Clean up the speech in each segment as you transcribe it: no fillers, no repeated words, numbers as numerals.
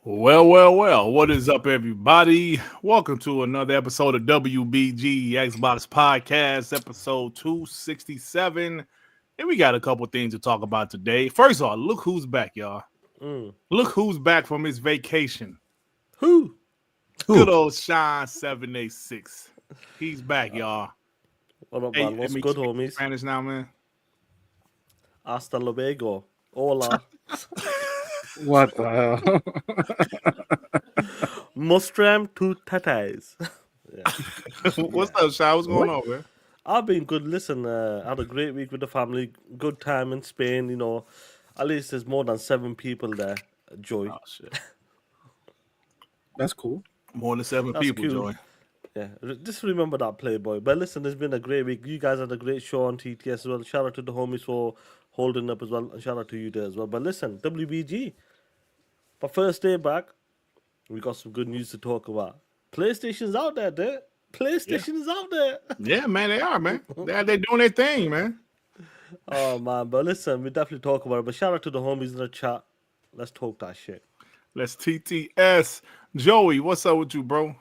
Well. What is up, everybody? Welcome to another episode of WBG Xbox Podcast, episode 267. And we got a couple things to talk about today. First of all, look who's back, y'all. Look who's back from his vacation. Who? Good old Shaan 786. He's back, y'all. What up, man? What's good, homies? Spanish now, man. Hasta luego. Hola. What the hell? Mostram to tatas. What's up, Shaan? What's going on, man? I've been good. Listen, had a great week with the family. Good time in Spain, you know. At least there's more than 7 people there. Joy. Oh, shit. That's cool. More than 7 people, cool. Joy. Yeah, just remember that, Playboy. But listen, it's been a great week. You guys had a great show on TTS as well. Shout out to the homies for holding up as well. And shout out to you there as well. But listen, WBG. But first day back, we got some good news to talk about. PlayStation's out there, dude. PlayStation is out there. Yeah, man, they are, man. They're doing their thing, man. Oh, man. But listen, we definitely talk about it. But shout out to the homies in the chat. Let's talk that shit. Let's TTS. Joey, what's up with you, bro?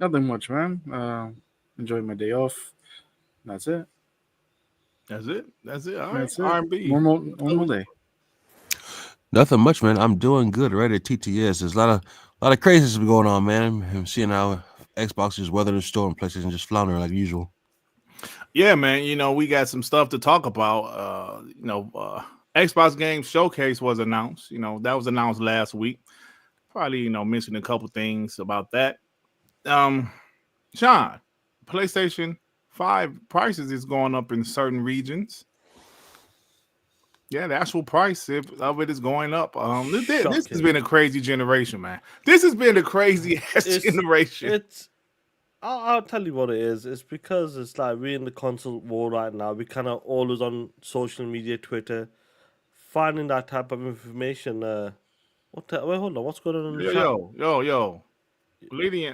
Nothing much, man. Enjoying my day off. That's it. That's it. All right. That's it. R&B. Normal day. Nothing much, man. I'm doing good right at TTS. There's a lot of craziness going on, man. I'm seeing how Xbox is weathering the storm, and PlayStation just floundering like usual. Yeah, man. You know, we got some stuff to talk about. Xbox Game Showcase was announced. You know, that was announced last week. Probably, mention a couple things about that. Shaan, PlayStation 5 prices is going up in certain regions. Yeah, the actual price of it is going up. This has been a crazy generation, man. This has been a crazy generation. I'll tell you what it is. It's because it's like we're in the console war right now. We kind of always on social media, Twitter, finding that type of information. Wait, hold on. What's going on in the chat? Yo. Lady,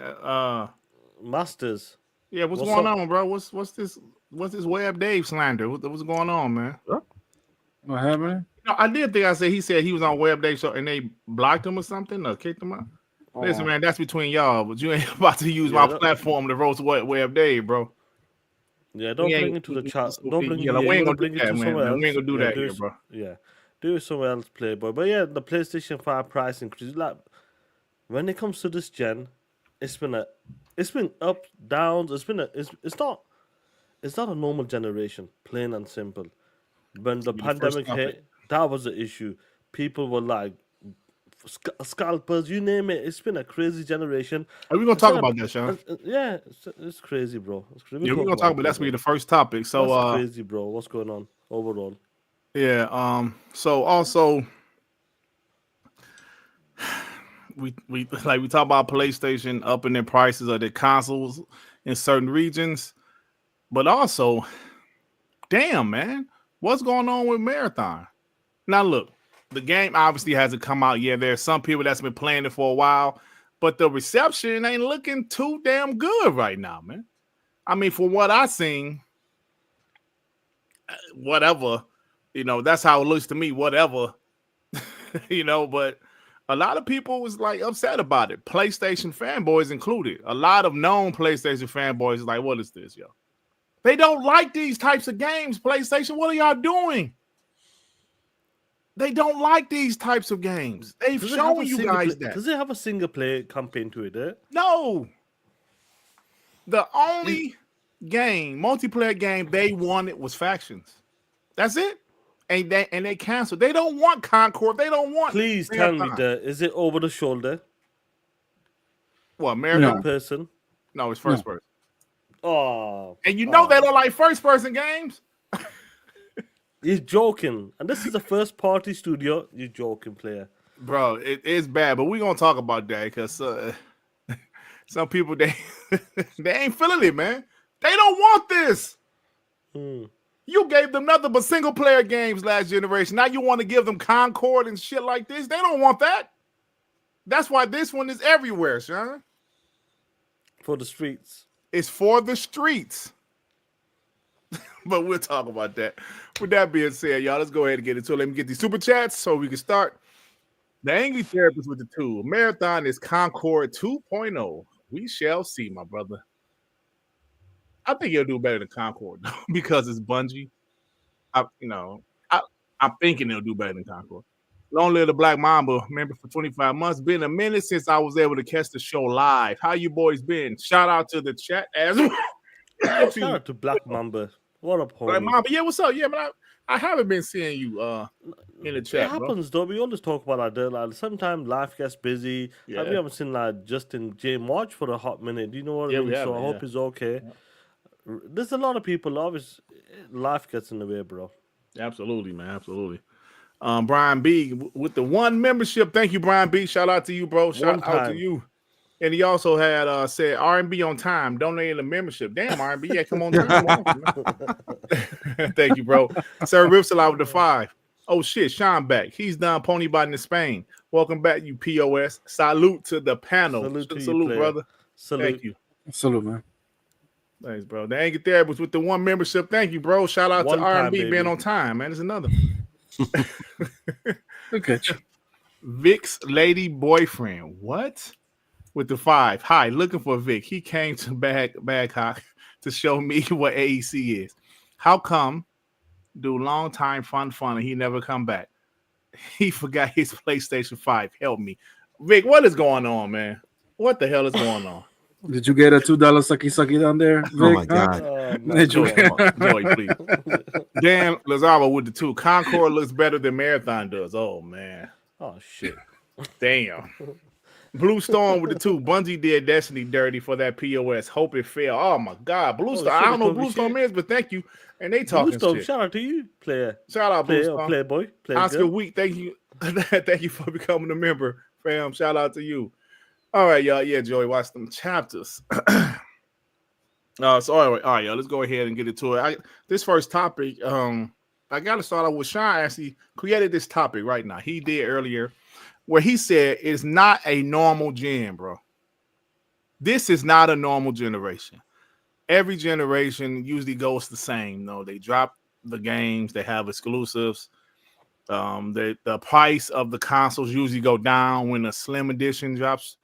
Masters. Yeah, what's going on, bro? What's this Web Dave slander? What's going on, man? What happened? I did think he said he was on Web Dave show and they blocked him or something or kicked him out. Listen, man, that's between y'all, but you ain't about to use my platform to roast Web Dave, bro. Yeah, don't bring it to the chat. Don't bring it. We ain't gonna bring do it that, to somewhere else. We ain't gonna do that here, bro. Yeah, do it somewhere else, Playboy. But yeah, the PlayStation 5 price increase. Like when it comes to this gen, it's been up, downs. It's not a normal generation, plain and simple. When the pandemic hit, that was the issue. People were like scalpers, you name it. It's been a crazy generation. Are we gonna talk about that, Shaan? Yeah, it's crazy, bro. We're gonna talk about that's gonna be the first topic. So that's crazy, bro. What's going on overall? Yeah. So also, we talk about PlayStation upping their prices of their consoles in certain regions, but also, damn, man. What's going on with Marathon? Now, look, the game obviously hasn't come out yet. There's some people that's been playing it for a while, but the reception ain't looking too damn good right now, man. I mean, for what I seen, whatever, that's how it looks to me, whatever, but a lot of people was like upset about it. PlayStation fanboys included. A lot of known PlayStation fanboys is like, what is this, yo? They don't like these types of games, PlayStation. What are y'all doing? They don't like these types of games. They've shown you guys that. Does it have a single player campaign to it? No. The only multiplayer game they wanted was Factions. That's it. And they canceled. They don't want Concord. They don't want. Please tell me that. Is it over the shoulder? What, American person? No, it's first person. Oh, and they don't like first-person games. You're joking, and this is a first-party studio. You're joking, player, bro. It is bad, but we're gonna talk about that because some people they ain't feeling it, man. They don't want this. You gave them nothing but single-player games last generation. Now you want to give them Concord and shit like this? They don't want that. That's why this one is everywhere, Shaan. For the streets. It's for the streets. But we'll talk about that. With that being said, y'all, let's go ahead and get into it. Let me get these super chats so we can start. The angry therapist with the 2. Marathon is Concord 2.0. We shall see, my brother. I think he'll do better than Concord though, because it's Bungie. I'm thinking he'll do better than Concord. Long live the Black Mamba, member for 25 months. Been a minute since I was able to catch the show live. How you boys been? Shout out to the chat as well. Shout out to Black Mamba. What up, Black homie? Mamba, yeah, what's up? Yeah, but I haven't been seeing you in the chat. It happens though. We always talk about that. Like, sometimes life gets busy. Yeah. We haven't seen like Justin J March for a hot minute. Do you know what I mean? So I hope he's okay. Yeah. There's a lot of people. Obviously, life gets in the way, bro. Absolutely, man. Absolutely. Brian B with the 1 membership. Thank you, Brian B. Shout out to you, bro. Shout out to you. And he also had said R&B on time, donating the membership. Damn, R&B, yeah, come on time. Thank you, bro. Sir Ripsala with the 5. Oh shit, Shaan back. He's done pony biting in Spain. Welcome back, you POS. Salute to the panel. Salute, brother. Salute. Thank you. Salute, man. Thanks, bro. The Angry Therapist with the 1 membership. Thank you, bro. Shout out to R&B being on time, man. There's another. Okay. Vic's lady boyfriend. What? With the 5. Hi, looking for Vic. He came to Bagcock to show me what AEC is. How come do long time fun and he never come back? He forgot his PlayStation 5. Help me. Vic, what is going on, man? What the hell is going on? Did you get a $2 sucky down there, Vic? Oh my God. Joy, please. Damn, Lazaro with the 2. Concord looks better than Marathon does. Oh man. Oh shit. Damn. Blue Storm with the 2. Bungie did Destiny dirty for that POS. Hope it fail. Oh my God. Blue Storm. I don't know who Blue Storm is, but thank you. And they talking Blue Storm, shit. shout out to you, player. Shout out, Blue Storm. Playboy. Oscar Week, thank you. Thank you for becoming a member, fam. Shout out to you. All right, y'all. Yeah, Joey, watch them chapters. So all right, y'all. Let's go ahead and get into it. This first topic, I got to start off with Shaan. Actually created this topic right now. He did earlier, where he said it's not a normal gen, bro. This is not a normal generation. Every generation usually goes the same. No, they drop the games. They have exclusives. The price of the consoles usually go down when the Slim Edition drops.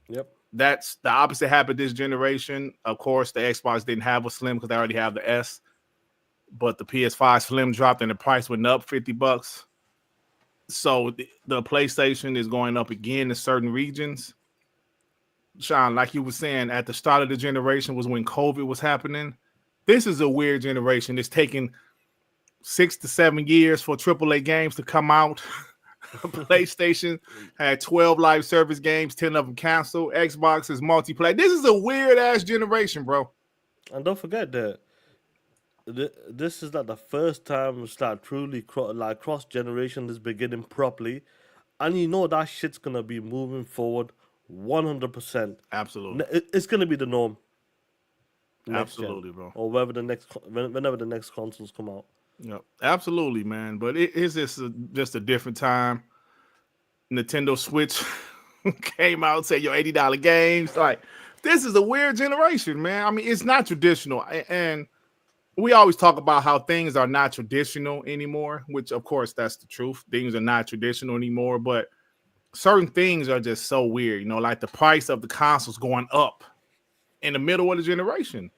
Yep. That's the opposite happened this generation. Of course, the Xbox didn't have a Slim because they already have the S. But the PS5 Slim dropped and the price went up $50. So the PlayStation is going up again in certain regions. Shaan, like you were saying, at the start of the generation was when COVID was happening. This is a weird generation. It's taking 6 to 7 years for AAA games to come out. PlayStation had 12 live service games, 10 of them canceled. Xbox is multiplayer. This is a weird ass generation, bro. And don't forget that this is like the first time it's like truly cross generation is beginning properly, and you know that shit's gonna be moving forward 100%. Absolutely, it's gonna be the norm. Absolutely, bro. Or whenever the next consoles come out. Yeah, absolutely, man. But it is just a different time. Nintendo Switch came out and said, "Yo, $80 games." Like, this is a weird generation, man. I mean, it's not traditional, and we always talk about how things are not traditional anymore. Which, of course, that's the truth. Things are not traditional anymore, but certain things are just so weird. You know, like the price of the consoles going up in the middle of the generation.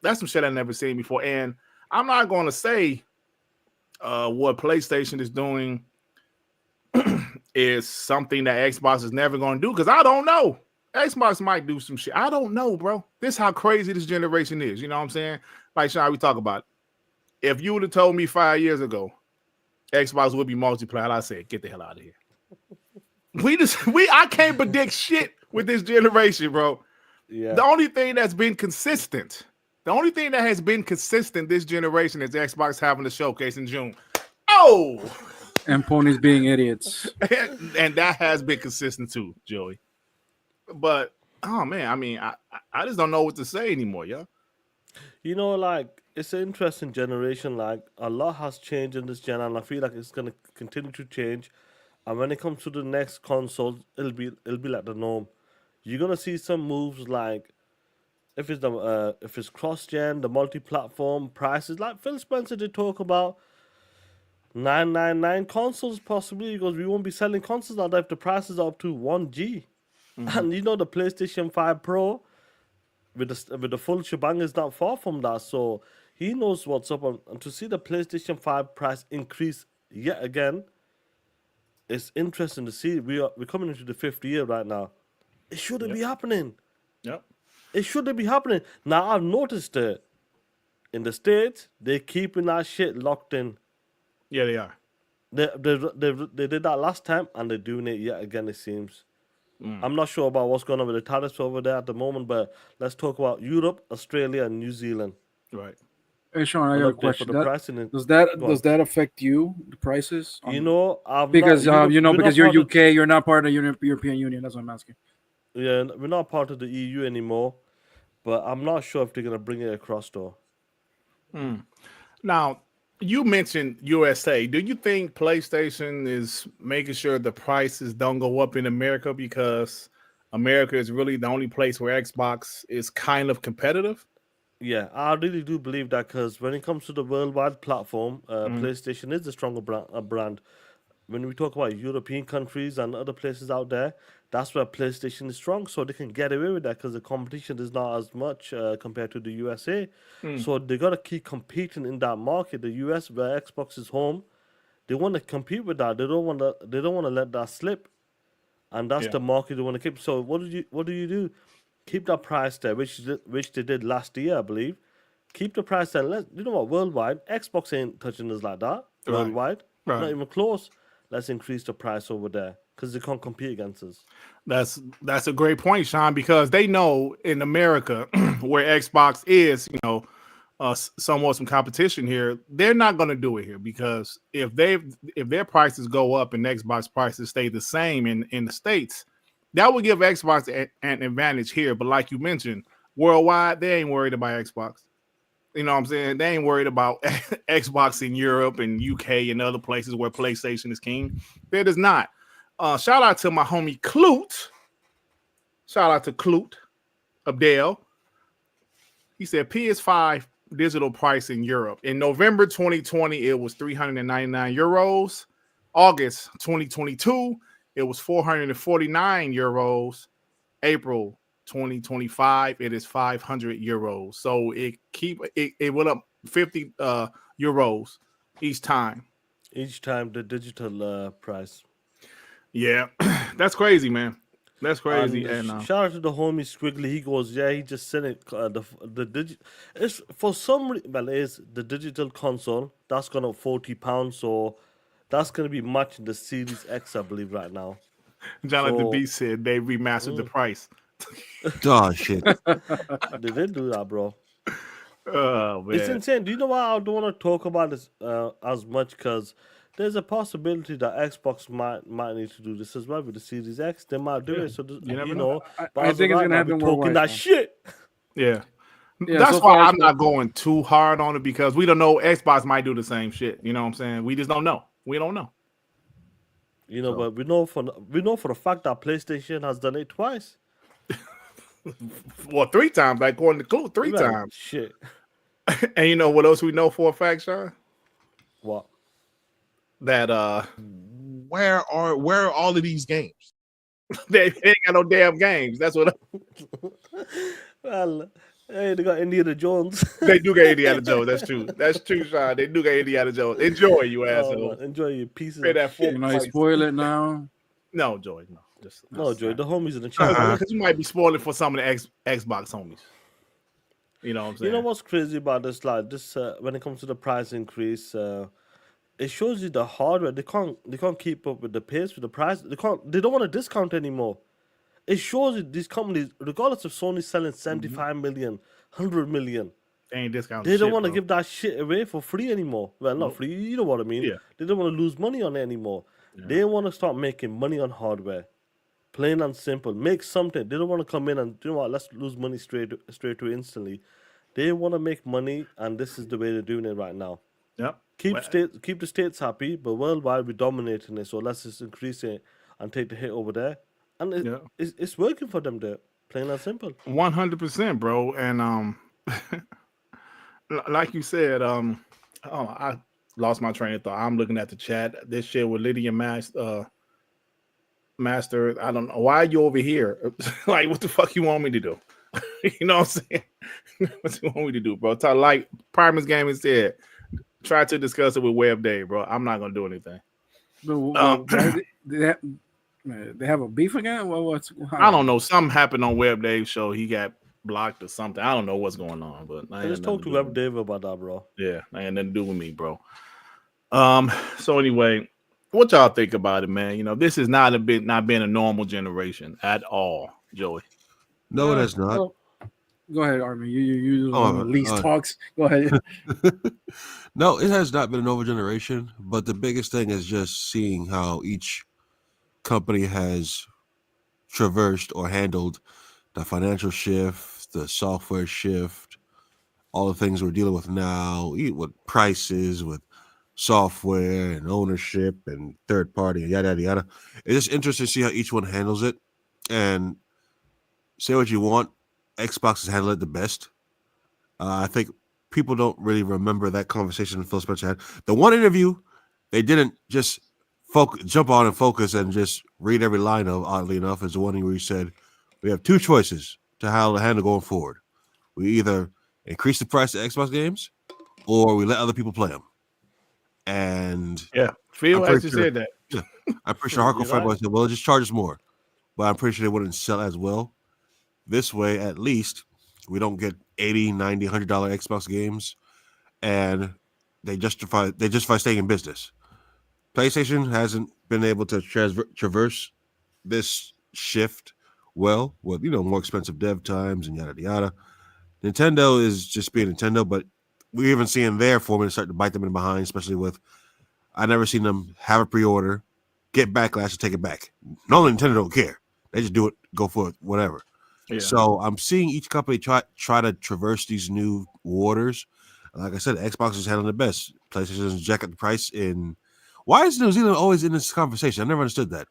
That's some shit I've never seen before, and I'm not going to say what PlayStation is doing is something that Xbox is never going to do, because I don't know. Xbox might do some shit. I don't know, bro. This is how crazy this generation is. You know what I'm saying? Like, Shaan, we talk about it. If you would have told me 5 years ago Xbox would be multiplayer, I said, get the hell out of here. I can't predict shit with this generation, bro. Yeah. The only thing that's been consistent, this generation is Xbox having a showcase in June. Oh! And ponies being idiots. And that has been consistent too, Joey. But, oh man, I mean, I just don't know what to say anymore, yeah. You know, like, it's an interesting generation. Like, a lot has changed in this gen, and I feel like it's going to continue to change. And when it comes to the next console, it'll be like the norm. You're going to see some moves like, if it's cross-gen, the multi-platform prices, like Phil Spencer did talk about, 999 consoles possibly, because we won't be selling consoles now if the prices are up to 1G. And you know the PlayStation 5 Pro with the full shebang is not far from that. So he knows what's up. And to see the PlayStation 5 price increase yet again, it's interesting to see. We're coming into the 5th year right now. It shouldn't be happening. Yep. It shouldn't be happening. Now I've noticed it in the States, they're keeping that shit locked in. Yeah, they are. They did that last time, and they're doing it yet again, it seems. I'm not sure about what's going on with the tariffs over there at the moment, but let's talk about Europe, Australia, and New Zealand. Right. Hey, Sean, I An got a update for question. the pricing in- Does that Go on. affect you, the prices? You know, Because Europe- you know, we're because not you're part of- UK, you're not part of the European Union. That's what I'm asking. Yeah, we're not part of the EU anymore, but I'm not sure if they're gonna bring it across though. Now, you mentioned USA. Do you think PlayStation is making sure the prices don't go up in America because America is really the only place where Xbox is kind of competitive? Yeah, I really do believe that, because when it comes to the worldwide platform, PlayStation is the stronger brand. When we talk about European countries and other places out there, that's where PlayStation is strong, so they can get away with that because the competition is not as much compared to the USA. So they gotta keep competing in that market. The US, where Xbox is home, they want to compete with that. They don't want to. They don't want to let that slip, and that's Yeah. the market they want to keep. So what do you do? Keep that price there, which they did last year, I believe. Keep the price there. You know what? Worldwide, Xbox ain't touching us like that. Right. Worldwide, Right. not even close. Let's increase the price over there because they can't compete against us. That's a great point, Sean, because they know in America where Xbox is, somewhat some competition here, they're not going to do it here because if their prices go up and Xbox prices stay the same in the States, that would give Xbox an advantage here. But like you mentioned, worldwide, they ain't worried about Xbox. You know what I'm saying? They ain't worried about Xbox in Europe and UK and other places where PlayStation is king. It is not. Shout out to my homie Clute. Shout out to Clute Abdel. He said PS5 digital price in Europe. In November 2020, it was 399 euros. August 2022, it was 449 euros. April 2025, it is 500 euros. So it went up 50 euros each time. Each time the digital price. Yeah, that's crazy, man. That's crazy. And And shout out to the homie Squiggly. He goes, yeah, he just said it. It's for some reason. Well, it is the digital console that's gonna £40, so that's gonna be matching the Series X, I believe, right now. Jonathan so- B said they remastered the price. Oh shit. They did do that, bro. Oh man, It's insane. Do you know why I don't want to talk about this as much? Because there's a possibility that Xbox might need to do this as well with the Series X. They might do it. So you never you know. know, I but as think of it's right gonna now, happen we're talking worldwide, that man. shit. yeah. Yeah, That's so why far, I'm not going too hard on it because we don't know Xbox might do the same shit. You know what I'm saying? We just don't know. We don't know. You know, So- but we know for a fact that PlayStation has done it twice. Well, 3 times, like according to Clue, 3 Well, times. Shit. And you know what else we know for a fact, Sean? What? That Where are all of these games? they ain't got no damn games. That's what Well, hey, they got Indiana Jones. they do get Indiana Jones. That's true. That's true, Sean. They do get Indiana Jones. Enjoy, you Oh, asshole. man, enjoy your pieces Pay of that shit. you know, you price. spoil it now. No, Joy, no. Just No, Joey, the homies in the chat. because you might be spoiling for some of the Xbox homies. You know what I'm saying? You know what's crazy about this? Like this, when it comes to the price increase, it shows you the hardware. They can't keep up with the pace with the price. They don't want to discount anymore. It shows you these companies, regardless of Sony selling 75 million, 100 million, They ain't discounting they don't shit, want to bro. give that shit away for free anymore. Well, not free. You know what I mean? Yeah. They don't want to lose money on it anymore. They want to start making money on hardware. Plain and simple. Make something. They don't want to come in and, you know what, let's lose money straight to instantly. They want to make money, and this is the way they're doing it right now. Yep. Keep Well, the states happy, but worldwide we're dominating it. So let's just increase it and take the hit over there. And Yeah. it's working for them there. Plain and simple. 100%, bro. And like you said, lost my train of thought. I'm looking at the chat. This shit with Lydia Master. I don't know why are you over here. Like, what the fuck you want me to do? You know what I'm saying? What you want me to do, bro? Like Primus Gaming said, try to discuss it with Web Dave, bro. I'm not gonna do anything. But why they have a beef again? I don't know. Something happened on Web Dave's show. He got blocked or something. I don't know what's going on, but I just talked to Web Dave about that, bro. Yeah, I had nothing to do with me, bro. So anyway, what y'all think about it, man? You know, this is not been a normal generation at all, Joey. No, it has not. Well, go ahead, Armin. You least talks. Go ahead. No, it has not been an over generation, but the biggest thing is just seeing how each company has traversed or handled the financial shift, the software shift, all the things we're dealing with now, with prices, with software and ownership and third party, yada, yada, yada. It's just interesting to see how each one handles it. And say what you want, Xbox has handled it the best. I think people don't really remember that conversation Phil Spencer had. The one interview, they didn't just jump on and focus and just read every line of, oddly enough, is the one where he said, we have two choices to how to handle going forward. We either increase the price of Xbox games or we let other people play them. And yeah, Phil actually said that. Yeah, I'm pretty sure hardcore fanboys said, well, just charge us more. But I'm pretty sure they wouldn't sell as well. This way, at least, we don't get $80, $90, $100 Xbox games, and they justify staying in business. PlayStation hasn't been able to traverse this shift well with more expensive dev times and yada yada. Nintendo is just being Nintendo, but we're even seeing their formula start to bite them in the behind, especially with I never seen them have a pre-order, get backlash, and take it back. Normally Nintendo don't care; they just do it, go for it, whatever. Yeah. So I'm seeing each company try to traverse these new waters. Like I said, Xbox is handling the best. PlayStation is jacking the price in. Why is New Zealand always in this conversation? I never understood that.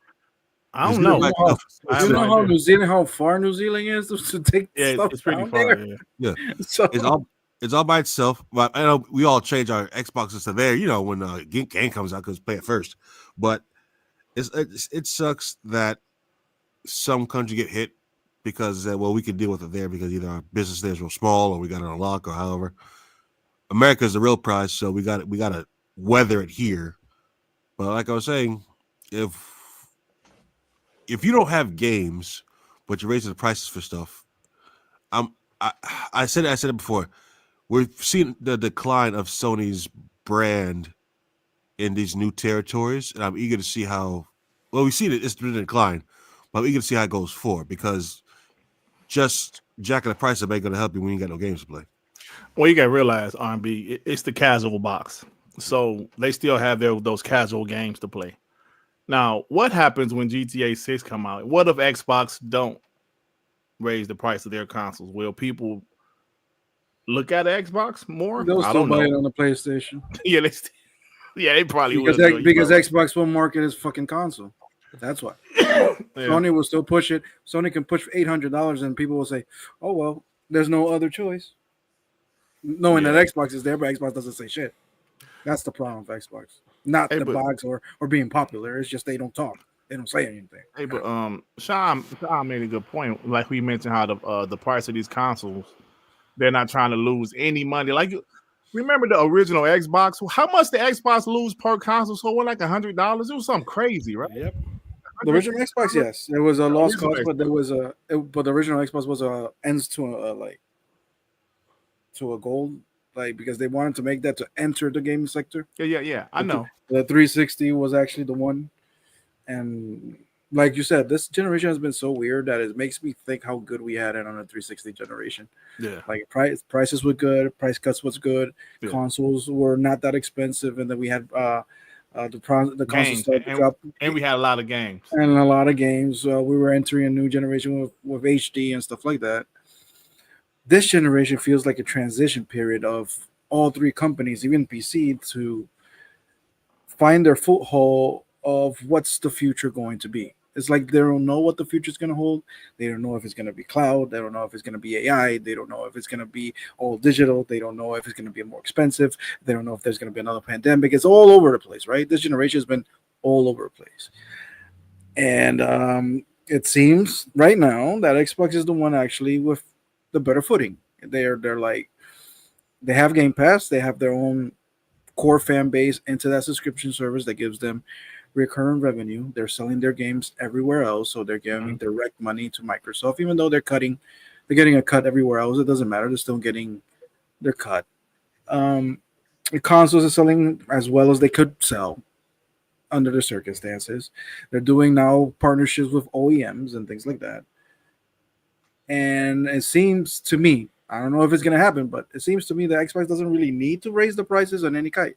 I don't know. You know how New Zealand, how far New Zealand is to take stuff it's pretty down far. there? Yeah. So it's all by itself. But I know we all change our Xboxes to there. When game comes out, because play it first. But it sucks that some country get hit because we can deal with it there because either our business there is real small or we got it on lock or however. America is the real prize, so we got to weather it here. But like I was saying, if you don't have games, but you're raising the prices for stuff, I said it before. We've seen the decline of Sony's brand in these new territories, and I'm eager to see how. Well, we've seen it's been a decline, but I'm eager to see how it goes forward because just jacking the price ain't going to help you when you got no games to play. Well, you got to realize, R&B, it's the casual box, so they still have those casual games to play. Now, what happens when GTA 6 come out? What if Xbox don't raise the price of their consoles? Will people look at Xbox more? They'll still buy it on the PlayStation. They probably will. Because Xbox will market his fucking console. That's why. Sony will still push it. Sony can push $800 and people will say, oh, well, there's no other choice. Knowing that Xbox is there, but Xbox doesn't say shit. That's the problem with Xbox. Not the box or being popular. It's just they don't talk. They don't say anything. Hey, but Shaan made a good point. Like we mentioned how the price of these consoles, they're not trying to lose any money. Like remember the original Xbox? How much the Xbox lose per console? So what, like $100? It was something crazy, right? Yep. The original Xbox, yes, there was a lost cost, but there was but the original Xbox was ends to a goal. Like because they wanted to make that to enter the gaming sector. Yeah. I know. The 360 was actually the one, and like you said, this generation has been so weird that it makes me think how good we had it on the 360 generation. Yeah, like prices were good, price cuts was good, consoles were not that expensive, and then we had the consoles started to drop, and we had a lot of games. We were entering a new generation with HD and stuff like that. This generation feels like a transition period of all three companies, even PC, to find their foothold of what's the future going to be. It's like they don't know what the future is going to hold. They don't know if it's going to be cloud. They don't know if it's going to be AI. They don't know if it's going to be all digital. They don't know if it's going to be more expensive. They don't know if there's going to be another pandemic. It's all over the place, right? This generation has been all over the place. And it seems right now that Xbox is the one actually with the better footing. They're like, they have Game Pass. They have their own core fan base into that subscription service that gives them recurrent revenue. They're selling their games everywhere else, so they're giving direct money to Microsoft. Even though they're getting a cut everywhere else. It doesn't matter. They're still getting their cut. The consoles are selling as well as they could sell under the circumstances. They're doing now partnerships with OEMs and things like that. And it seems to me, I don't know if it's going to happen, but it seems to me that Xbox doesn't really need to raise the prices in any case.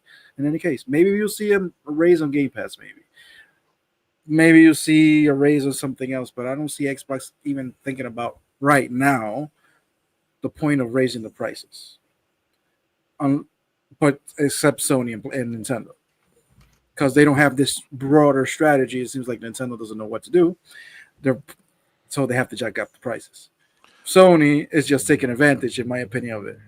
Maybe you'll see a raise on Game Pass, maybe you'll see a raise on something else, but I don't see Xbox even thinking about right now the point of raising the prices. But except Sony and Nintendo, because they don't have this broader strategy. It seems like Nintendo doesn't know what to do. So they have to jack up the prices. Sony is just taking advantage, in my opinion, of it.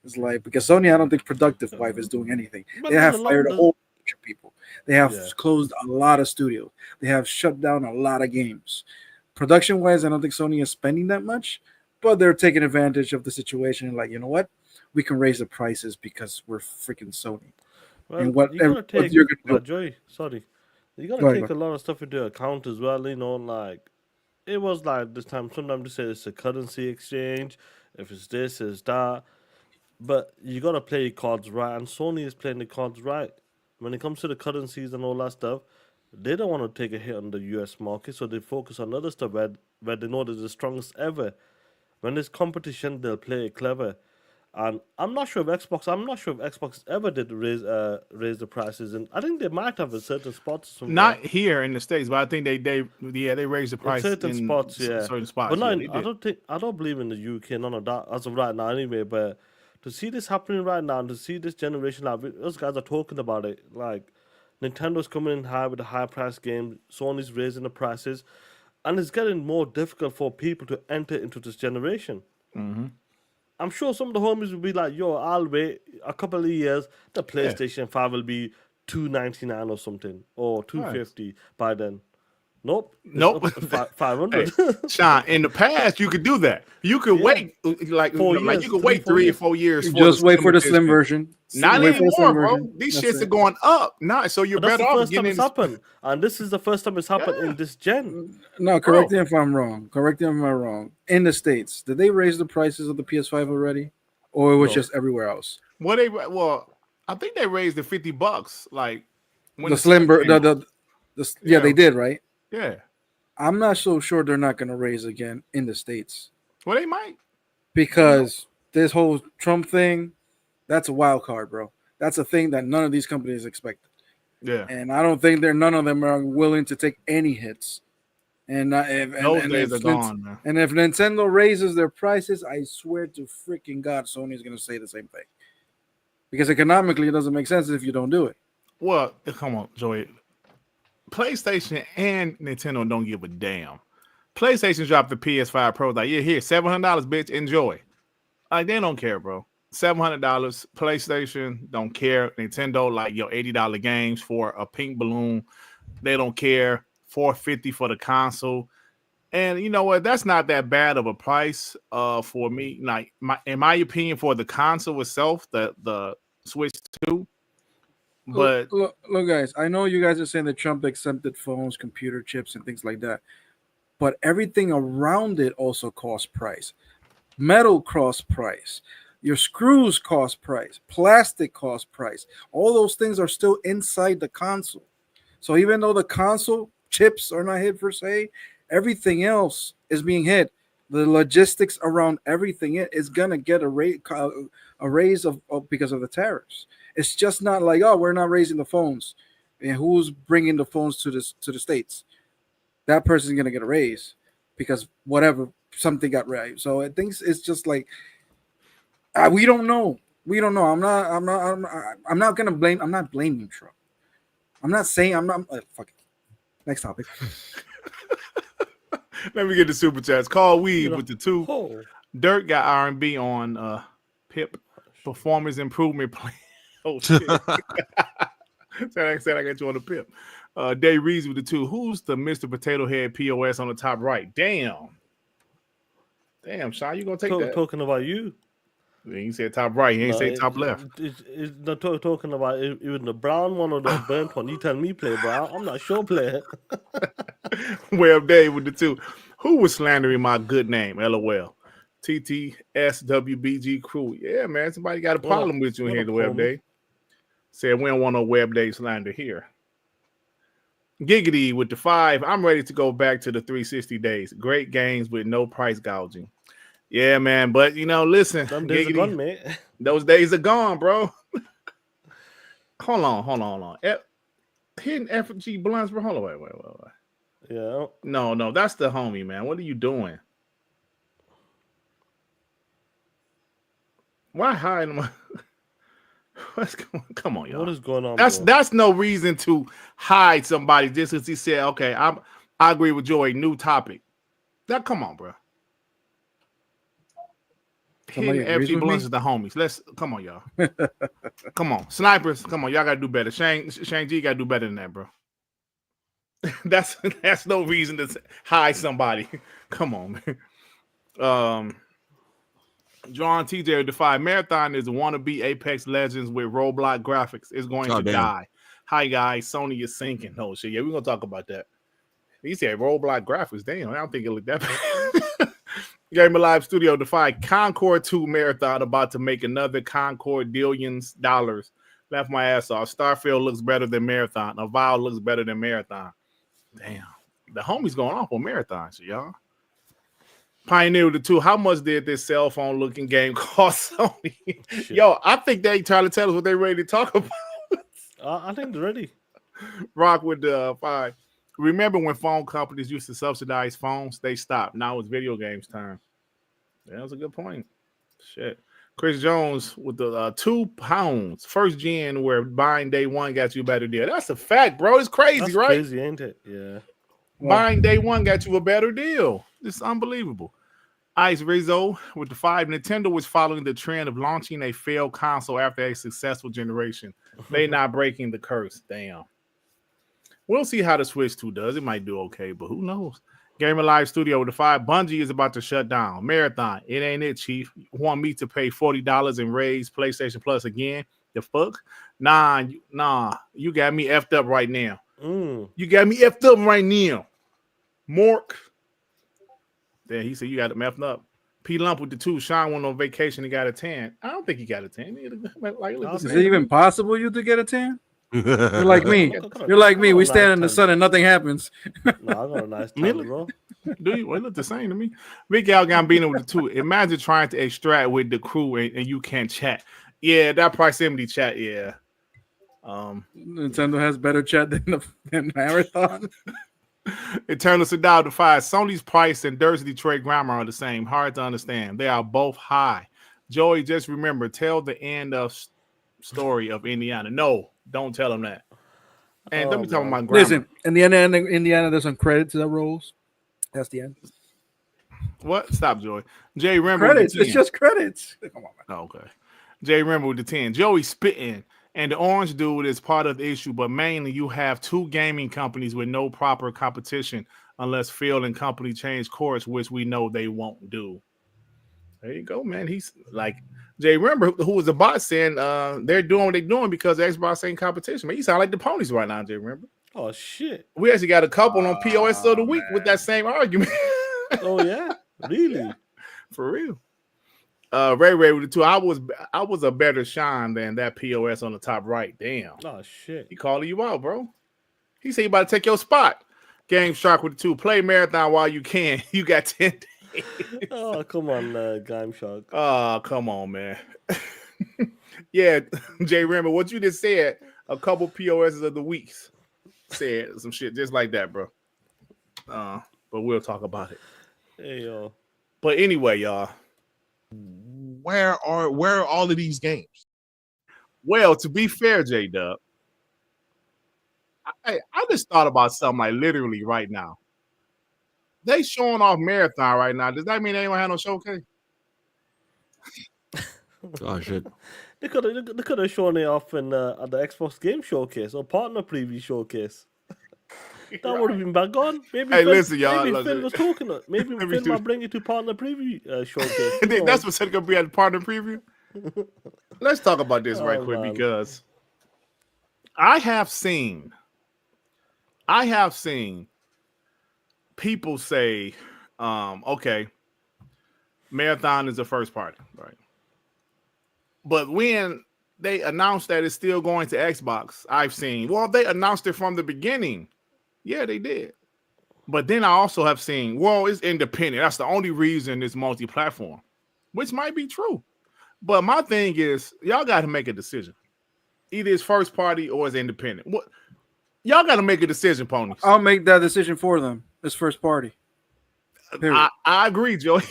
It's like, because Sony, I don't think Productive Wife is doing anything. They have fired a whole bunch of people. They have closed a lot of studios. They have shut down a lot of games. Production-wise, I don't think Sony is spending that much, but they're taking advantage of the situation. Like, you know what? We can raise the prices because we're freaking Sony. Well, and what you're gonna take, you're gonna do. Joy, sorry, you gotta take a lot of stuff into account as well. You know, like it was like this time. Sometimes they say it's a currency exchange. If it's this, it's that. But you gotta play your cards right, and Sony is playing the cards right. When it comes to the currencies and all that stuff, they don't want to take a hit on the US market, so they focus on other stuff where they know they're the strongest ever. When there's competition, they'll play it clever. And I'm not sure if Xbox ever did raise the prices, and I think they might have in certain spots. Somewhere. Not here in the States, but I think they raised the price in certain spots, certain spots. But no, yeah, I don't believe in the UK, none of that as of right now, anyway. But to see this happening right now, and to see this generation, like those guys are talking about it, like Nintendo's coming in high with the high price games, Sony's raising the prices, and it's getting more difficult for people to enter into this generation. Mm-hmm. I'm sure some of the homies will be like, yo, I'll wait a couple of years. The PlayStation 5 will be $299 or something, or $250 by then. Nope. 500. Hey, Shaan, in the past, you could do that. You could wait, like 4 years, like you could wait 3 or 4 years. You just wait for the slim version. Not anymore, bro. These shits are going up. So you're better off getting it's happened. And this is the first time it's happened in this gen. No, correct me if I'm wrong. In the States, did they raise the prices of the PS5 already? Or it was just everywhere else? Well, I think they raised the $50. Like when the slim version. They did, right? Yeah. I'm not so sure they're not going to raise again in the States. Well, they might. Because this whole Trump thing, that's a wild card, bro. That's a thing that none of these companies expected. Yeah. And I don't think none of them are willing to take any hits. And those days are gone, man. And if Nintendo raises their prices, I swear to freaking God, Sony's going to say the same thing. Because economically, it doesn't make sense if you don't do it. Well, come on, Joey. PlayStation and Nintendo don't give a damn. PlayStation dropped the PS5 Pro. Like, yeah, here, $700, bitch. Enjoy. Like, they don't care, bro. $700. PlayStation don't care. Nintendo, like, your $80 games for a pink balloon. They don't care. $450 for the console. And you know what? That's not that bad of a price for me. Like, in my opinion, for the console itself, the Switch 2. But look, guys, I know you guys are saying that Trump exempted phones, computer chips, and things like that, but everything around it also costs price. Metal costs price. Your screws cost price. Plastic costs price. All those things are still inside the console. So even though the console chips are not hit per se, everything else is being hit. The logistics around everything is gonna get a raise of because of the tariffs. It's just not like, oh, we're not raising the phones, and who's bringing the phones to the States? That person's gonna get a raise because something got raised. So I think it's just like we don't know. I'm not gonna blame. I'm not blaming Trump. I'm not saying I'm not. Fuck it. Next topic. Let me get the super chats. Call Weed You know, with the 2. oh, Dirt got R&B on Pip performance improvement plan. Oh shit. said I got you on the Pip. Day Reeves with the 2. Who's the Mr. Potato Head POS on the top right? Damn, Shaan, you gonna take that? talking about you. He said top right. He ain't say top left. It's not talking about even the brown one or the burnt one. You tell me play, bro. I'm not sure play. Web Dave with the 2. Who was slandering my good name? LOL. TTS WBG crew. Yeah, man. Somebody got a problem with you in here, the Web Dave. Said we don't want no Web Dave slander here. Giggity with the 5. I'm ready to go back to the 360 days. Great games with no price gouging. Yeah, man. But listen, Them days are gone, mate. Those days are gone, bro. Hold on. Hidden FG blunts, bro. Hold on, wait. Yeah. No, that's the homie, man. What are you doing? Why hiding my? What's going? Come on, y'all. What is going on? That's no reason to hide somebody just because he said, "Okay, I agree with Joy." New topic. Now, come on, bro. Hidden FG blunts is the homies. Come on, y'all. Come on, snipers. Come on, y'all gotta do better. Shane G gotta do better than that, bro. That's no reason to hide somebody. Come on, man. John TJ with the 5. Marathon is a wannabe Apex Legends with Roblox graphics. It's going to die. Hi guys, Sony is sinking. Oh shit, yeah, we're gonna talk about that. He said Roblox graphics. Damn, I don't think it looked that bad. Game Alive Studio defied Concord 2 Marathon about to make another Concord billions dollars. Left my ass off. Starfield looks better than Marathon. Avowed looks better than Marathon. Damn. The homie's going off on Marathon, so y'all. Pioneer with the 2. How much did this cell phone looking game cost Sony? Yo, I think they trying to tell us what they ready to talk about. I think they're ready. Rock with the 5. Remember when phone companies used to subsidize phones? They stopped. Now it's video games time. Yeah, that was a good point. Shit. Chris Jones with the £2. First gen where buying day one got you a better deal. That's a fact, bro. It's crazy, That's right? Crazy, ain't it? Yeah. Buying day one got you a better deal. It's unbelievable. Ice Rizzo with the 5. Nintendo was following the trend of launching a failed console after a successful generation. They not breaking the curse. Damn. We'll see how the Switch 2 does. It might do okay, but who knows? Gamer Live Studio with the 5. Bungie is about to shut down. Marathon. It ain't it, Chief. You want me to pay $40 and raise PlayStation Plus again? The fuck? Nah. You got me effed up right now. You got me effed up right now. Mork. Then he said you got him effed up. P Lump with the 2. Shaan went on vacation and got a 10. I don't think he got a 10. Is it even possible you to get a 10? You're like me. You're like me. We stand in the sun and nothing happens. No, I got a nice time, bro. Do you? Well, it look the same to me. Big Al Gambino with the 2. Imagine trying to extract with the crew and you can't chat. Yeah, that proximity chat. Yeah. Nintendo has better chat than Marathon. Eternal Sadal to 5. Sony's price and Dirt's Detroit grammar are the same. Hard to understand. They are both high. Joey, just remember, tell the end of story of Indiana. No, don't tell them that. And let me talk about grammar. Listen, in the end, Indiana, there's some credits that rolls. That's the end. What? Stop, Joey. Jay, remember credits. It's just credits. Come on, man. Oh, okay. Jay, remember with the 10. Joey spitting. And the orange dude is part of the issue, but mainly you have 2 gaming companies with no proper competition unless Phil and company change course, which we know they won't do. There you go, man. He's like Jay. Remember who was the bot saying they're doing what they're doing because Xbox ain't competition. Man, you sound like the ponies right now, Jay. Remember? Oh shit. We actually got a couple on POS of the week with that same argument. Oh yeah, really? For real. Ray with the 2. I was a better Shaan than that POS on the top right. Damn. Oh shit. He calling you out, bro. He said you about to take your spot. Game Shark with the 2. Play Marathon while you can. You got 10 days. Oh, come on, Game Shark. Oh, come on, man. Yeah, Jay, remember what you just said. A couple POSs of the weeks said some shit just like that, bro. But we'll talk about it. Hey, yo. But anyway, y'all. Where are all of these games? Well, to be fair, J-Dub, I just thought about something like literally right now. They showing off Marathon right now. Does that mean they ain't gonna have no showcase? Oh shit! They could have shown it off in at the Xbox Game Showcase or Partner Preview Showcase. That would have been back on. Maybe Hey, Phil, listen, y'all. maybe Listen. Phil was talking. Maybe Let me Phil do- might bring it to Partner Preview Showcase. That's what's gonna be at the partner preview. Let's talk about this right Oh, quick man. because I have seen people say, okay, Marathon is the first party, right? But when they announced that it's still going to Xbox, I've seen, well, they announced it from the beginning. Yeah, they did. But then I also have seen, well, it's independent. That's the only reason it's multi-platform, which might be true. But my thing is, y'all got to make a decision. Either it's first party or it's independent. What? Y'all got to make a decision, ponies. I'll make that decision for them. It's first party. Period. I agree, Joey.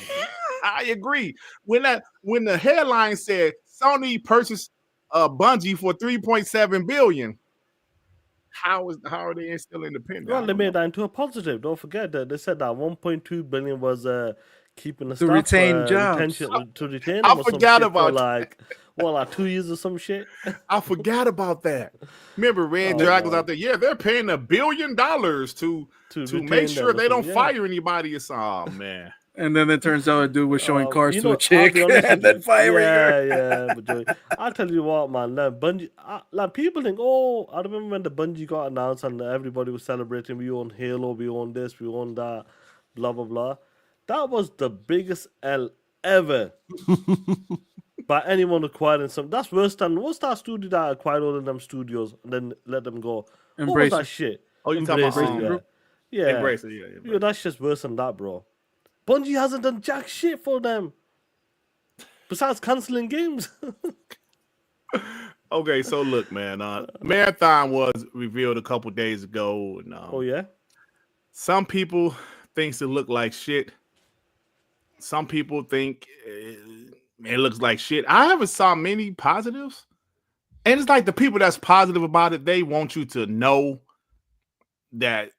I agree. When the headline said Sony purchased Bungie for $3.7 billion, how are they still independent? Well, they made that into a positive. Don't forget that they said that 1.2 billion was keeping the To staff, retain jobs. retention to retain I them or some forgot shit about for like 2 years or some shit. I forgot about that. Remember, Red Oh, Dragon was man. out there. Yeah, they're paying $1 billion to retain make them sure or they don't something, yeah. fire anybody. It's man. And then it turns out a dude was showing cars You to know, a chick I'll be honest and with then you. firing her. Yeah, but Joey, I'll tell you what, man. Bungie, like people think, oh, I remember when the Bungie got announced and everybody was celebrating. We own Halo, we own this, we own that, blah blah blah. That was the biggest L ever by anyone acquiring some. That's worse than what's that studio that acquired all of them studios and then let them go. Embrace what was it. that shit? Oh, you talking about Embrace it, Group? yeah. Embrace it, yeah. Yeah, that's just worse than that, bro. Bungie hasn't done jack shit for them. Besides canceling games. Okay, so look, man. Marathon was revealed a couple days ago. And, Oh yeah? some people thinks it looked like shit. Some people think it looks like shit. I haven't saw many positives. And it's like the people that's positive about it, they want you to know that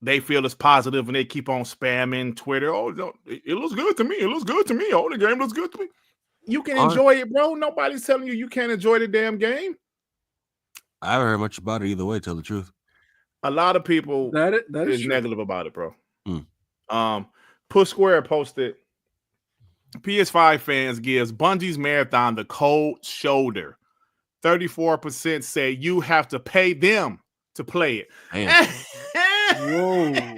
they feel it's positive and they keep on spamming Twitter. Oh, no, it looks good to me. It looks good to me. Oh, the game looks good to me. You can enjoy it, bro. Nobody's telling you can't enjoy the damn game. I haven't heard much about it either way, to tell the truth. A lot of people That is is true. negative about it, bro. Mm. Push Square posted PS5 fans gives Bungie's Marathon the cold shoulder. 34% say you have to pay them to play it. Damn. Whoa.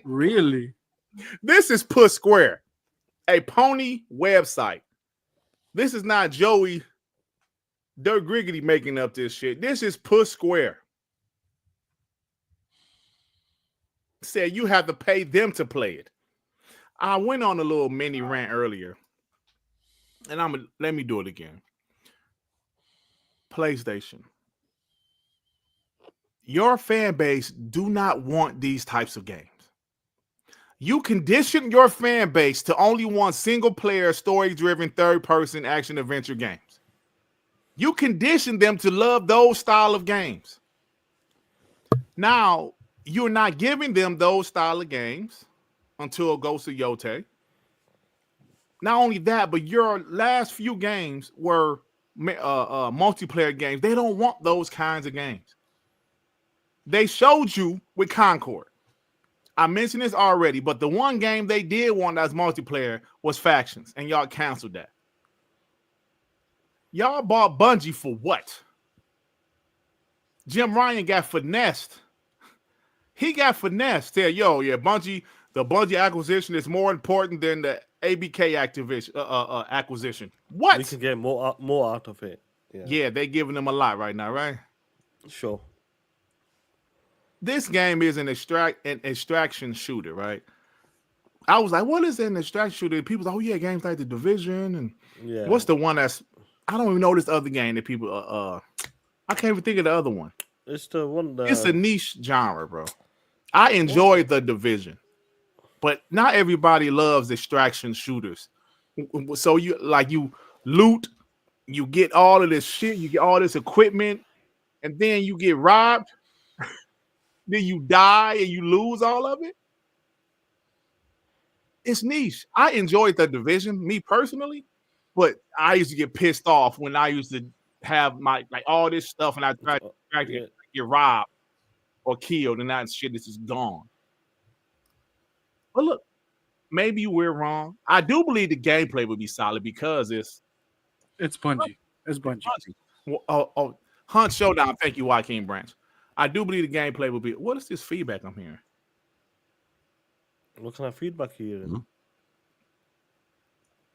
Really? This is Push Square, a pony website. This is not Joey Dirt Griggity making up this shit. This is Push Square. Said you have to pay them to play it. I went on a little mini rant earlier, and let me do it again. PlayStation. Your fan base do not want these types of games. You condition your fan base to only want single-player, story-driven, third-person action-adventure games. You condition them to love those style of games. Now, you're not giving them those style of games until Ghost of Yote. Not only that, but your last few games were multiplayer games. They don't want those kinds of games. They showed you with Concord. I mentioned this already, but the one game they did want as multiplayer was Factions, and y'all canceled that. Y'all bought Bungie for what? Jim Ryan got finessed. He got finessed. Said, Bungie, the Bungie acquisition is more important than the ABK acquisition. What? We can get more out of it. Yeah, they giving them a lot right now, right? Sure. This game is an extraction shooter, right? I was like, what is an extraction shooter? People like, oh yeah, games like The Division and what's the one that's I don't even know this other game that people I can't even think of the other one. It's the one It's a niche genre, bro. I enjoy The Division, but not everybody loves extraction shooters. So you loot, you get all of this shit, you get all this equipment, and then you get robbed. Then you die and you lose all of it. it's niche. I enjoyed The Division, me personally, but I used to get pissed off when I used to have my like all this stuff and I tried to get robbed or killed, and that shit is just gone. But look, maybe we're wrong. I do believe the gameplay would be solid because it's Bungie. It's Bungie. Well, Hunt Showdown. Thank you, Joaquin Branch. I do believe the gameplay will be. What is this feedback I'm hearing? What kind of feedback are you hearing? Mm-hmm.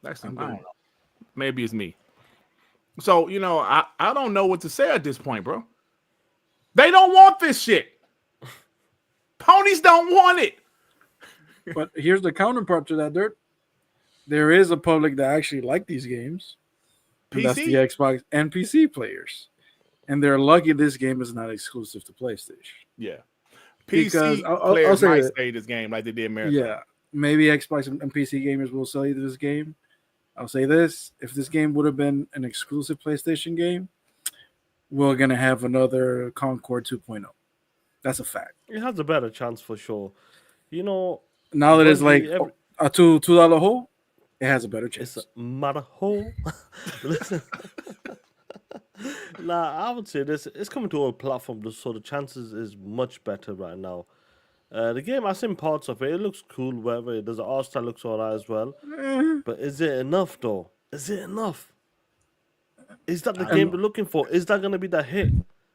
That's I don't know. Maybe it's me. So I don't know what to say at this point, bro. They don't want this shit. Ponies don't want it. But here's the counterpart to that, Dirt. There is a public that actually like these games. And that's the Xbox and PC players. And they're lucky this game is not exclusive to PlayStation. Yeah. Because players might say this game like they did America. Yeah. Maybe Xbox and PC gamers will sell you this game. I'll say this. If this game would have been an exclusive PlayStation game, we're going to have another Concord 2.0. That's a fact. It has a better chance for sure. Now that it's like a $2 hole, it has a better chance. It's a matter hole. Listen. I would say this. It's coming to all platforms, so the chances is much better right now. The game, I've seen parts of it. It looks cool, whatever. There's an art style looks alright as well. But is it enough, though? Is it enough? Is that the game we're looking for? Is that going to be the hit?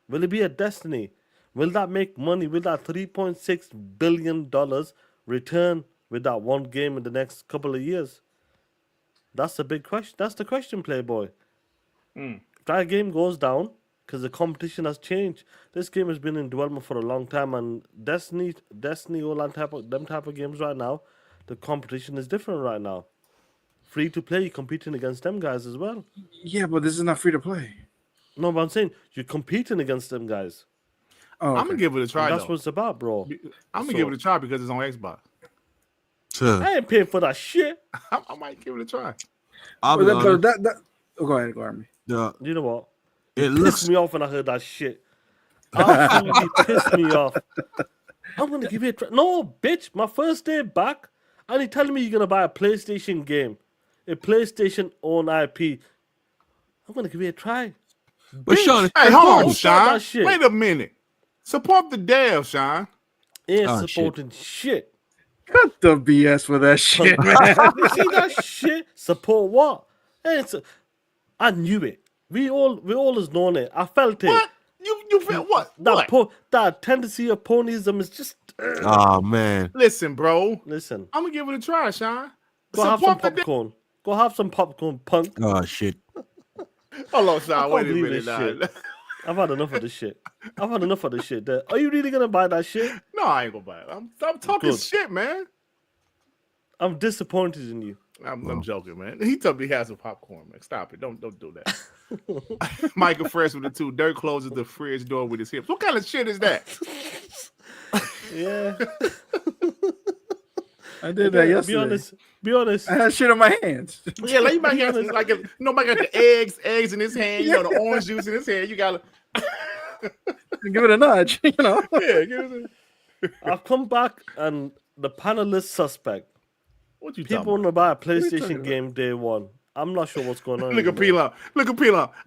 Will it be a Destiny? Will that make money? Will that $3.6 billion return with that one game in the next couple of years? That's the big question. That's the question, Playboy. If that game goes down, because the competition has changed. This game has been in development for a long time, and Destiny, all that type of games right now, the competition is different right now. Free to play, you're competing against them guys as well. Yeah, but this is not free to play. No, but I'm saying you're competing against them guys. Oh, okay. I'm gonna give it a try. That's what it's about, bro. I'm gonna give it a try because it's on Xbox. I ain't paying for that shit. I might give it a try. Go ahead, Army. You know what? It pissed me off when I heard that shit. Absolutely pissed me off. I'm gonna give it a try. No, bitch, my first day back, and you telling me you're gonna buy a PlayStation game, a PlayStation owned IP. I'm gonna give it a try. But Shaan, hey, hold on, Shaan. Wait a minute. Support the dev, Shaan. Ain't supporting shit. Cut the BS for that shit, man. You see that shit? Support what? I knew it. We always known it. I felt it. What? You felt what? That tendency of ponyism is just. Oh man. Listen, bro. Listen. I'm gonna give it a try, Shaan. Go have some popcorn. Go have some popcorn, punk. Oh shit. Hold on, Shaan. Wait a minute now. I've had enough of this shit. Are you really gonna buy that shit? No, I ain't gonna buy it. I'm talking shit, man. I'm disappointed in you. I'm joking, man. He told me he has some popcorn, man. Stop it. Don't do that. Michael Fresh with the 2. Dirt closes the fridge door with his hips. What kind of shit is that? Yeah. I did that yesterday. Be honest. I had shit on my hands. Yeah, like you might got nobody got the eggs in his hand, the orange juice in his hand. You gotta give it a nudge, Yeah, give it I've come back and the panelist suspect. What you people want to buy a PlayStation game day one. I'm not sure what's going on. Look at P-Lump.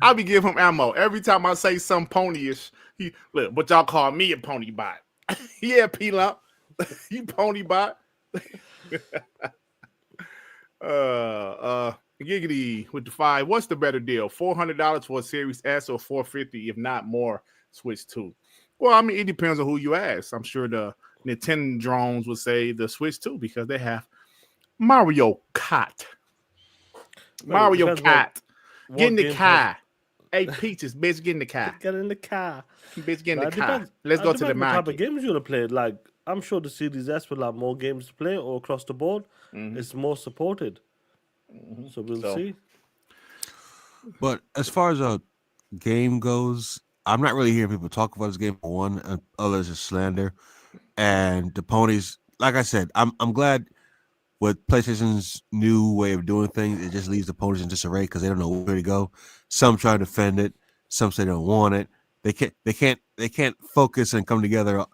I'll be giving him ammo. Every time I say some ponyish, but y'all call me a pony bot. Yeah, P-Lump. You pony bot. Giggity with the 5. What's the better deal? $400 for a Series S or $450, if not more, Switch 2? Well, I mean, it depends on who you ask. I'm sure the Nintendo drones would say the Switch 2 because they have Mario Kart. Mario Kart. Get in the car. Hey, Peaches, bitch, get in the car. Get in the car. Bitch, get in the car. Let's go to the market. What type of games you want to play? Like, I'm sure the Series S will have more games to play or across the board. It's more supported. So we'll see. But as far as a game goes, I'm not really hearing people talk about this game for one, and others is slander. And the ponies, like I said, I'm glad with PlayStation's new way of doing things, it just leaves the ponies in disarray because they don't know where to go. Some try to defend it, some say they don't want it. They can't focus and come together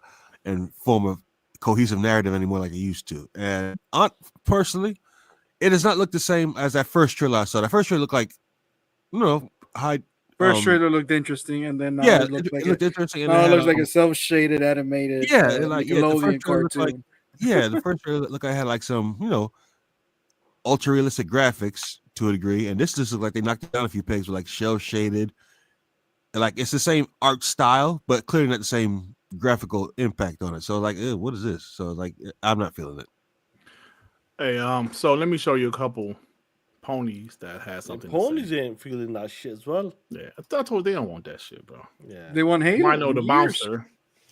and form a cohesive narrative anymore like it used to. And personally, it does not look the same as that first trailer I saw. That first trailer looked like, high. First trailer looked interesting, and then now Yeah, it looks like it looked interesting. And now it it had, looks like a self-shaded animated the first Nickelodeon trailer looked like, cartoon. the first trailer looked like it had like some, ultra realistic graphics to a degree, and this just looked like they knocked it down a few pegs with like shell shaded. Like it's the same art style, but clearly not the same graphical impact on it. So like, what is this? So like, I'm not feeling it. Hey, so let me show you a couple ponies that has something. Ponies ain't feeling that shit as well. Yeah, I told they don't want that shit, bro. Yeah, They want Halo. Rhino the bouncer.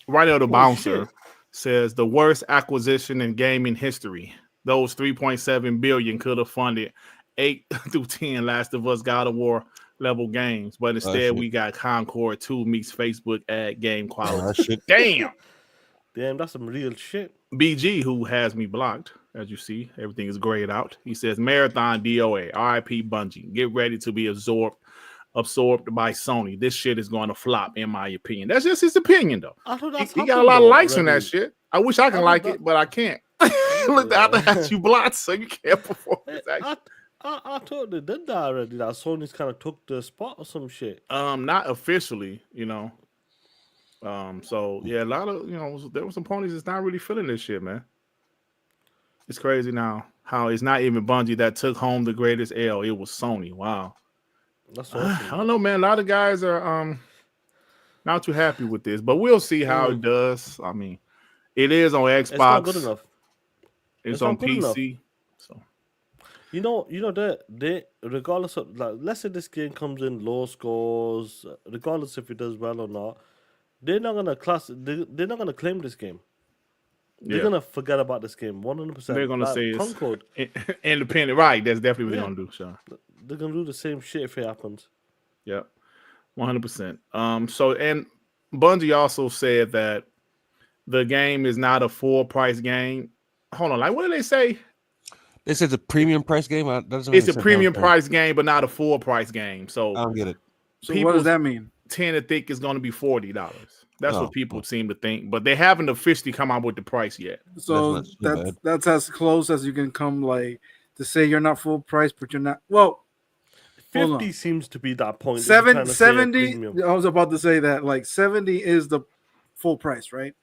Rhino the bouncer says the worst acquisition in gaming history. Those 3.7 billion could have funded 8 through 10 Last of Us God of War level games, but instead we got Concord 2 meets Facebook ad game quality. Damn, that's some real shit. BG, who has me blocked, as you see, everything is grayed out. He says Marathon D.O.A. RIP Bungie. Get ready to be absorbed by Sony. This shit is going to flop, in my opinion. That's just his opinion, though. He got a lot of likes on that shit. I wish I can like it, but I can't. Look, I have you blocked, so you can't perform this action. I thought they did that already. That Sony's kind of took the spot or some shit. Not officially, So yeah, a lot of there were some ponies that's not really feeling this shit, man. It's crazy now how it's not even Bungie that took home the greatest L. It was Sony. Wow. That's awesome. I don't know, man. A lot of guys are not too happy with this, but we'll see how it does. I mean, it is on Xbox. It's not good enough. It's on PC. So they regardless of, like, let's say this game comes in low scores, regardless if it does well or not, they're not gonna they're not gonna claim this game. They're gonna forget about this game 100%. They're gonna say Concord independent, right? That's definitely what they're gonna do, Shaan. They're gonna do the same shit if it happens. Yep, 100%. So, and Bungie also said that the game is not a full price game. Hold on, like what did they say? They said it's a premium price game. It's a premium price game, but not a full price game. So I don't get it. So what does that mean? Tend to think it's going to be $40. That's what people seem to think, but they haven't officially come out with the price yet. So that's as close as you can come, like to say you're not full price, but you're not. Well, 50 seems to be that point. 70. I was about to say that, like 70 is the full price, right?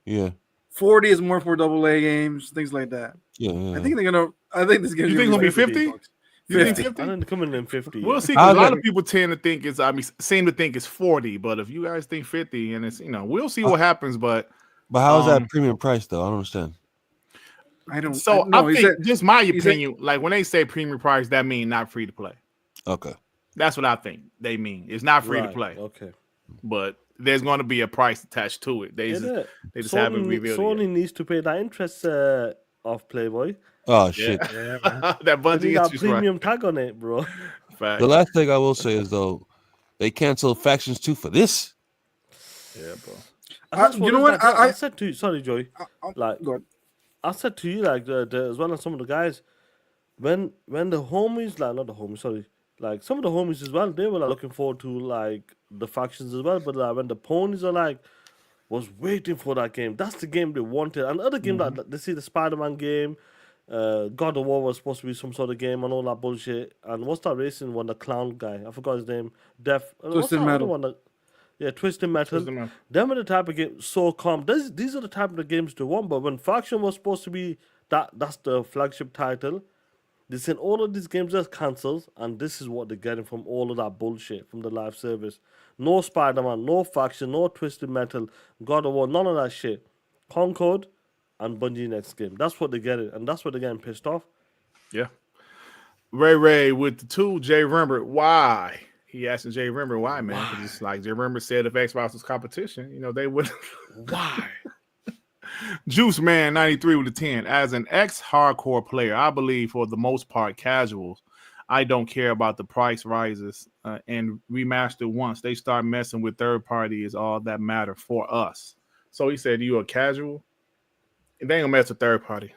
Yeah. 40 is more for AA games, things like that. Yeah. I think they're gonna. I think this game. You think it's gonna be 50? You think 50? I think coming in 50. We'll see. A lot of people tend to think it's. Seem to think it's 40. But if you guys think 50, and it's, we'll see what happens. But how is that premium price though? I don't understand. I don't. So I think, just my opinion, like when they say premium price, that means not free to play. Okay. That's what I think they mean. It's not free to play. Okay. But there's going to be a price attached to it. They just haven't revealed it. Sony needs to pay that interest of Playboy. Oh shit! Yeah, that Bungie got premium tag on it, bro. Fact. The last thing I will say is though, they canceled Factions 2 for this. Yeah, bro. You know what? I said to you, sorry, Joey. Go ahead. I said to you, like as well as some of the guys, when the homies, like not the homies, sorry, like some of the homies as well, they were like, looking forward to like the factions as well. But like, when the ponies are like, was waiting for that game. That's the game they wanted. And the other game that they see the Spider-Man game, God of War was supposed to be some sort of game and all that bullshit. And what's that racing one? The clown guy, I forgot his name. Twisted Metal. Twisted Metal. Them are the type of games so calm. These are the type of the games they want. But when Faction was supposed to be that's the flagship title, they said all of these games just cancelled, and this is what they're getting from all of that bullshit from the live service. No Spider-Man, no Faction, no Twisted Metal, God of War, none of that shit. Concord and Bungie next game. That's what they're getting, and that's what they're getting pissed off. Yeah. Ray with the 2, Jay Rembert, why? He asking Jay Rembert why, man. Because it's like Jay Rembert said if Xbox was competition, they would. Why? Juice Man 93 with a 10. As an ex-hardcore player, I believe for the most part casuals, I don't care about the price rises and remaster once they start messing with third party is all that matter for us. So he said, you a casual? They ain't gonna mess with third party.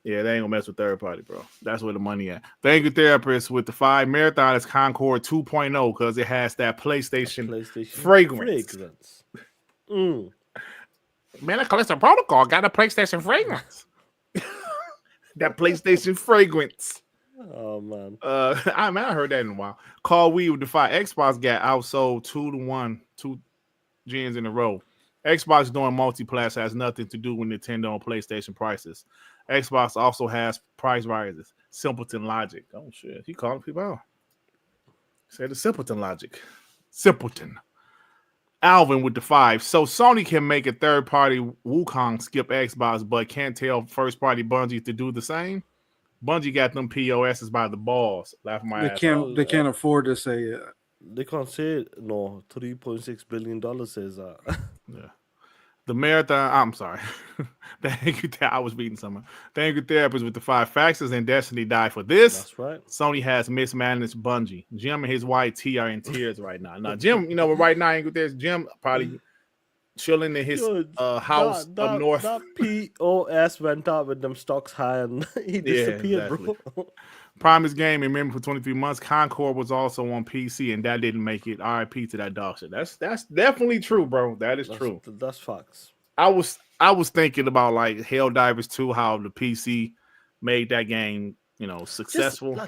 Yeah, they ain't gonna mess with third party, bro. That's where the money at. Thank you, therapist. With the 5 Marathon is Concord 2.0 because it has that PlayStation fragrance. Man, that Callisto Protocol got a PlayStation fragrance. That PlayStation fragrance. Oh man. I heard that in a while. Call We would defy Xbox got outsold 2-1, 2 gens in a row. Xbox doing multiplayer has nothing to do with Nintendo and PlayStation prices. Xbox also has price rises. Simpleton logic. Oh shit, he calling people out. Said the simpleton logic. Simpleton. Alvin with the 5. So Sony can make a third-party Wukong skip Xbox, but can't tell first-party Bungie to do the same. Bungie got them POSs by the balls. Laughing my ass off. They can't afford to say it. They can't say it. No, $3.6 billion says that. Yeah. The marathon. I'm sorry. I was reading something. The angry therapist with the 5 faxes and Destiny died for this. That's right. Sony has mismanaged Bungie. Jim and his wife T are in tears right now. Now, Jim, right now, angry therapist, Jim probably chilling in his house up north. That POS went out with them stocks high and he disappeared, exactly. bro. Promise game, remember, for 23 months. Concord was also on PC, and that didn't make it. RIP to that dog shit. That's definitely true, bro. That's true. That's facts. I was thinking about like Helldivers 2, how the PC made that game, successful.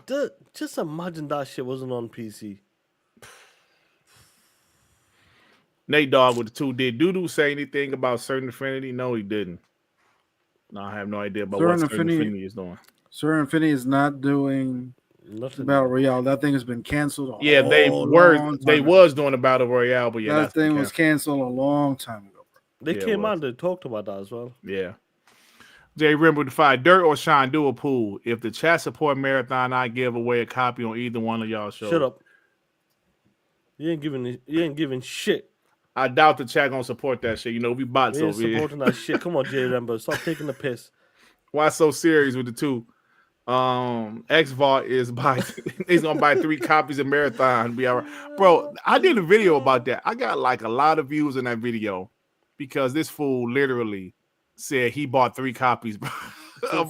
Just imagine that shit wasn't on PC. Nate Dogg with the 2. Did Doodoo say anything about Certain Affinity? No, he didn't. No, I have no idea about what Certain Affinity is doing. Certain Affinity is not doing Nothing. Battle Royale. That thing has been canceled. They was doing a Battle Royale, but that thing was canceled a long time ago. They came out. They talked about that as well. Yeah. Jay Rimble to 5. Dirt or Shaan, do a pool. If the chat support marathon, I give away a copy on either one of y'all shows. Shut up. You ain't giving shit. I doubt the chat gonna support that shit. We bots over here. Supporting that shit. Come on, Jay Rambo. Stop taking the piss. Why so serious with the 2? X-Vault is he's gonna buy 3 copies of Marathon. Be all right. Bro, I did a video about that. I got like a lot of views in that video because this fool literally said he bought 3 copies, bro.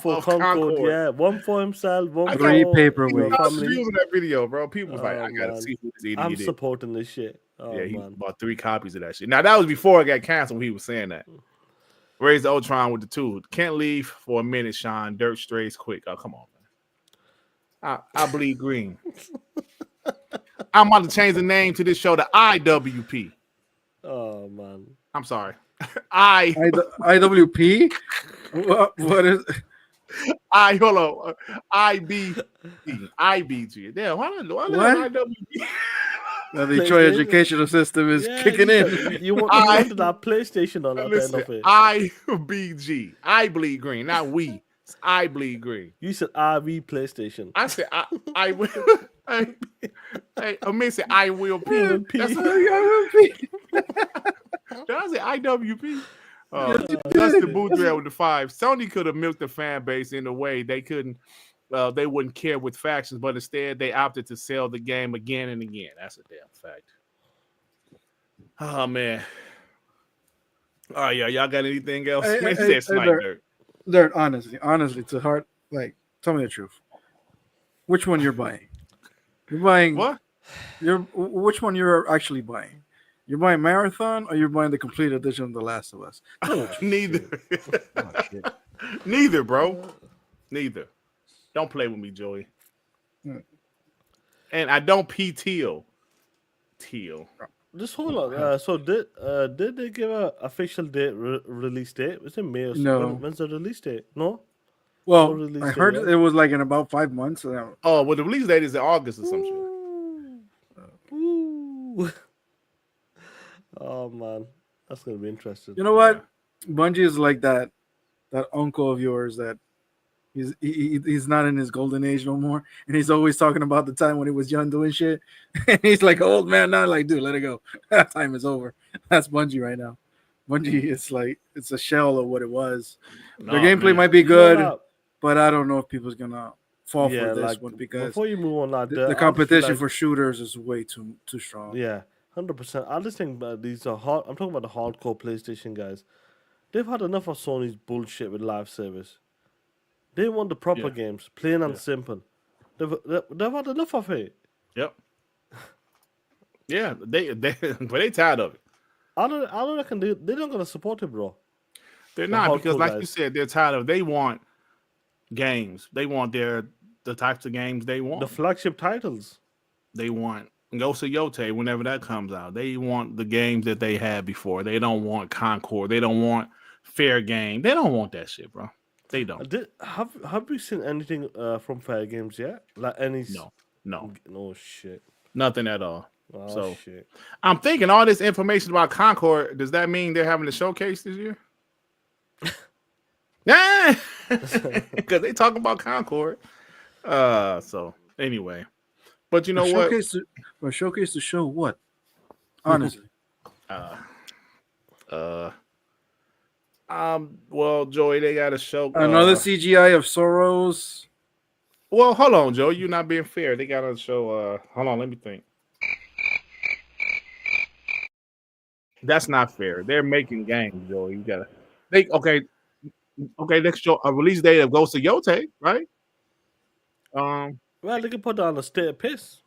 For Concord, yeah. One for himself, one for 3 paperweights. Family. Views in that video, bro. People was like, I gotta see who this idiot I'm is. supporting this shit. Yeah, he bought 3 copies of that shit. Now that was before it got canceled when he was saying that. Raise the Ultron with the 2. Can't leave for a minute, Shaan. Dirt strays quick. Oh, come on, man. I bleed green. I'm about to change the name to this show to IWP. Oh man. I'm sorry. IWP? What is hold on. IBG. Damn, why not IWP? The Detroit educational system is kicking in. You want that PlayStation on at the end of it. IBG. I bleed green, not we. It's I bleed green. You said RV PlayStation. I said I will. I mean, say I will P. That's what I will P. Did I say IWP? That's the boot drill with the 5. Sony could have milked the fan base in a way they couldn't. They wouldn't care with factions, but instead they opted to sell the game again and again. That's a damn fact. Oh man. All right, y'all got anything else? Dirt, honestly, to heart, like, tell me the truth. Which one you're buying? You're buying what? Which one you're actually buying? You're buying Marathon or you're buying the complete edition of The Last of Us? Neither. Neither, bro. Neither. Don't play with me, Joey. And I don't Teal. Just hold on. So did they give an official date release date? Was it May or no? When's the release date? No. Well, I heard it was like in about 5 months. Oh, well, the release date is in August or some shit. Oh man, that's gonna be interesting. You know what? Bungie is like that uncle of yours that he's not in his golden age no more, and he's always talking about the time when he was young doing shit. And he's like old man now, like, dude, let it go. That time is over. That's Bungie right now. Bungie is like, it's a shell of what it was. The gameplay might be good, but I don't know if people's gonna fall for this one because before you move on, the competition for shooters is way too strong. Yeah, 100%. I just think these are hard. I'm talking about the hardcore PlayStation guys. They've had enough of Sony's bullshit with live service. They want the proper games, plain and simple. They've had enough of it. Yep. Yeah, they tired of it. I don't reckon they're not gonna support it, bro. They're The not, because hardcore like you guys. said, they're tired of. They want games. They want the types of games they The want. flagship titles. They want Ghost of Yote whenever that comes out. They want the games that they had before. They don't want Concord. They don't want Fair Game. They don't want that shit, bro. They don't. Have you seen anything from Fair Games yet? Like any? No, No shit. nothing at all. Oh So shit. I'm thinking all this information about Concord. Does that mean they're having a showcase this year? Yeah, because they talking about Concord. So anyway, but you know what? Showcase to show what? Honestly. Well, Joey, they got a show. Another CGI of Soros. Well, hold on, Joe. You're not being fair. They got a show. Hold on, let me think. That's not fair. They're making games, Joey. You gotta. Okay. Next show a release date of Ghost of Yote, right? Well, they can put that on a state of piss.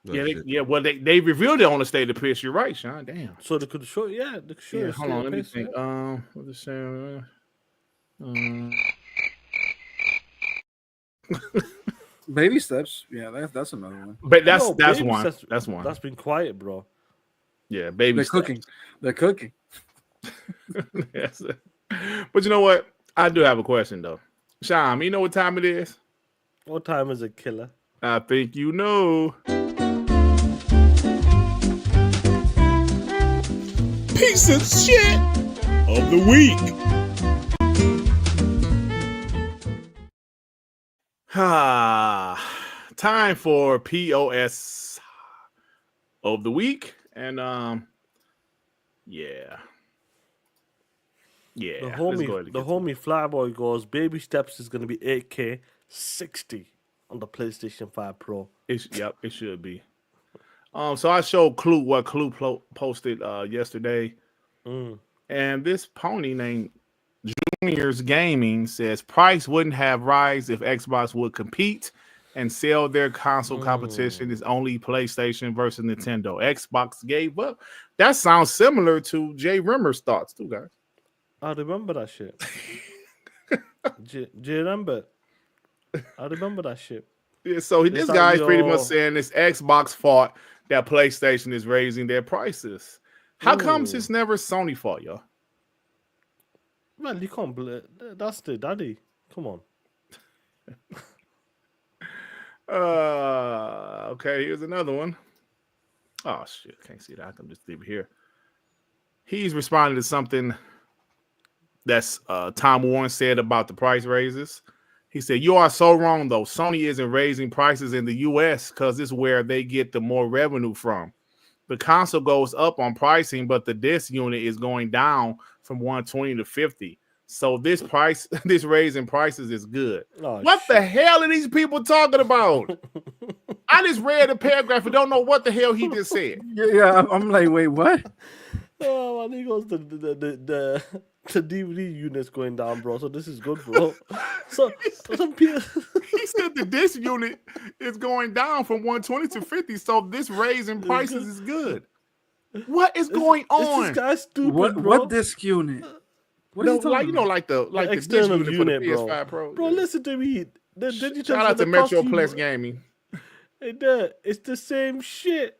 Yeah. Well, they revealed it on the state of piss. You're right, Shaan. Damn. So they could show. Yeah, they could show. Yeah, hold on. Let me think. What is saying? Baby steps. Yeah, that's another one. But that's Baby one. Steps- That's one. That's been quiet, bro. Yeah, baby. They're steps. cooking. They're cooking. Yes. But you know what? I do have a question though. Shaan, you know what time it is? What time is it, killer? I think you know. Piece of shit of the week. Time for POS of the week. And yeah. The let's go ahead and homie get to it. Flyboy goes, Baby Steps is going to be 8K 60 on the PlayStation 5 Pro. It should be. So I showed Clue what Clue posted yesterday. And this pony named Juniors Gaming says price wouldn't have rise if Xbox would compete and sell their console competition is only PlayStation versus Nintendo. Xbox gave up. That sounds similar to Jay Rimmer's thoughts too, guys. I remember that shit. Do you remember? I remember that shit. Yeah, so this like guy's pretty much your- saying it's Xbox fault that PlayStation is raising their prices. How comes it's never Sony fault, y'all? Well, you can't believe that's the daddy. Come on. Okay, here's another one. Oh shit, can't see that. I can just leave it here. He's responding to something that's Tom Warren said about the price raises. He said, "You are so wrong, though. Sony isn't raising prices in the U.S. because it's where they get the more revenue from. The console goes up on pricing, but the disc unit is going down from 120 to 50. So this raise in prices is good." Oh, What the hell are these people talking about? I just read a paragraph and don't know what the hell he just said. Yeah, I'm like, wait, what? Oh, man, he goes the DVD unit's going down, bro. So this is good, bro. So some people. He said the disc unit is going down from 120 to 50. So this raise in prices is good. What is going Is on? this guy stupid, bro? What disc unit? What are No, you talking like you know, about? like the disc external unit for the unit, PS5 Pro. Bro, listen to me. The digital Shout out to gonna cost you- Metroplex Gaming, Hey, there, it's the same shit.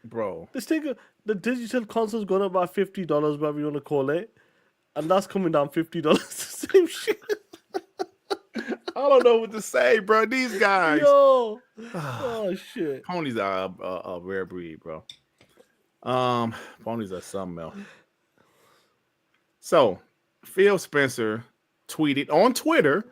bro. This thing, the digital console's gone up by $50, whatever you want to call it, and that's coming down $50. The same shit. I don't know what to say, bro. These guys, Yo, oh shit. ponies are a rare breed, bro. Ponies are something else. So, Phil Spencer tweeted on Twitter.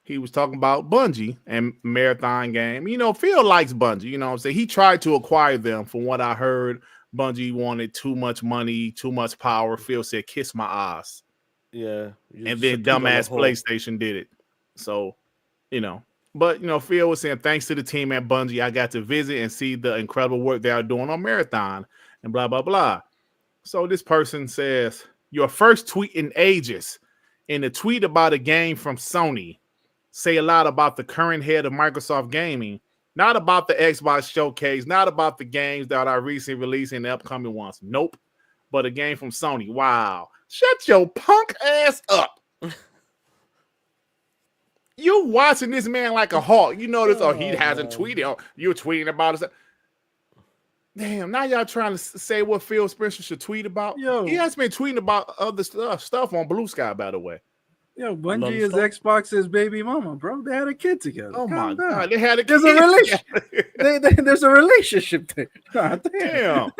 He was talking about Bungie and Marathon Game. You know, Phil likes Bungie. You know what I'm saying? He tried to acquire them. From what I heard, Bungie wanted too much money, too much power. Phil said, "Kiss my ass." Yeah. And then dumbass PlayStation did it. So, you know. But, you know, Phil was saying, thanks to the team at Bungie, I got to visit and see the incredible work they are doing on Marathon and blah, blah, blah. So this person says, your first tweet in ages. In a tweet about a game from Sony, say a lot about the current head of Microsoft Gaming, not about the Xbox showcase, not about the games that are recently released and the upcoming ones. Nope. But a game from Sony. Wow. Shut your punk ass up. You watching this man like a hawk. You notice, he hasn't tweeted. Oh, you're tweeting about it. Damn, now y'all trying to say what Phil Spencer should tweet about? Yo. He has been tweeting about other stuff on Blue Sky, by the way. Yo, Bungie is Xbox's baby mama, bro. They had a kid together. Oh my Calm down. God, they had a There's kid. a relationship. There's a relationship there. God damn.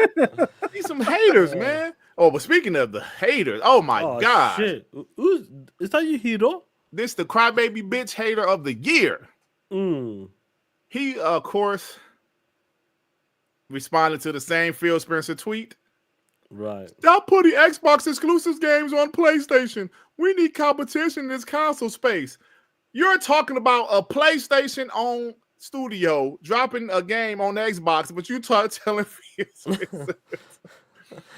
These some haters, man. Oh, but speaking of the haters, oh my God. Shit. Is that your hero? This the crybaby bitch hater of the year. He, of course, responded to the same Phil Spencer tweet. Right. Stop putting Xbox exclusive games on PlayStation. We need competition in this console space. You're talking about a PlayStation owned studio dropping a game on Xbox, but you telling Phil Spencer,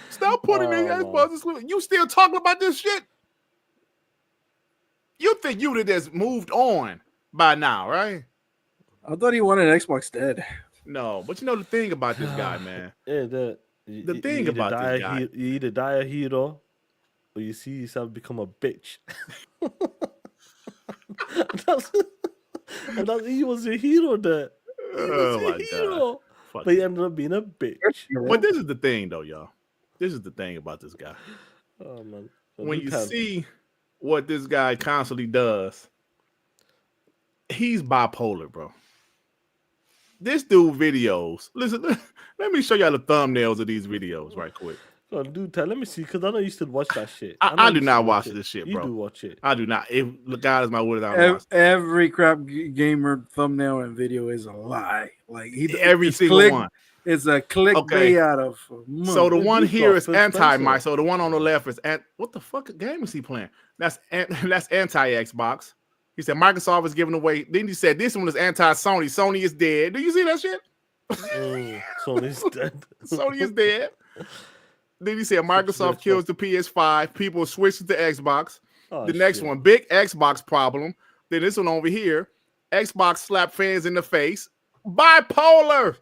stop putting these Xbox exclusive. You still talking about this shit? You think you would have just moved on by now, right? I thought he wanted Xbox dead. No, but you know the thing about this guy, man. Yeah, the thing about this guy. You either die a hero or you see yourself become a bitch. He was a hero there. God. But he ended up being a bitch. But this is the thing, though, y'all. This is the thing about this guy. Oh, man. When you see what this guy constantly does, he's bipolar, bro. This dude videos. Listen, let me show y'all the thumbnails of these videos right quick. Oh, dude, let me see, because I know you still watch that shit. I do not watch this shit, bro. You do watch it. I do not. If God is my word, I don't watch it. Every Crapgamer thumbnail and video is a lie. Like every single one. It's a clickbait out of. So the one here is anti-Mike. So the one on the left is what the fuck game is he playing? That's anti-Xbox. He said Microsoft is giving away. Then he said this one is anti-Sony. Sony is dead. Do you see that shit? Sony's dead. Sony is dead. Then he said Microsoft kills the PS5. People switch to Xbox. The next one, big Xbox problem. Then this one over here, Xbox slap fans in the face. Bipolar.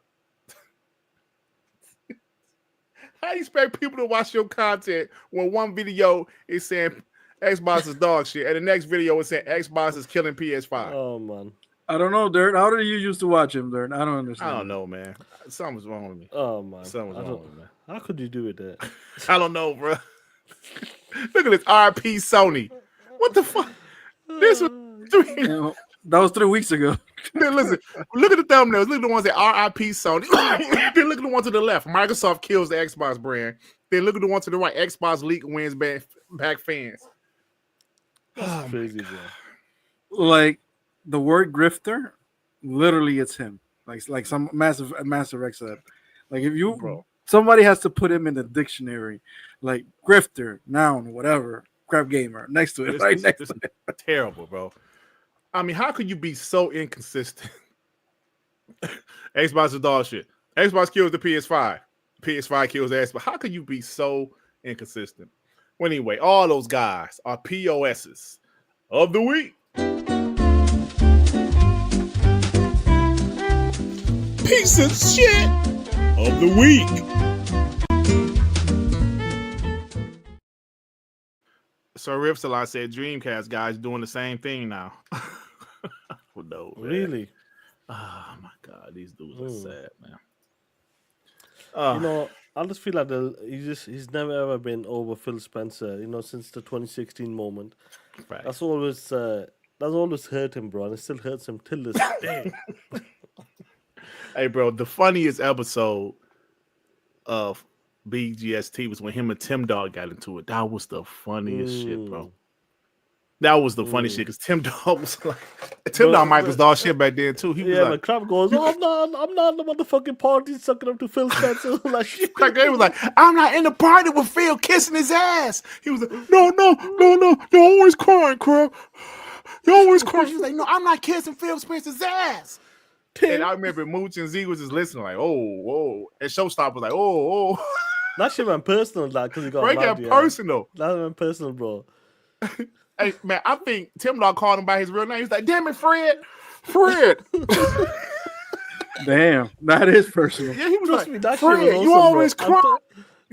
How do you expect people to watch your content when one video is saying Xbox is dog shit and the next video is saying Xbox is killing PS5? Oh, man. I don't know, Dirt. How did you used to watch him, Dirt? I don't understand. I don't know, man. Something's wrong with me. Oh, man. Something's wrong with me, man. How could you do it there? I don't know, bro. Look at this RP Sony. What the fuck? This was that was 3 weeks ago. Then listen, look at the thumbnails. Look at the ones that RIP Sony. Then look at the one to the left. Microsoft kills the Xbox brand. Then look at the one to the right. Xbox leak wins back fans. That's crazy, bro. Like the word grifter, literally, it's him. Like some massive X said. Like if you, somebody has to put him in the dictionary. Like grifter, noun, whatever. Crapgamer next to it. Next to it. Terrible, bro. I mean, how could you be so inconsistent? Xbox is dog shit. Xbox kills the PS5. PS5 kills the Xbox. How could you be so inconsistent? Well, anyway, all those guys are POSs of the week. Piece of shit of the week. So Ripsalon said Dreamcast guys doing the same thing now. No, really? Oh my God, these dudes are sad, man. You know, I just feel like he's never ever been over Phil Spencer. You know, since the 2016 moment. Right. That's always hurt him, bro, and it still hurts him till this day. Hey, bro, the funniest episode of BGST was when him and TimDog got into it. That was the funniest shit, bro. That was the funny shit because TimDog was like, TimDog Mike was dog shit back then too. He was like, but Crap goes, I'm not the motherfucking party sucking up to Phil Spencer. Like, Crapgamer was like, I'm not in the party with Phil kissing his ass. He was like, no, you're always crying, Crap. You're always crying. He was like, no, I'm not kissing Phil Spencer's ass. And I remember Mooch and Z was just listening, like, whoa. And Showstopper was like, oh. That shit went personal, like, because he got Break mad, that personal. That went personal, bro. Hey, man, I think TimDog called him by his real name. He's like, damn it, Fred. Damn, that is personal. Yeah, he was Trust like, me, that Fred, shit was awesome, you always bro. cry.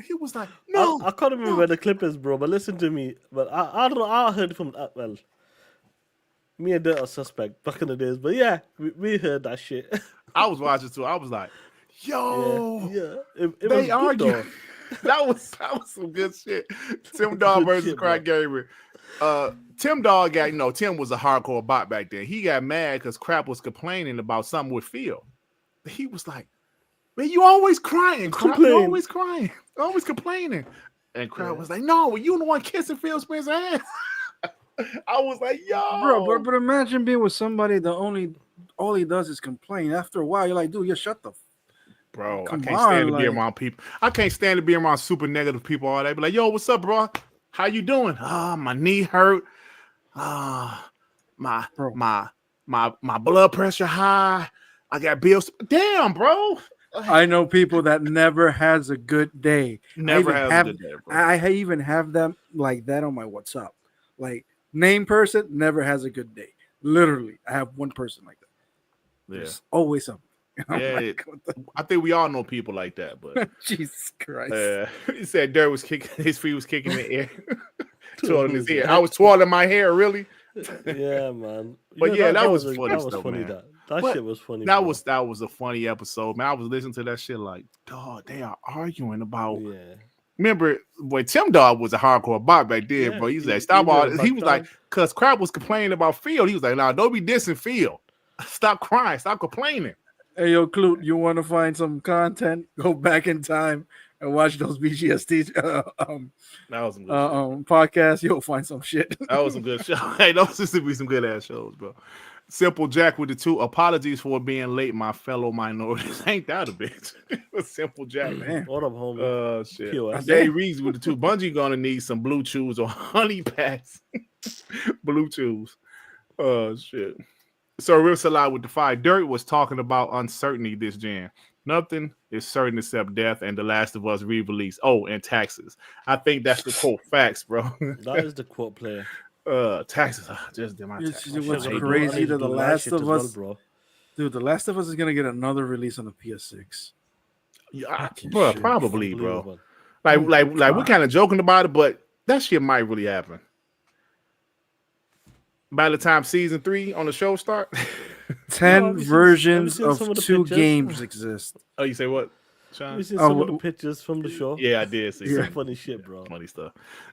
He was like, no. I can't remember where the clip is, bro. But listen to me. But I don't know. I heard from well, me and Dirt are suspect back in the days. But yeah, we heard that shit. I was watching too. I was like, yo, yeah. It they was good, argue. though. that was some good shit. TimDog versus Crapgamer. TimDog got, Tim was a hardcore bot back then. He got mad because Crap was complaining about something with Phil. He was like, man, you always crying, Crap. You always crying, always complaining. And Crap was like, no, you the one kissing Phil Spencer's ass. I was like, yo, bro, but imagine being with somebody that all he does is complain. After a while, you're like, dude, you shut the. Bro, I can't stand to be around people. I can't stand to be around super negative people all day. Be like, yo, what's up, bro? How you doing? My knee hurt. My blood pressure high. I got bills. Damn, bro. I know people that never has a good day. Never has a good day, bro. I even have them like that on my WhatsApp. Like, name person never has a good day. Literally, I have one person like that. Yeah. There's always something. Yeah, like, I think we all know people like that, but Jesus Christ. He said Dirt was kicking, his feet was kicking the air, twirling his hair. I was twirling my hair, really. Yeah, man. But that was funny. That was funny. Man. That shit was funny. That was a funny episode, man. I was listening to that shit like, dog, they are arguing about. Yeah. Remember when TimDog was a hardcore bot back then, bro? He's like, stop all. He was like, cause Crap was complaining about Field. He was like, nah, don't be dissing Field. Stop crying. Stop complaining. Hey, yo, Clute, you want to find some content? Go back in time and watch those BGST that was some good podcasts. You'll find some shit. That was some good show. Hey, those used to be some good ass shows, bro. Simple Jack with the 2. Apologies for being late, my fellow minorities. Ain't that a bitch? Simple Jack, man. What up, homie? Shit. POS. Jay Reeves with the 2. Bungie gonna need some blue chews or honey packs. Blue chews. Shit. So Real Salah with the 5. Dirt was talking about uncertainty this gen. Nothing is certain except death and The Last of Us re-release. Oh, and taxes. I think that's the quote. Facts, bro. That is the quote player. Taxes. Just did my taxes. What's crazy to The Last of Us, bro. Dude, The Last of Us is gonna get another release on the PS6. Yeah, bro, probably, bro. Like we're kind of joking about it, but that shit might really happen. By the time season 3 on the show start, 10 versions of 2 games exist. Oh, you say what, Shaan? You seen some of the pictures from the show? Yeah, I did see some funny shit, bro. Funny stuff.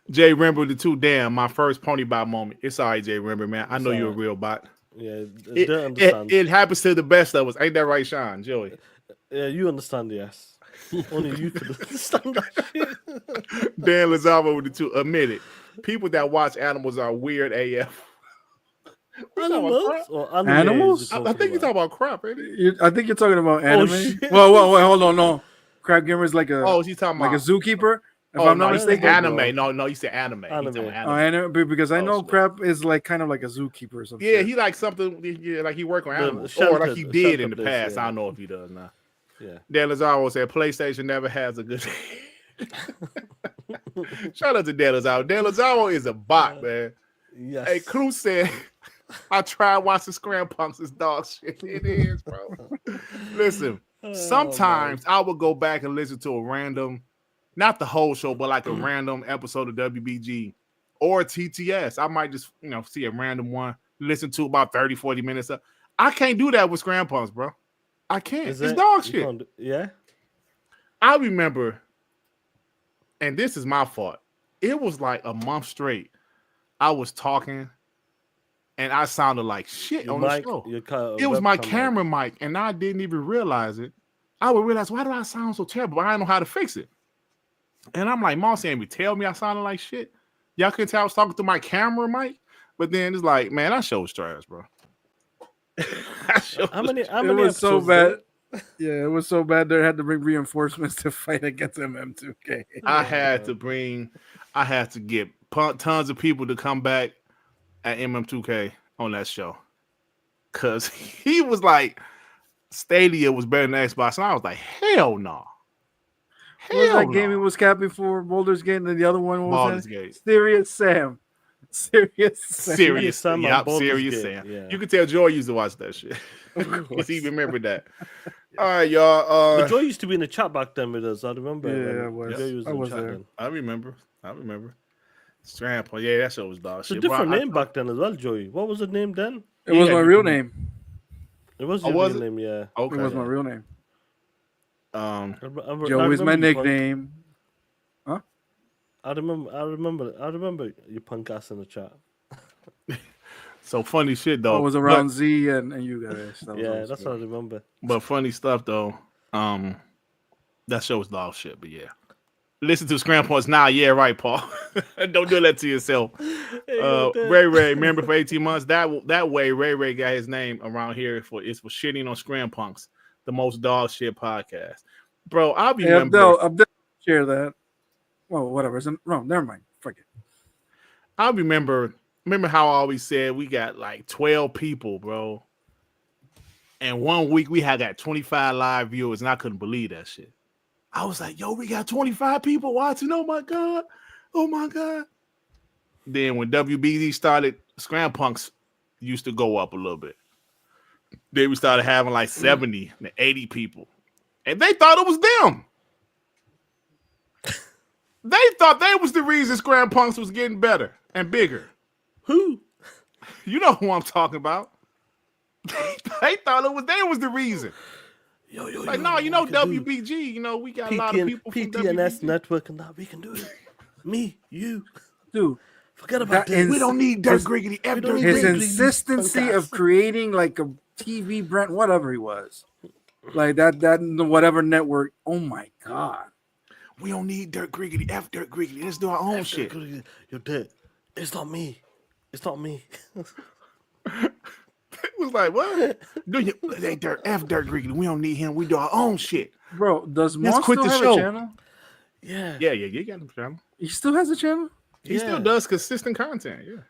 Jay Remember the 2. Damn, my first pony bot moment. It's all right, Jay Remember, man. I know you're a real bot. Yeah, it happens to the best of us. Ain't that right, Shaan? Joey? Yeah, you understand, yes. Only you can understand that shit. Dan Lazaro with the 2. Admit it. People that watch animals are weird AF. Animals? I think you're talking about Crap, ain't it? I think you're talking about anime. Well, hold on, no. Crapgamer is like a she's talking like about a zookeeper. If I'm not mistaken, anime. No, you said anime. Anime, because I know Crap is like kind of like a zookeeper or something. Yeah, he like something. Yeah, like he work on animals, or like he did in the past. Yeah. I don't know if he does now. Yeah. Dan Lazaro said PlayStation never has a good. Shout out to Dan Lazaro. Dan Lazaro is a bot, man. Yes. Hey, Clue said, I tried watching Scram Punks. It's dog shit. It is, bro. Listen, sometimes I would go back and listen to a random, not the whole show, but like a random episode of WBG or TTS. I might just, see a random one, listen to about 30, 40 minutes. I can't do that with Scram Punks, bro. I can't. It's dog shit. Yeah. I remember, and this is my fault. It was like a month straight. I was talking, and I sounded like shit on the show. It was my camera mic, and I didn't even realize it. I would realize, why do I sound so terrible? I don't know how to fix it. And I'm like, Mom saying, tell me I sounded like shit. Y'all couldn't tell I was talking to my camera mic, but then it's like, man, that show was trash, bro. How many it was so bad. Yeah, it was so bad they had to bring reinforcements to fight against MM2K. I had to get tons of people to come back at MM2K on that show. Cause he was like, Stadia was better than Xbox. And I was like, hell no. What was that game he was capping for? Baldur's Gate, and then the other one was Baldur's Gate. Serious Sam. Serious Sam. Yep, Serious Sam. Yeah. You could tell Joy used to watch that shit. Because he remembered that. All right, y'all. But Joe used to be in the chat back then with us. I remember. Yeah, when I was. Joe was I in was chat there. then. I remember. Scramble. Yeah, that show was dog It's a shit. different Bro, name back then as well, Joey. What was the name then? It was Yeah, my you real can- name. It was Oh, your was real it? name, yeah. Okay. It was my real name. Joe is my nickname. I remember you punk ass in the chat. So funny shit I though. was around Z and you guys. That was Yeah, always that's good. what I remember. But funny stuff though. That show was dog shit. But yeah, listen to Scram Points now. Yeah, right, Paul. Don't do that to yourself. Ray, remember for 18 months that way Ray got his name around here for shitting on Scram Punks, the most dog shit podcast. Bro, I'll be remember. Abdel share that. Well, whatever. No, never mind. Forget. I remember how I always said we got like 12 people, bro. And 1 week we had got 25 live viewers, and I couldn't believe that shit. I was like, yo, we got 25 people watching. Oh my God. Then when WBG started, Scram Punks used to go up a little bit. Then we started having like 70 to 80 people. And they thought it was them. They thought they was the reason Scram Punks was getting better and bigger. Who? You know who I'm talking about. They thought they was the reason. Like, no, you know, WBG, you know, we got a lot of people from PTNS WBG. network and that we can do it. Me, you. Dude, Forget about that this. We don't need Dirt Griggity. F don't Dirt need his Dirt Griggity. insistency of creating like a TV brand, whatever he was. Like that whatever network. Oh my God. We don't need Dirt Griggity. F Dirt Griggity. Let's do our own shit. You're dead. It's not me. It's not me. It was like, what? They Dirt F Dirt Griggity. We don't need him. We do our own shit. Bro, does Let's Mon quit still the have show. a channel? Yeah. Yeah, you got him, channel. He still has a channel? He still does consistent content. Yeah.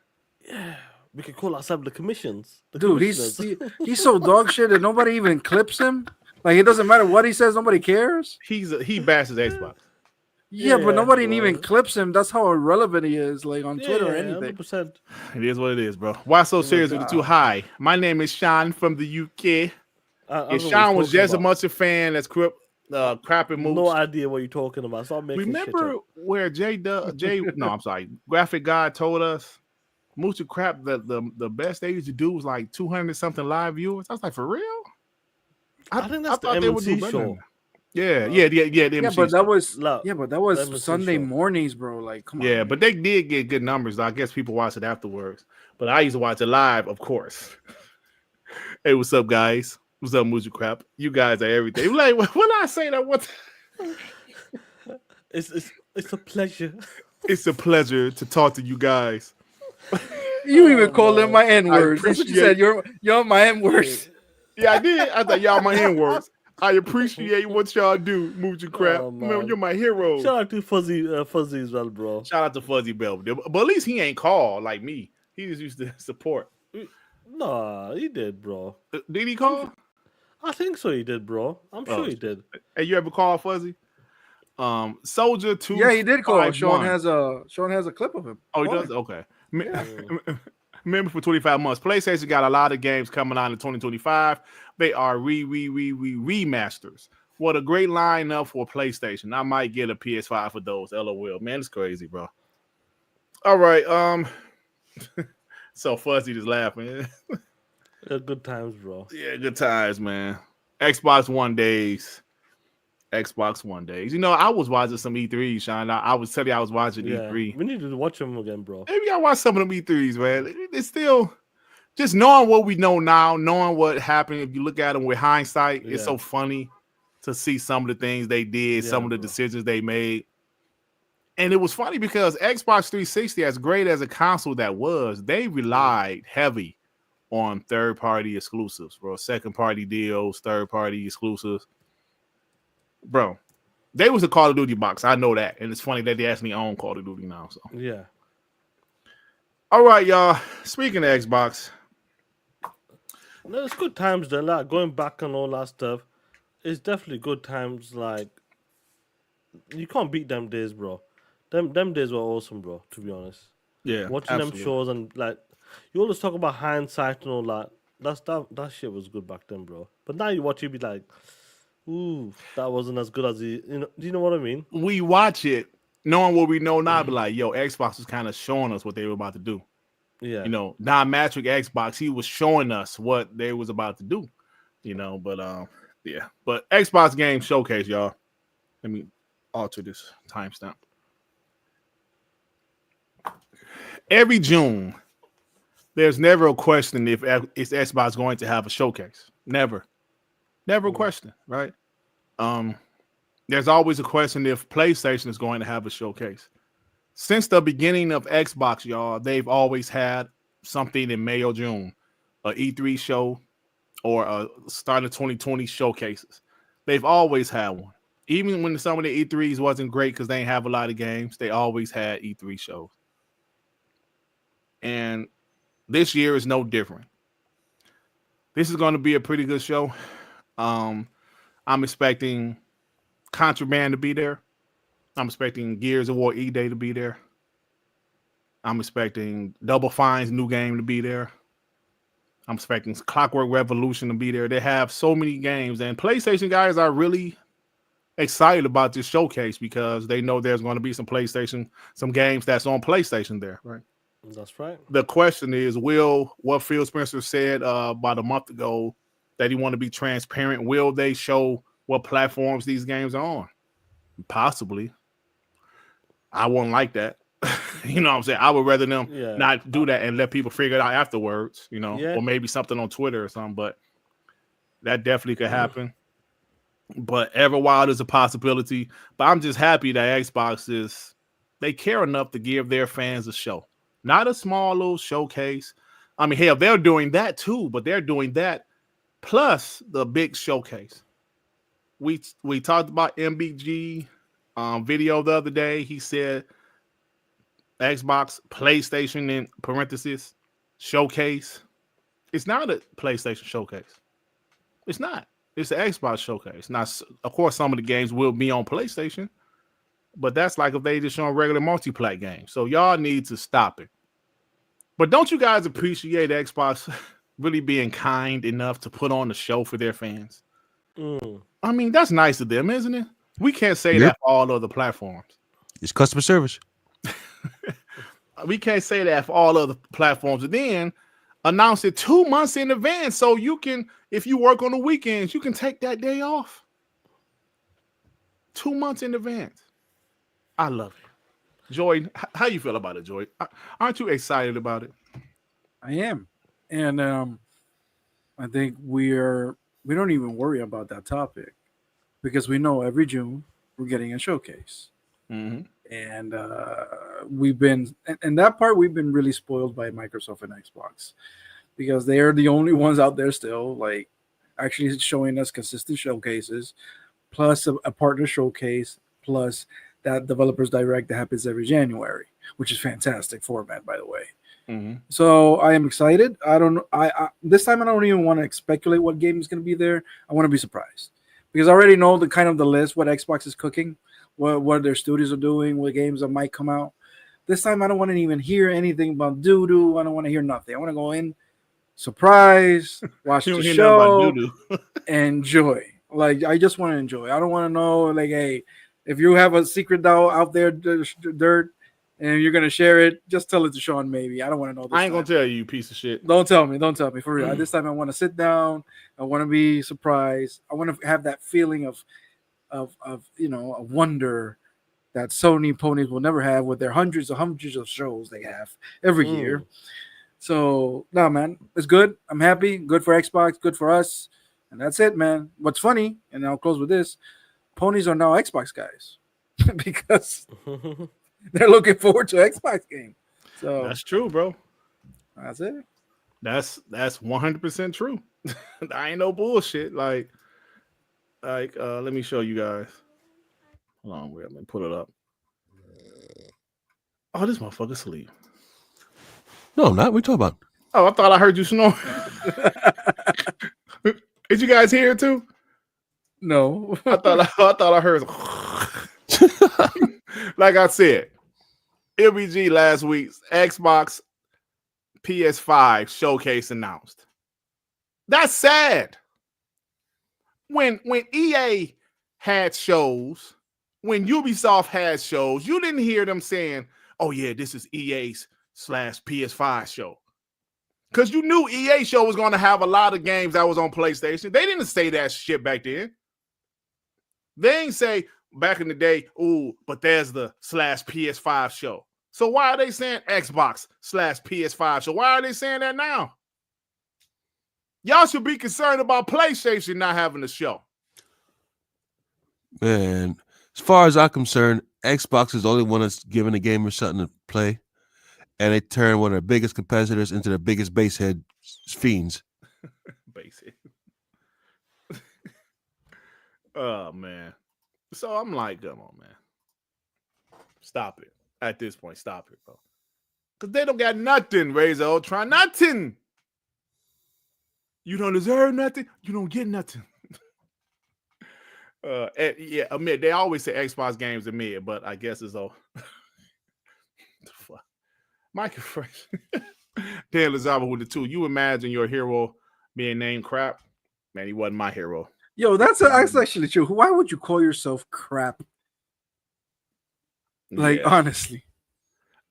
Yeah. We could call ourselves the commissions. The Dude, commissioners. he's so dog shit that nobody even clips him. Like it doesn't matter what he says, nobody cares. He bashes Xbox. Yeah, but nobody bro. even clips him. That's how irrelevant he is, like on Twitter or anything. 100%. It is what it is, bro. Why so serious with the two? Hi, my name is Shaan from the UK. If Shaan was just as much a fan as Crapping Moves. No idea what you're talking about. Stop making Remember shit up. where Graphic God told us Moose and Crap the best they used to do was like 200 something live viewers. I was like, for real? I think that's the MNC show. Yeah, the Yeah, MC but that stuff. was MNC Sunday show. mornings, bro. Like, come on. Yeah, man. but they did get good numbers. I guess people watched it afterwards. But I used to watch it live, of course. Hey, what's up, guys? What's up, Moose and Crap? You guys are everything. Like, when I say that, what? It's a pleasure. It's a pleasure to talk to you guys. You even called them my N words. That's what you appreciate- said. You're my N words. Yeah, I did. I thought y'all my N-words. I appreciate what y'all do, Moose and Crap. Oh, Man, man. you're my hero. Shout out to Fuzzy as well, bro. Shout out to Fuzzy Bell. But at least he ain't called like me. He just used to support. Nah, he did, bro. Did he call? I think so. He did, bro. I'm sure he did. Hey, you ever call Fuzzy? Soldier 2. Yeah, he did call. 5-1. Sean has a clip of him. Oh, he does? Okay. Remember, for 25 months, PlayStation got a lot of games coming out in 2025. They are remasters. What a great lineup for PlayStation. I might get a PS5 for those. LOL. Man, it's crazy, bro. All right. So Fuzzy just laughing. Good times, bro. Yeah, good times, man. Xbox One days. You know, I was watching some E3s, Shaan. I was telling you I was watching E3. We need to watch them again, bro. Maybe I watch some of them E3s, man. It's still just knowing what we know now, knowing what happened. If you look at them with hindsight, it's so funny to see some of the things they did, some of the decisions they made. And it was funny because Xbox 360, as great as a console that was, they relied heavy on third-party exclusives, bro. Second-party deals, third-party exclusives. Bro, they was a Call of Duty box. I know that. And it's funny that they actually own Call of Duty now. So Yeah. all right, y'all. Speaking of Xbox. No, it's good times then. Like going back and all that stuff. It's definitely good times. Like you can't beat them days, bro. Them days were awesome, bro, to be honest. Yeah. Watching them shows and like you always talk about hindsight and all that. That shit was good back then, bro. But now you watch it be like, Ooh, that wasn't as good as he. Do you know what I mean? We watch it knowing what we know now, be like, yo, Xbox was kind of showing us what they were about to do. Yeah. Non-metric Xbox, he was showing us what they was about to do. But yeah. But Xbox Game Showcase, y'all. Let me alter this timestamp. Every June, there's never a question if is Xbox going to have a showcase. Never a question, right? There's always a question if PlayStation is going to have a showcase. Since the beginning of Xbox, y'all, they've always had something in May or June, a E3 show or a start of 2020 showcases. They've always had one. Even when some of the E3s wasn't great because they didn't have a lot of games, they always had E3 shows. And this year is no different. This is going to be a pretty good show. I'm expecting Contraband to be there. I'm expecting Gears of War E-Day to be there. I'm expecting Double Fine's new game to be there. I'm expecting Clockwork Revolution to be there. They have so many games, and PlayStation guys are really excited about this showcase because they know there's going to be some games that's on PlayStation there, right? That's right. The question is, what Phil Spencer said about a month ago that he wanted to be transparent, will they show what platforms these games are on? Possibly. I wouldn't like that. You know what I'm saying? I would rather them not do that and let people figure it out afterwards, or maybe something on Twitter or something, but that definitely could happen. But every while there's a possibility. But I'm just happy that Xbox they care enough to give their fans a show. Not a small little showcase. I mean, hell, they're doing that too, but they're doing that plus the big showcase. We talked about MBG video the other day. He said Xbox, PlayStation in parentheses, showcase. It's not a PlayStation showcase. It's not. It's an Xbox showcase. Now, of course, some of the games will be on PlayStation, but that's like if they just show regular multiplayer games. So y'all need to stop it. But don't you guys appreciate Xbox really being kind enough to put on a show for their fans? I mean, that's nice of them, isn't it? We can't say that for all other platforms. It's customer service. We can't say that for all other platforms. And then announce it 2 months in advance so you can, if you work on the weekends, you can take that day off. 2 months in advance. I love it. Joy, how you feel about it, Joy? Aren't you excited about it? I am. And I think we don't even worry about that topic because we know every June we're getting a showcase. Mm-hmm. And we've been really spoiled by Microsoft and Xbox because they are the only ones out there still like actually showing us consistent showcases, plus a partner showcase, plus that developers direct that happens every January, which is fantastic format, by the way. Mm-hmm. So I am excited. I this time I don't even want to speculate what game is going to be there. I want to be surprised because I already know the list, what Xbox is cooking, what their studios are doing, what games that might come out. This time I don't want to even hear anything about doo-doo. I don't want to hear nothing. I want to go in, surprise, watch the show, enjoy. Like, I just want to enjoy. I don't want to know, like, hey, if you have a secret out there, Dirt, and you're going to share it, just tell it to Shaan, maybe. I don't want to know this I ain't going to tell you piece of shit. Don't tell me, for real. This time I want to sit down. I want to be surprised. I want to have that feeling of a wonder that Sony ponies will never have with their hundreds of shows they have every year. So no, man, it's good. I'm happy. Good for Xbox. Good for us. And that's it, man. What's funny, and I'll close with this: ponies are now Xbox guys because they're looking forward to Xbox game. So that's true, bro. That's it. That's 100% true. I ain't no bullshit. Like, let me show you guys. Hold on, let me put it up. Oh, this motherfucker's asleep. No, I'm not. What are you talking about? Oh, I thought I heard you snore. Did you guys hear it too? No. I thought I heard. Like I said, WBG last week's Xbox PS5 showcase announced. That's sad. when EA had shows, when Ubisoft had shows, you didn't hear them saying, "Oh yeah, this is EA's /PS5 show," because you knew EA show was going to have a lot of games that was on PlayStation. They didn't say that shit back then. They ain't say back in the day, "Ooh, but there's the /PS5 show." So why are they saying Xbox /PS5 show? Why are they saying that now? Y'all should be concerned about PlayStation not having a show. Man, as far as I'm concerned, Xbox is the only one that's giving the gamers something to play, and they turn one of their biggest competitors into the biggest basehead fiends. Basehead. Oh man. So I'm like, come on, man. Stop it. At this point, stop it, bro. Because they don't got nothing, Razer Ultron. Nothing. You don't deserve nothing. You don't get nothing. Yeah, admit they always say Xbox games are mid, but I guess it's all. The fuck, Michael Fresh, Dan Lazaro with the 2. You imagine your hero being named Crap? Man, he wasn't my hero. Yo, that's actually true. Why would you call yourself Crap? Like, Yeah. honestly,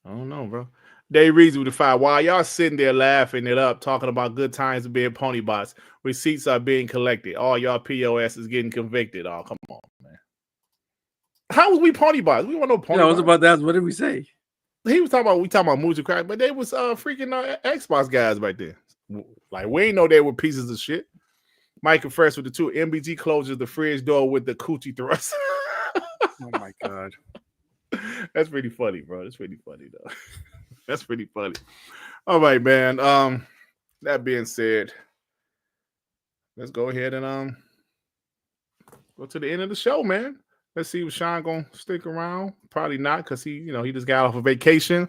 I don't know, bro. They reason with the fire. While y'all sitting there laughing it up, talking about good times of being pony bots, receipts are being collected. All y'all POS is getting convicted. Oh, come on, man. How was we pony bots? We want no pony yeah, I was bots. about that. What did we say? He was talking about moves and crack, but they was freaking Xbox guys back then. Like we ain't know they were pieces of shit. Michael Fresh with the 2. MBG closes the fridge door with the coochie thrust. Oh my god. That's pretty funny, bro. That's pretty funny, though. That's pretty funny. All right, man. That being said, let's go ahead and go to the end of the show, man. Let's see if Shaan gonna stick around. Probably not, because he just got off a vacation.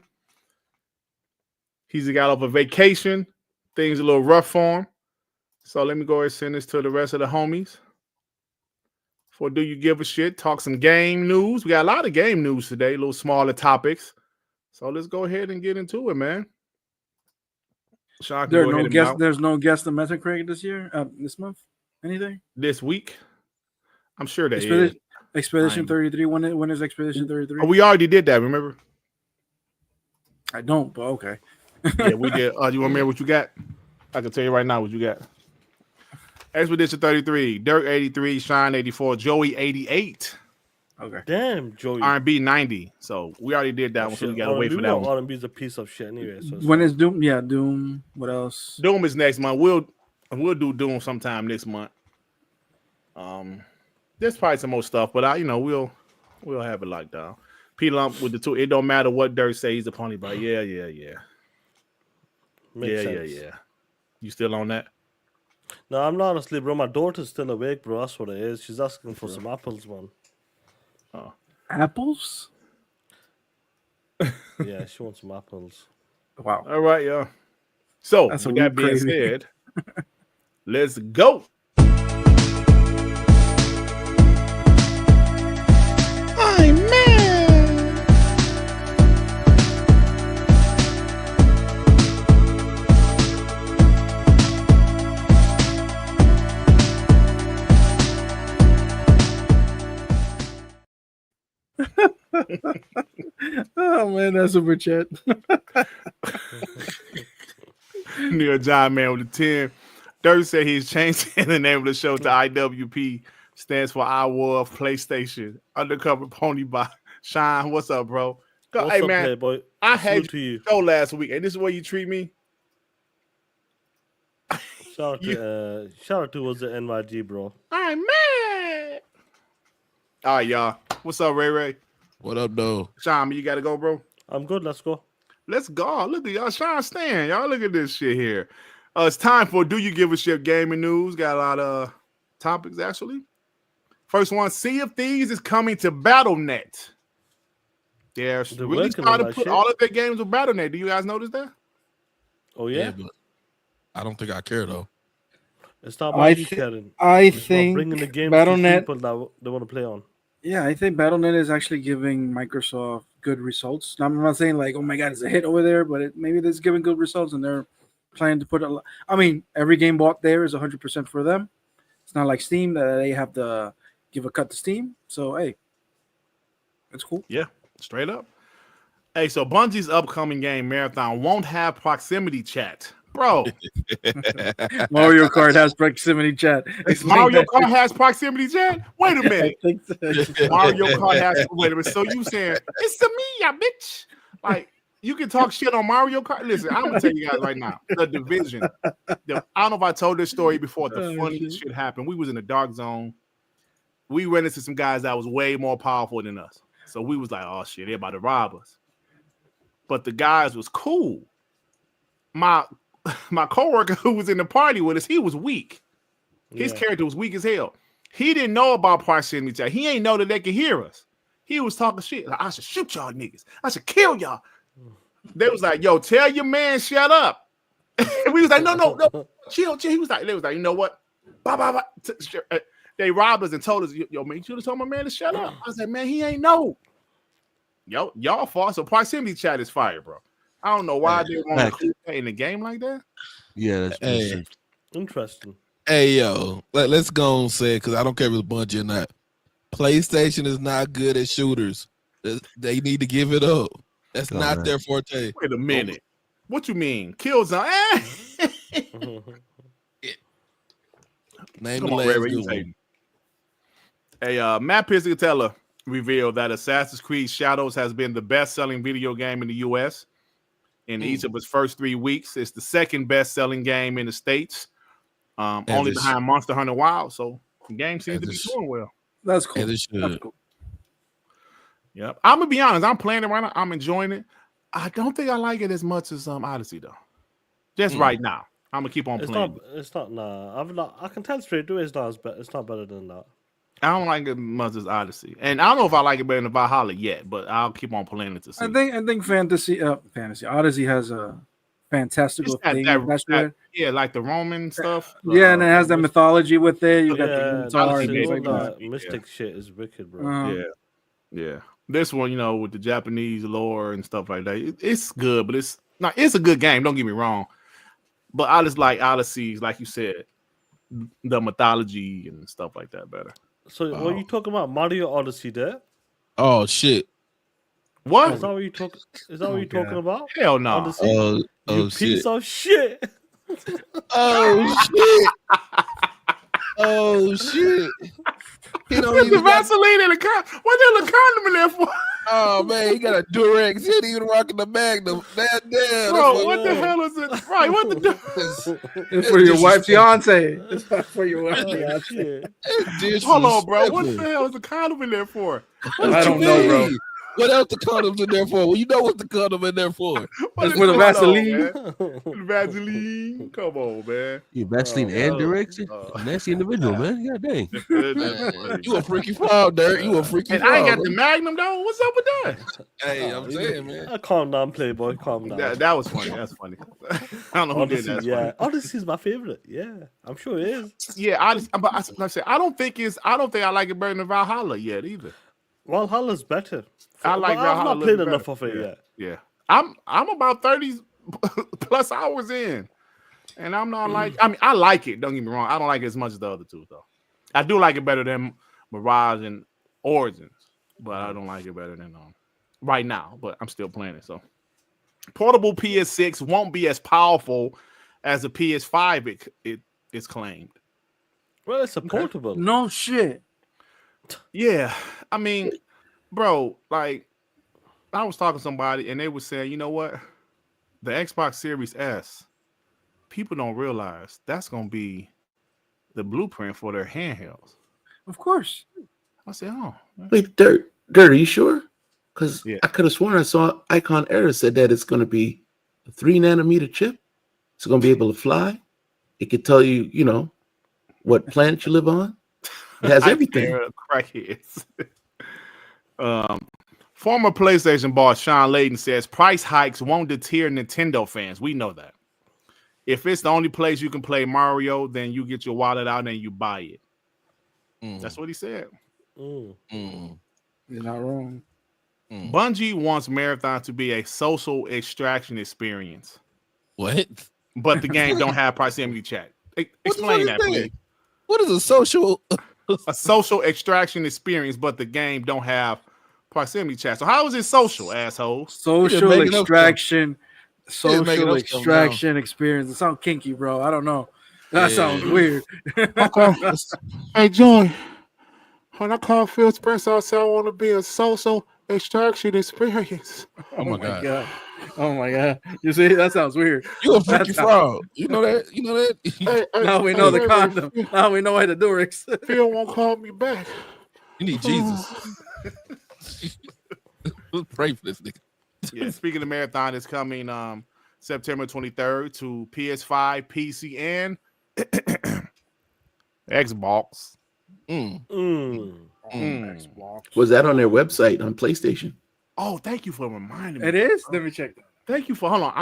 He's got off a vacation. Things a little rough for him. So let me go ahead and send this to the rest of the homies. For Do You Give a Shit? Talk some game news. We got a lot of game news today, a little smaller topics. So let's go ahead and get into it, man. Shaan, There's no guest on Metacritic this year, this month. Anything this week? I'm sure there is. Expedition 33. When is Expedition 33? Oh, we already did that. Remember? I don't, but okay. Yeah, we did. You want to remember what you got? I can tell you right now what you got. Expedition 33, Dirt 83, Shaan 84, Joey 88. Okay. Damn, Joey. R&B 90. So we already did that one, so we got to wait for that one. R&B is a piece of shit anyway. So when is Doom? Yeah, Doom. What else? Doom is next month. We'll do Doom sometime next month. There's probably some more stuff, but we'll have it locked down. P Lump with the 2. It don't matter what Dirt says. He's a pony boy. Yeah. Makes sense. Yeah. You still on that? No, I'm not asleep, bro. My daughter's still awake, bro. That's what it is. She's asking for some apples, man. Oh. Apples? Yeah, she wants some apples. Wow. All right, y'all. So, That's with a that being crazy. said, let's go. I'm mad. Oh man, that's super chat. New York John Man with the 10. Dirt said he's changing the name of the show to IWP. Stands for I War of PlayStation. Undercover Pony Bot. Shaan, what's up, bro? What's Hey, up, man. Playboy? I had Salute to you. you show last week, and this is the way you treat me. Shout out to was the NYG, bro. I'm mad. All right, y'all. What's up, Ray? What up, though? Shaan, you got to go, bro? I'm good. Let's go. Let's go. Look at y'all. Shaan Stan. Y'all look at this shit here. It's time for Do You Give a Shit gaming news. Got a lot of topics, actually. First one, Sea of Thieves is coming to BattleNet. They're really working trying on to that put shit. all of their games with BattleNet. Do you guys notice that? Oh, yeah? but I don't think I care though. It's not I about you, thi- Karen. I It's about think bringing the games BattleNet. to people that they want to play on. Yeah, I think BattleNet is actually giving Microsoft good results. Now, I'm not saying like, oh my god, it's a hit over there, but maybe it's giving good results, and they're planning to put a lot. I mean, every game bought there is 100% for them, It's not like Steam that they have to give a cut to Steam. So hey, it's cool. Yeah, straight up. Hey, so Bungie's upcoming game Marathon won't have proximity chat, bro. Mario Kart has proximity chat. Mario Kart has proximity chat. Wait a I minute. think so. Mario Kart has. Wait a minute. So you saying it's to me, ya bitch? Like you can talk shit on Mario Kart. Listen, I'm gonna tell you guys right now. The Division. I don't know if I told this story before. The funniest shit happened. We was in the dark zone. We ran into some guys that was way more powerful than us. So we was like, oh shit, they're about to rob us. But the guys was cool. My coworker who was in the party with us, he was weak. His character was weak as hell. He didn't know about proximity chat. He ain't know that they could hear us. He was talking shit. Like, I should shoot y'all niggas. I should kill y'all. They was like, yo, tell your man shut up. We was like, no, chill. He was like, they was like, you know what? Bye. They robbed us and told us, yo, man, you should have told my man to shut up. I said, man, he ain't know. Yo, y'all fought. So proximity chat is fire, bro. I don't know why they want to include that in the game like that. Yeah, that's interesting. Hey, yo, let's go and say it because I don't care if it's Bungie or not. PlayStation is not good at shooters. They need to give it up. That's not their forte. Wait a minute. What you mean? Killzone? Name the last one. Hey, Matt Piscatella revealed that Assassin's Creed Shadows has been the best-selling video game in the U.S. in each of its first 3 weeks. It's the second best-selling game in the States, only behind Monster Hunter Wilds. So the game seems to be doing well. That's cool. That's cool. Yep. I'm gonna be honest. I'm playing it right now. I'm enjoying it. I don't think I like it as much as Odyssey though. Just right now. I'm gonna keep on playing. It's not. Nah. I can tell straight away. It's not better than that. I don't like it as much as Odyssey, and I don't know if I like it better than Valhalla yet. But I'll keep on playing it to see. I think Fantasy Odyssey has a fantastical thing. Yeah, like the Roman stuff. Yeah, and it has that mythology with it. You got the guitar and all like that mystic shit is wicked, bro. Yeah. This one, with the Japanese lore and stuff like that, it's good, but it's a good game. Don't get me wrong, but I just like Odyssey, like you said, the mythology and stuff like that better. So, what are you talking about? Mario Odyssey there? Oh shit! What? Is that what you talking? Is that what you're talking about? Hell no! Odyssey? You piece of shit! Oh shit! Oh shit! He don't Put the Vaseline in the condom. What the condom in there for? Oh man, he got a Durex. He ain't even rocking the Magnum. Damn. Bro, what the hell is it? Right, what the It's for your wife's fiance. It's not for your wife's fiance. Hold on, bro. What the hell is the condom in there for? I don't know, bro. What else the condoms in there for? Well, you know what the condom in there for. It's for the Vaseline. Vaseline. Come on, man. You Vaseline and Durex? Nasty individual, man. God dang. You a freaky foul, Dirt. You a freaky and foul. I ain't got the Magnum, though. What's up with that? Hey, I'm saying, man. Calm down, Playboy. Calm down. That was funny. That's funny. I don't know who did that. Yeah, Odyssey's my favorite. Yeah, I'm sure it is. Yeah, like I said, I don't think I like it better than Valhalla yet either. Valhalla's better. I like Valhalla. I've not played enough of it yet. Yeah, I'm about 30 plus hours in, and I'm not like. I mean, I like it. Don't get me wrong. I don't like it as much as the other two, though. I do like it better than Mirage and Origins, but I don't like it better than right now. But I'm still playing it. So, portable PS6 won't be as powerful as the PS5. It's claimed. Well, it's a portable. No shit. Yeah, I mean, bro, like I was talking to somebody and they were saying, you know what? The Xbox Series S, people don't realize that's gonna be the blueprint for their handhelds. Of course. I said, oh. Wait, Dirt, are you sure? Because I could have sworn I saw Icon Error said that it's gonna be a 3-nanometer chip. It's gonna be able to fly. It could tell you, what planet you live on. It has everything. Crackheads. Former PlayStation boss Shaan Layden says price hikes won't deter Nintendo fans. We know that. If it's the only place you can play Mario, then you get your wallet out and you buy it. That's what he said. You're not wrong. Bungie wants Marathon to be a social extraction experience. What? But the game don't have proximity chat. Explain that, please. What is a social? A social extraction experience, but the game don't have proximity chat. So how is it social, assholes? Social making up extraction. making Social up stuff extraction experience. It sounds kinky, bro. I don't know. That sounds weird. Hey, Joy. When I call Phil Spencer, I said I want to be a social extraction experience. Oh my god. Oh my god. You see, that sounds weird. You a freaky fraud. You know that? You know that? Now we know the condom. Now we know how to do it. Phil won't call me back. You need Jesus. Pray for this nigga. Yeah, speaking of marathon, it's coming September 23rd to PS5, PC, and Xbox. Xbox. Was that on their website on PlayStation? Oh, thank you for reminding me. It is? Let me check that. Thank you for hold on.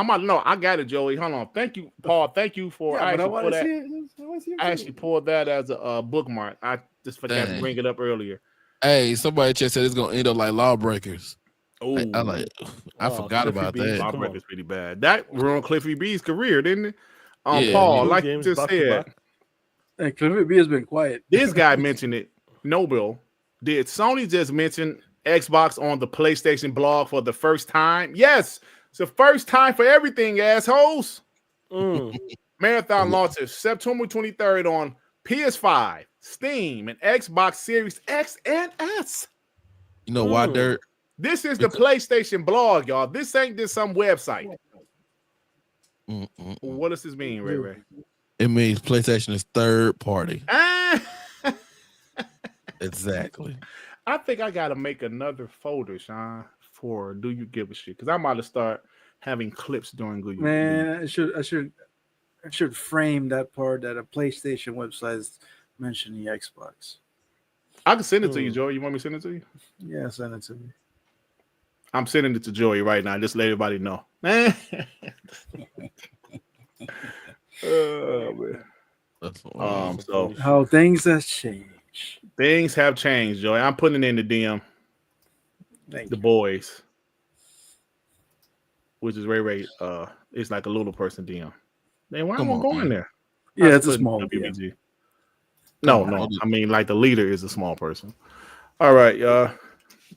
I got it, Joey. Hold on. Thank you, Paul. Thank you for Yeah, I actually pulled that as a bookmark. I just forgot to bring it up earlier. Hey, somebody just said it's gonna end up like Lawbreakers. Oh, I forgot about that. Lawbreakers pretty bad. That ruined Cliffy B's career, didn't it? Yeah. Paul, like you just said, Hey, Cliffy B has been quiet. this guy mentioned it. Noble, did Sony just mention Xbox on the PlayStation blog for the first time? Yes, it's the first time for everything, assholes. Marathon launches September 23rd on PS5, Steam, and Xbox Series X and S. You know why, Dirt? This is the PlayStation blog, y'all. This ain't just some website. What does this mean, Ray Ray? It means PlayStation is third party. Ah! Exactly. I think I gotta make another folder, Shaan, for Do You Give a Shit? Because I'm about to start having clips during Good. Man, I should frame that part that a PlayStation website is mentioning Xbox. I can send it to you, Joey. You want me to send it to you? Yeah, send it to me. I'm sending it to Joey right now. Just let everybody know. Oh, man. So how things have changed. Things have changed, Joey. I'm putting it in the DM. The boys, which is Ray. It's like a little person DM. Man, why am I going there? Yeah, it's a small WBG. No. I mean, like the leader is a small person. All right, y'all.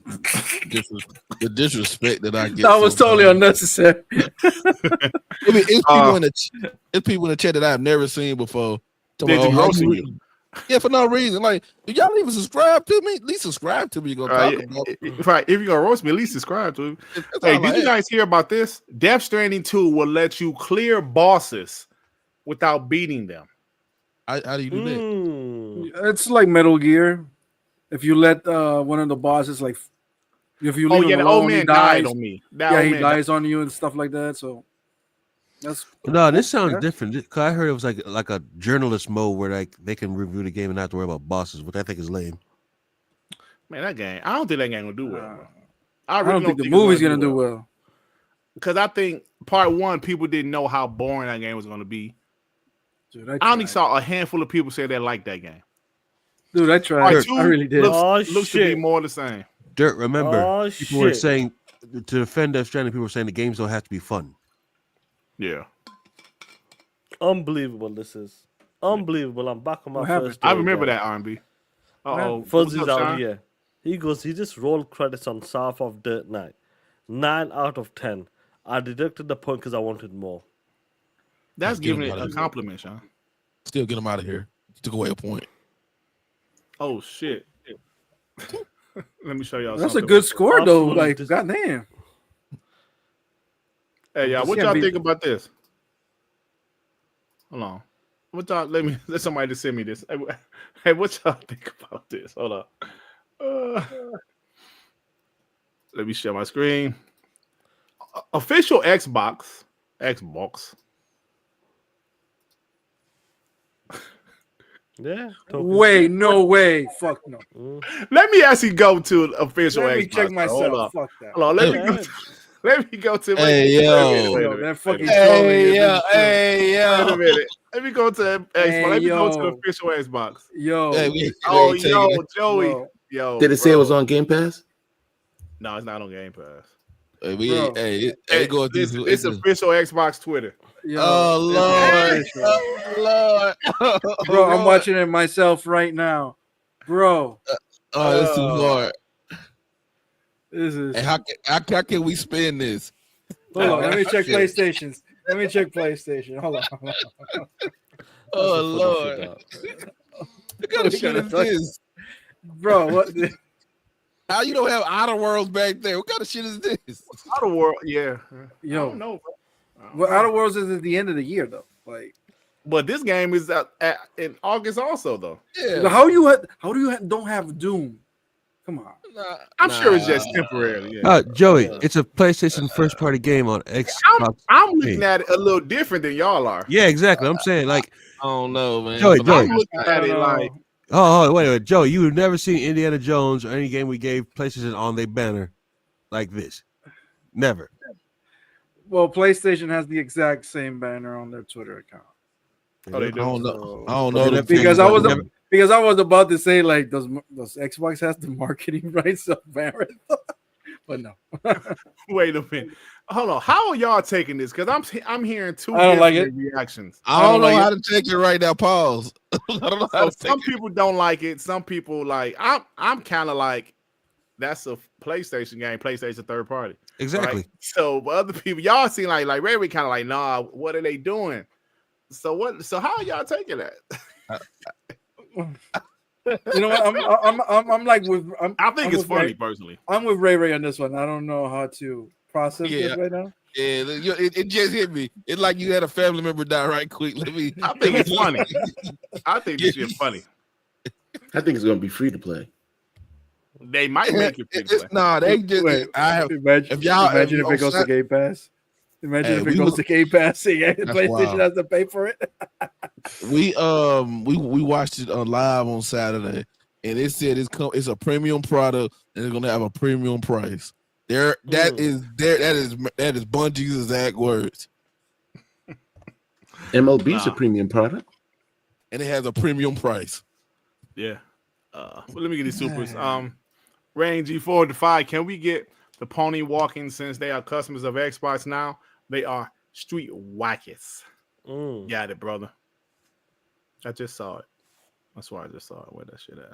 The disrespect that I get. That was totally unnecessary. I mean, it's people in the chat that I've never seen before. Yeah, for no reason. Like, do y'all even subscribe to me? At least subscribe to me. You're gonna talk about. Right. If you're gonna roast me, at least subscribe to me. Hey, did you guys hear about this? Death Stranding 2 will let you clear bosses without beating them. How do you do that? It's like Metal Gear. If you let one of the bosses, like, if you leave him the alone, old man he dies on me. He dies on you and stuff like that. So that's this sounds different. Cause I heard it was like a journalist mode where like they can review the game and not have to worry about bosses, which I think is lame. Man, that game. I don't think that game will do well. I don't think the movie's gonna do well. Because I think part one, people didn't know how boring that game was gonna be. Dude, I only saw a handful of people say they liked that game. Dude, I tried. I really did. Looks to be more the same. Dirt, remember, people were saying to defend Death Stranding, people were saying the games don't have to be fun. Yeah. Unbelievable, this is. Unbelievable. I'm back on my first day. I remember that R&B. Uh-oh. Fuzzy's out here. He just rolled credits on South of Dirt Night. 9 out of 10. I deducted the point because I wanted more. That's giving it a compliment, Shaan. Still get him out of here. You took away a point. Oh, shit. Let me show y'all That's something. a good score, though. Like, goddamn. Hey, y'all, what y'all think about this? Hold on. Let somebody just send me this. Hey, what y'all think about this? Hold on. Let me share my screen. Official Xbox. Yeah. Wait, no way. Fuck no. Let me actually go to official Xbox. Let me check myself. Fuck that. Hold on. Let me go to. Hey, yo. That fucking Hey, yo. Hey, yo. Wait a minute. Let me go to Xbox. Let me go to the official Xbox. Yo. Joey. Yo. Did it say it was on Game Pass? No, it's not on Game Pass. It's official Xbox Twitter. Yo, Lord. Lord. Bro, I'm watching it myself right now. Bro. That's too hard. This is And how can we spin this? hold on, let me check PlayStations. Let me check PlayStation. Hold on. Oh Lord. What kind of shit is this? Bro, what How you don't have Outer Worlds back there? What kind of shit is this? Outer World, yeah. Yo. I don't know, bro. Well, Outer Worlds is at the end of the year though. Like, but this game is in August also though. Yeah. how do you don't have Doom? Come on. I'm sure it's just temporary. Yeah. Joey, it's a PlayStation first party game on Xbox. I'm looking at it a little different than y'all are. Yeah, exactly. I'm saying like I don't know, man. Joey. I'm looking at it like wait, Joey, you have never seen Indiana Jones or any game we gave PlayStation on their banner like this. Never. Well, PlayStation has the exact same banner on their Twitter account. Oh, they do. I don't know Because I was about to say, like, does Xbox has the marketing rights of Marathon? But no. Wait a minute. Hold on. How are y'all taking this? Because I'm hearing two I don't like different reactions. I don't know how to take it right now. Pause. I don't know how to take some people don't like it. Some people like. I'm kind of like, that's a PlayStation game. PlayStation third party. Exactly. Right? So other people, y'all seem like Ray kind of like, nah. What are they doing? So what? So how are y'all taking that? You know what? I'm like with. I think it's funny Ray. Personally. I'm with Ray on this one. I don't know how to process this right now. Yeah, it just hit me. It's like you had a family member die right quick. I think it's funny. I think this shit funny. I think it's gonna be free to play. They might make it free to play. Nah, they just. Imagine if it goes to Game Pass. Imagine if it goes to Game Pass. Yeah, PlayStation has to pay for it. We watched it live on Saturday, and it said it's a premium product and it's gonna have a premium price. That is Bungie's exact words. MLB's a premium product, and it has a premium price. Yeah. Well, let me get these supers. Rain G4 Defy. Can we get the pony walking since they are customers of Xbox now? They are street wackets. Got it, brother. I just saw it. That's why I just saw it. Where that shit at?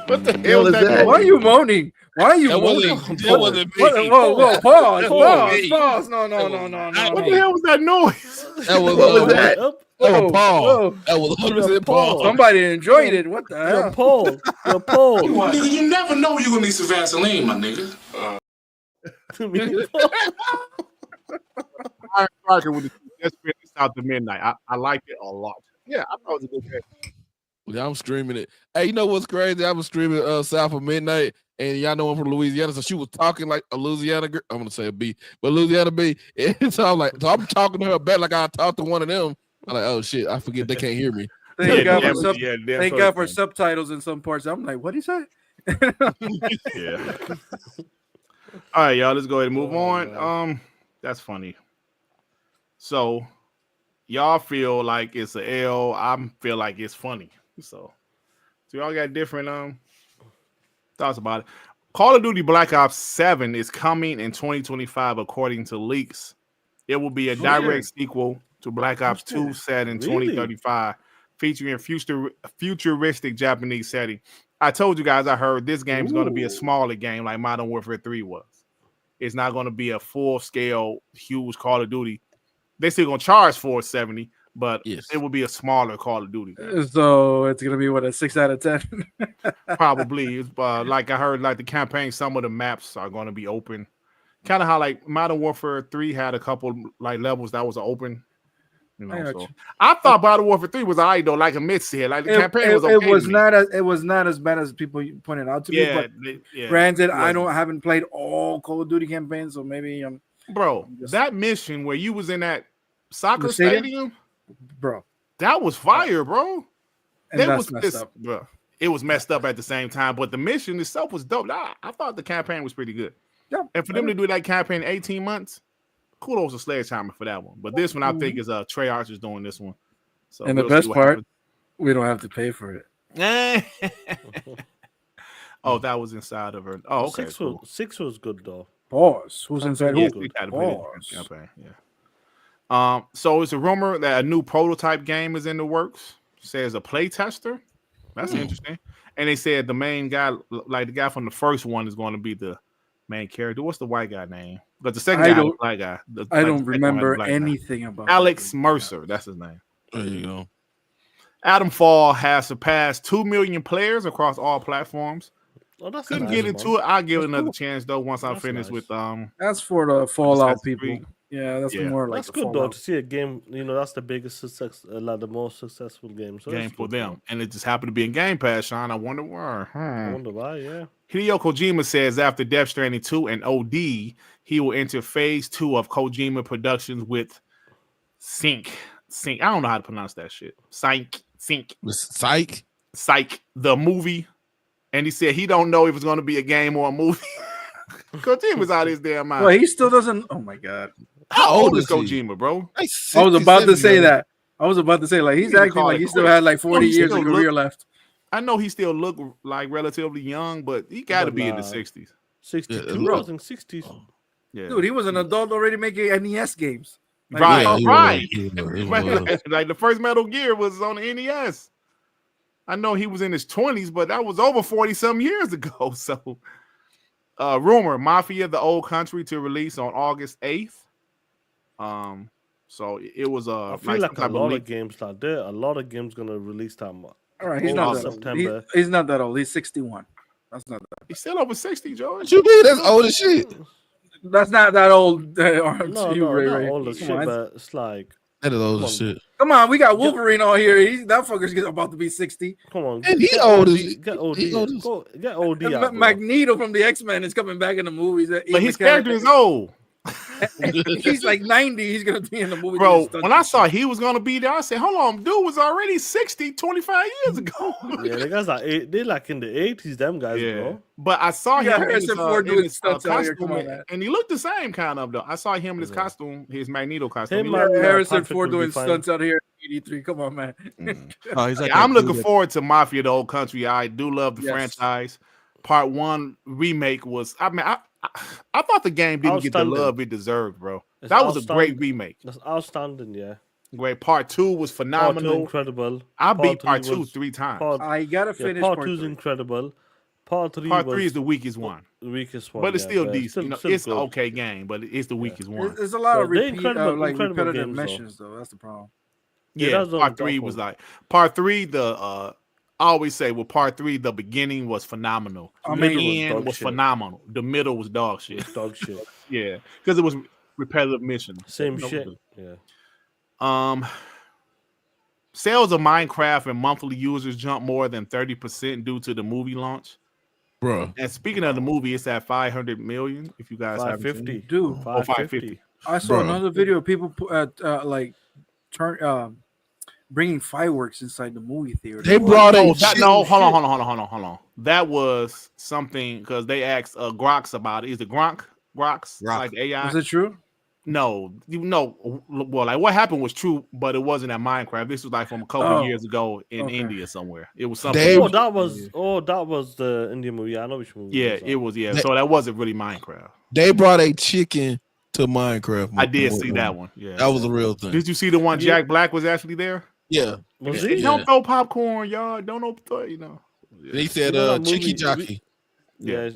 What the hell is that? Why are you moaning? Why are you moaning? Whoa, pause. No. What the hell was that noise? What was that? That was Paul. That was 100% Paul. Somebody enjoyed it. What the hell? Paul. Nigga, you never know you're gonna need some Vaseline, my nigga. Iron Striker with the just finished out to midnight. I liked it a lot. Yeah, I thought it was a good game. Yeah, I'm streaming it. Hey, you know what's crazy? I was streaming South of Midnight, and y'all know I'm from Louisiana, so she was talking like a Louisiana girl. I'm gonna say a B, but Louisiana B. And so I'm talking to her back like I talked to one of them. I'm like, oh shit, I forget they can't hear me. Thank God for subtitles in some parts. I'm like, what did he say? Yeah. All right, y'all. Let's go ahead and move on. That's funny. So, y'all feel like it's a L. I feel like it's funny. So y'all got different thoughts about it. Call of Duty Black Ops 7 is coming in 2025, according to leaks. It will be a direct sequel to Black Ops 2 set in 2035, featuring a futuristic Japanese setting. I told you guys I heard this game is going to be a smaller game like Modern Warfare 3 was. It's not going to be a full-scale, huge Call of Duty. They're still going to charge $470, but it will be a smaller Call of Duty game. So it's going to be, what, a 6 out of 10? Probably. Like I heard, like the campaign, some of the maps are going to be open. Kind of how like Modern Warfare 3 had a couple like levels that was open. You know, so I thought Modern Warfare 3 was alright though, like a mid-tier. Like the campaign was okay. It was not as bad as people pointed out to me. But granted, I haven't played all Call of Duty campaigns, so maybe bro, that mission where you was in that soccer stadium, bro, that was fire, bro. And that's messed up, bro. It was messed up at the same time, but the mission itself was dope. I thought the campaign was pretty good. Yeah, and for them to do that campaign 18 months, kudos to Sledgehammer for that one. But this one, I think, is Treyarch is doing this one. So and the best part, We don't have to pay for it. Oh, that was inside of her. Oh, okay. Six was good though. Pause. Who's inside Yes, who? we gotta put it in Pause. the campaign, yeah. So it's a rumor that a new prototype game is in the works. Says a playtester. That's interesting. And they said the main guy, like the guy from the first one, is going to be the main character. What's the white guy name? But the second guy, the black guy. I don't remember anything about Alex Mercer. That's his name. There you go. Adamfall has surpassed 2 million players across all platforms. Oh, that's Couldn't nice, get into it. I'll give it another cool. chance though once I'm That's finished nice. with That's for the Fallout Assassin's people. Creed. Yeah, that's Yeah. more like That's the good though Fallout. to see a game. You know, that's the biggest success, like the most successful game. So game that's for good, them, and it just happened to be in Game Pass. Shaan, I wonder why. I wonder why. Yeah. Hideo Kojima says after Death Stranding 2 and OD, he will enter phase 2 of Kojima Productions with Sync. I don't know how to pronounce that shit. Sync. Psych. The movie. And he said he don't know if it's going to be a game or a movie. Kojima's out of his damn mind. Well, he still doesn't. Oh my god. How old is he? Kojima, bro? I was about to say that. I was about to say, like, he's You need to acting call like it he still quits. had like 40 he years still of career look- left. I know he still look like relatively young, but he got to But be in the nah. 60s. 62, bro. I think 60s. Yeah. Dude, he was an adult already making NES games. Like, Right, Yeah, he right. was, he was. Like the first Metal Gear was on the NES. I know he was in his 20s, but that was over 40 some years ago. So, rumor Mafia: The Old Country to release on August 8th. So it was I feel like a lot of games like that. A lot of games gonna release that much. All right, he's Oh, not that September. old. He's not that old. He's 61. That's not that. He's still over 60, George. What you mean? That's old as shit. That's not that old. No, Ray, not Ray. all the Come shit, on, but it's like, That is old Come as on. shit. Come on, we got Wolverine on here. That fucker's about to be 60. come on, And he get old OD, as- get OD, he old as- go, get OD And out, bro. Magneto from the X-Men is coming back in the movies. But his character is old. He's like 90. He's gonna be in the movie. Bro, doing when I stunts. saw he was going to be there, I said, hold on, dude was already 60 25 years ago. Yeah, the guys are they like in the 80s. Them guys, bro. But I saw Yeah, him in Harrison his, Ford in doing his stunts out here. costume, Come on, man. and he looked the same kind of though. I saw him in his Yeah. costume, his Magneto costume. Him He and, looked- Harrison Patrick Ford will be doing fine. stunts out here at 83. Come on, man. Oh, he's like Yeah, I'm that looking dude that- forward to Mafia: The Old Country. I do love the Yes. franchise. Part 1 remake was. I mean, I thought the game didn't get the Outstanding. love it deserved, bro. It's That was a great outstanding. remake. That's outstanding, yeah. Great. Part 2 was Part 2 phenomenal. incredible. I beat three Part 2 was- 3 times. I gotta Yeah, finish part part 2 is 3. incredible. Part 3 Part was 3 is the weakest one, the weakest one. but it's yeah, still but decent. still It's an good. okay game, but it's the weakest one. There's a lot of But they're repeat, incredible- like incredible repetitive games, though. missions, though. That's the problem. Yeah, Yeah, that's the Part only 3 tough was one. like Part 3. I always say with Part 3, the beginning was phenomenal. The Amazing. end Dog was shit. phenomenal. The middle was dog shit. Dog shit. Yeah, because it was repetitive missions. Same No, shit. Yeah. Sales of Minecraft and monthly users jumped more than 30% due to the movie launch. Bro. And speaking of the movie, it's at 500 million. If you guys haven't seen 550. it. Dude, Oh, 550. I saw Bruh. another video of people like bringing fireworks inside the movie theater. They brought Oh, a that, shit- no, hold on. That was something because they asked Grox about it. Is it Grox, Grok. like AI? Is it true? No. Well, like what happened was true, but it wasn't at Minecraft. This was like from a couple Oh, years ago in okay. India somewhere. It was something. They- Oh, that was the Indian movie. I know which movie. Yeah, it it was. Yeah, so that wasn't really Minecraft. They brought a chicken to Minecraft. I did see that one. Yeah, That was a real thing. Did you see the one Jack Black was actually there? Yeah. Was Yeah. he? Don't throw popcorn, y'all. Don't know, you know. And he said, You know that Chicky movie- Jockey. Yeah.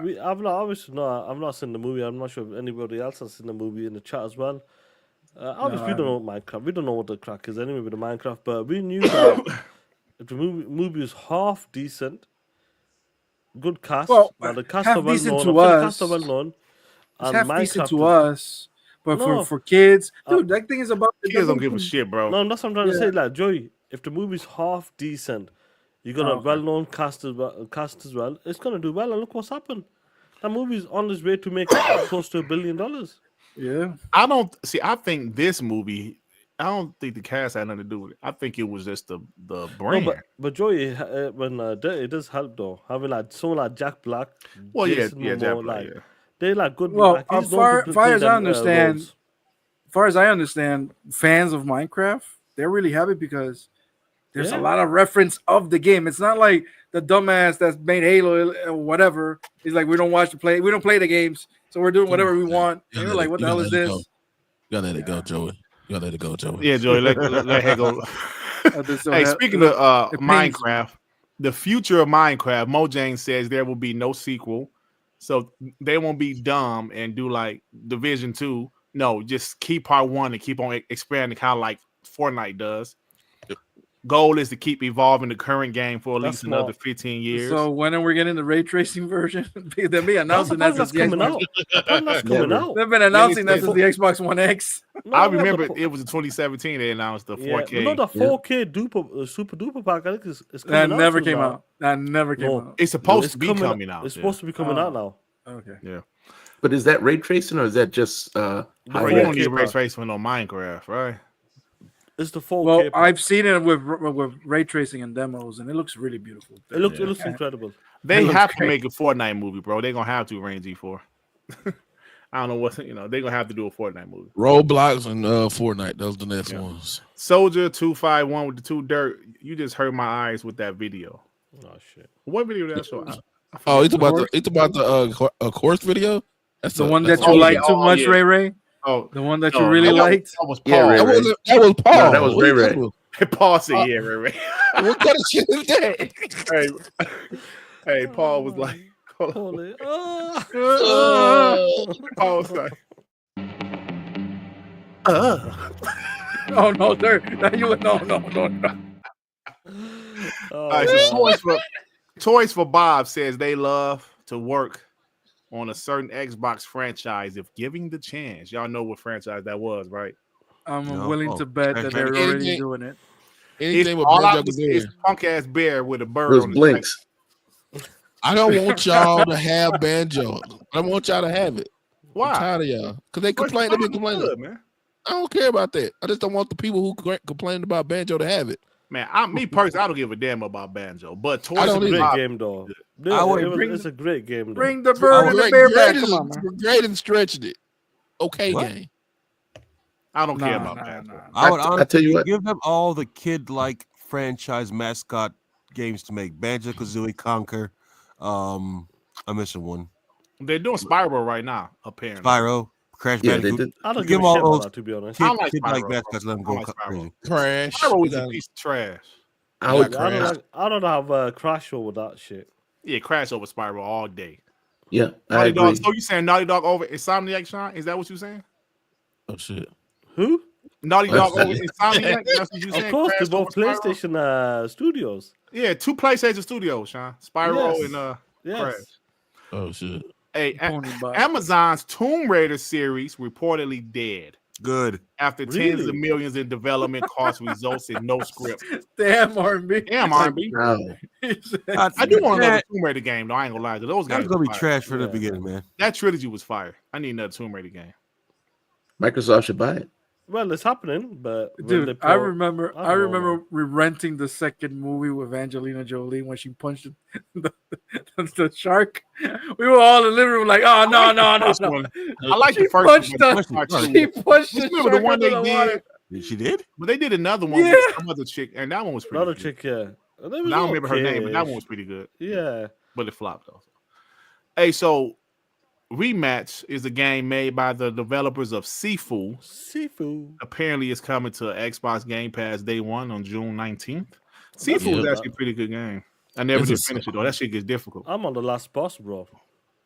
I've not seen the movie. I'm not sure if anybody else has seen the movie in the chat as well. Obviously, we don't know what Minecraft. We don't know what the crack is anyway with the Minecraft, but we knew that if the movie is half decent, good cast. Well, now the cast half are well decent known. to I feel the us. cast are well known. It's And half decent Minecraft to is- us, but No. for kids, dude, that thing is about. Kids don't give a shit, bro. No, that's what I'm trying to Yeah. say. Like Joey, if the movie's half decent, you got a okay. well-known cast as well. It's gonna do well, and look what's happened. That movie's on its way to make close to $1 billion. Yeah, I don't see. I think this movie. I don't think the cast had nothing to do with it. I think it was just the No, brand. but Joey, it does help though having like someone like Jack Black. Well, yeah, Jason Jack Momoa, Black, like, yeah. They're like good. Well, like, he's known far to far play as I them, understand, roles. far as I understand, fans of Minecraft, they're really happy because There's a lot of reference of the game. It's not like the dumbass that's made Halo or whatever. He's like, we don't play the games, so we're doing whatever we want. And you're like, what the hell is this? You gotta let it go, Joey. You gotta let it go, Joey. Yeah, Joey, let it go. Hey, speaking of Minecraft, the future of Minecraft, Mojang says there will be no sequel. So they won't be dumb and do like Division 2. No, just keep part 1 and keep on expanding kind of like Fortnite does. Goal is to keep evolving the current game for at least another 15 years. So when are we getting the ray tracing version? They'll be announcing that's coming out. They've been announcing that since the Xbox One X. I remember it was in 2017 they announced the 4K. You know the 4K super duper pack. I think it's coming that out. Never came out. That never came out. It's supposed to be coming out. It's supposed to be coming out now. Okay. Yeah. But is that ray tracing or is that just you don't need ray tracing on Minecraft, right? It's the 4K. Well, I've seen it with ray tracing and demos, and it looks really beautiful. It looks incredible. They have to make a Fortnite movie, bro. They're gonna have to, Rain G4. I don't know what they're gonna have to do a Fortnite movie. Roblox and Fortnite. Those are the next ones. Soldier 251 with the 2 dirt. You just hurt my eyes with that video. Oh shit! What video did that show? Oh, it's about the course video. That's the one that you like too much, Ray. Oh, the one that you really liked. That was Paul. Yeah, that was Paul. No, that was Ray. Paul said, "Yeah, Ray." What kind of shit is that? Hey, Paul was like, Paul was like, Oh no, Dirt. No. All right, so Toys for Bob says they love to work on a certain Xbox franchise if giving the chance. Y'all know what franchise that was, right? I'm willing to bet that they're already doing it. Anything with it's punk ass bear with a bird Those on blinks. I don't want y'all to have Banjo. I don't want y'all to have it. Why? I'm tired of y'all. Because they complain. They've been complaining. Good, man. I don't care about that. I just don't want the people who complain about Banjo to have it. Man, me personally, I don't give a damn about Banjo. But Toys it's a for great Bob, game, though. It's a great game, though. Bring the bird and the bear back. Come on, man. Great and stretched it. Okay, game. I don't care about Banjo. I would honestly tell you what. give them all the kid-like franchise mascot games to make. Banjo-Kazooie, Conquer. I'm missing one. They're doing Spyro right now, apparently. Spyro, Crash Bandicoot. I don't give a shit about that, to be honest. I like Kid-like Spyro, mascots. Let them go crazy. Crash. Spyro was a piece of trash. I don't have a Crash over that shit. Yeah, Crash over Spyro all day. Yeah, Naughty Dog. So you saying Naughty Dog over Insomniac, Shaan? Is that what you saying? Oh shit. Who? Naughty Dog over Insomniac? That's what you saying? Of course, Crash they're both over Spyro? PlayStation studios. Yeah, 2 PlayStation studios, Shaan. Spyro and Crash. Oh shit. Hey, Amazon's Tomb Raider series reportedly dead. Good. After tens of millions in development costs results in no script. Damn R&B. Damn R&B. No. I do want another Tomb Raider game, though. I ain't gonna lie. Those guys That's gonna be trash for the beginning, man. That trilogy was fire. I need another Tomb Raider game. Microsoft should buy it. Well, it's happening, but dude, I remember renting the second movie with Angelina Jolie when she punched the shark. We were all in the living room like, oh no. I like the first one. She punched the shark. The one they did. She did? But they did another one with some other chick, and that one was pretty good. Chick, yeah. I don't remember her name, but that one was pretty good. Yeah. But it flopped though. Hey, so Rematch is a game made by the developers of Sifu. Apparently, it's coming to Xbox Game Pass day 1 on June 19th. Sifu is actually a pretty good game. I never did finish it though. That shit gets difficult. I'm on the last boss, bro.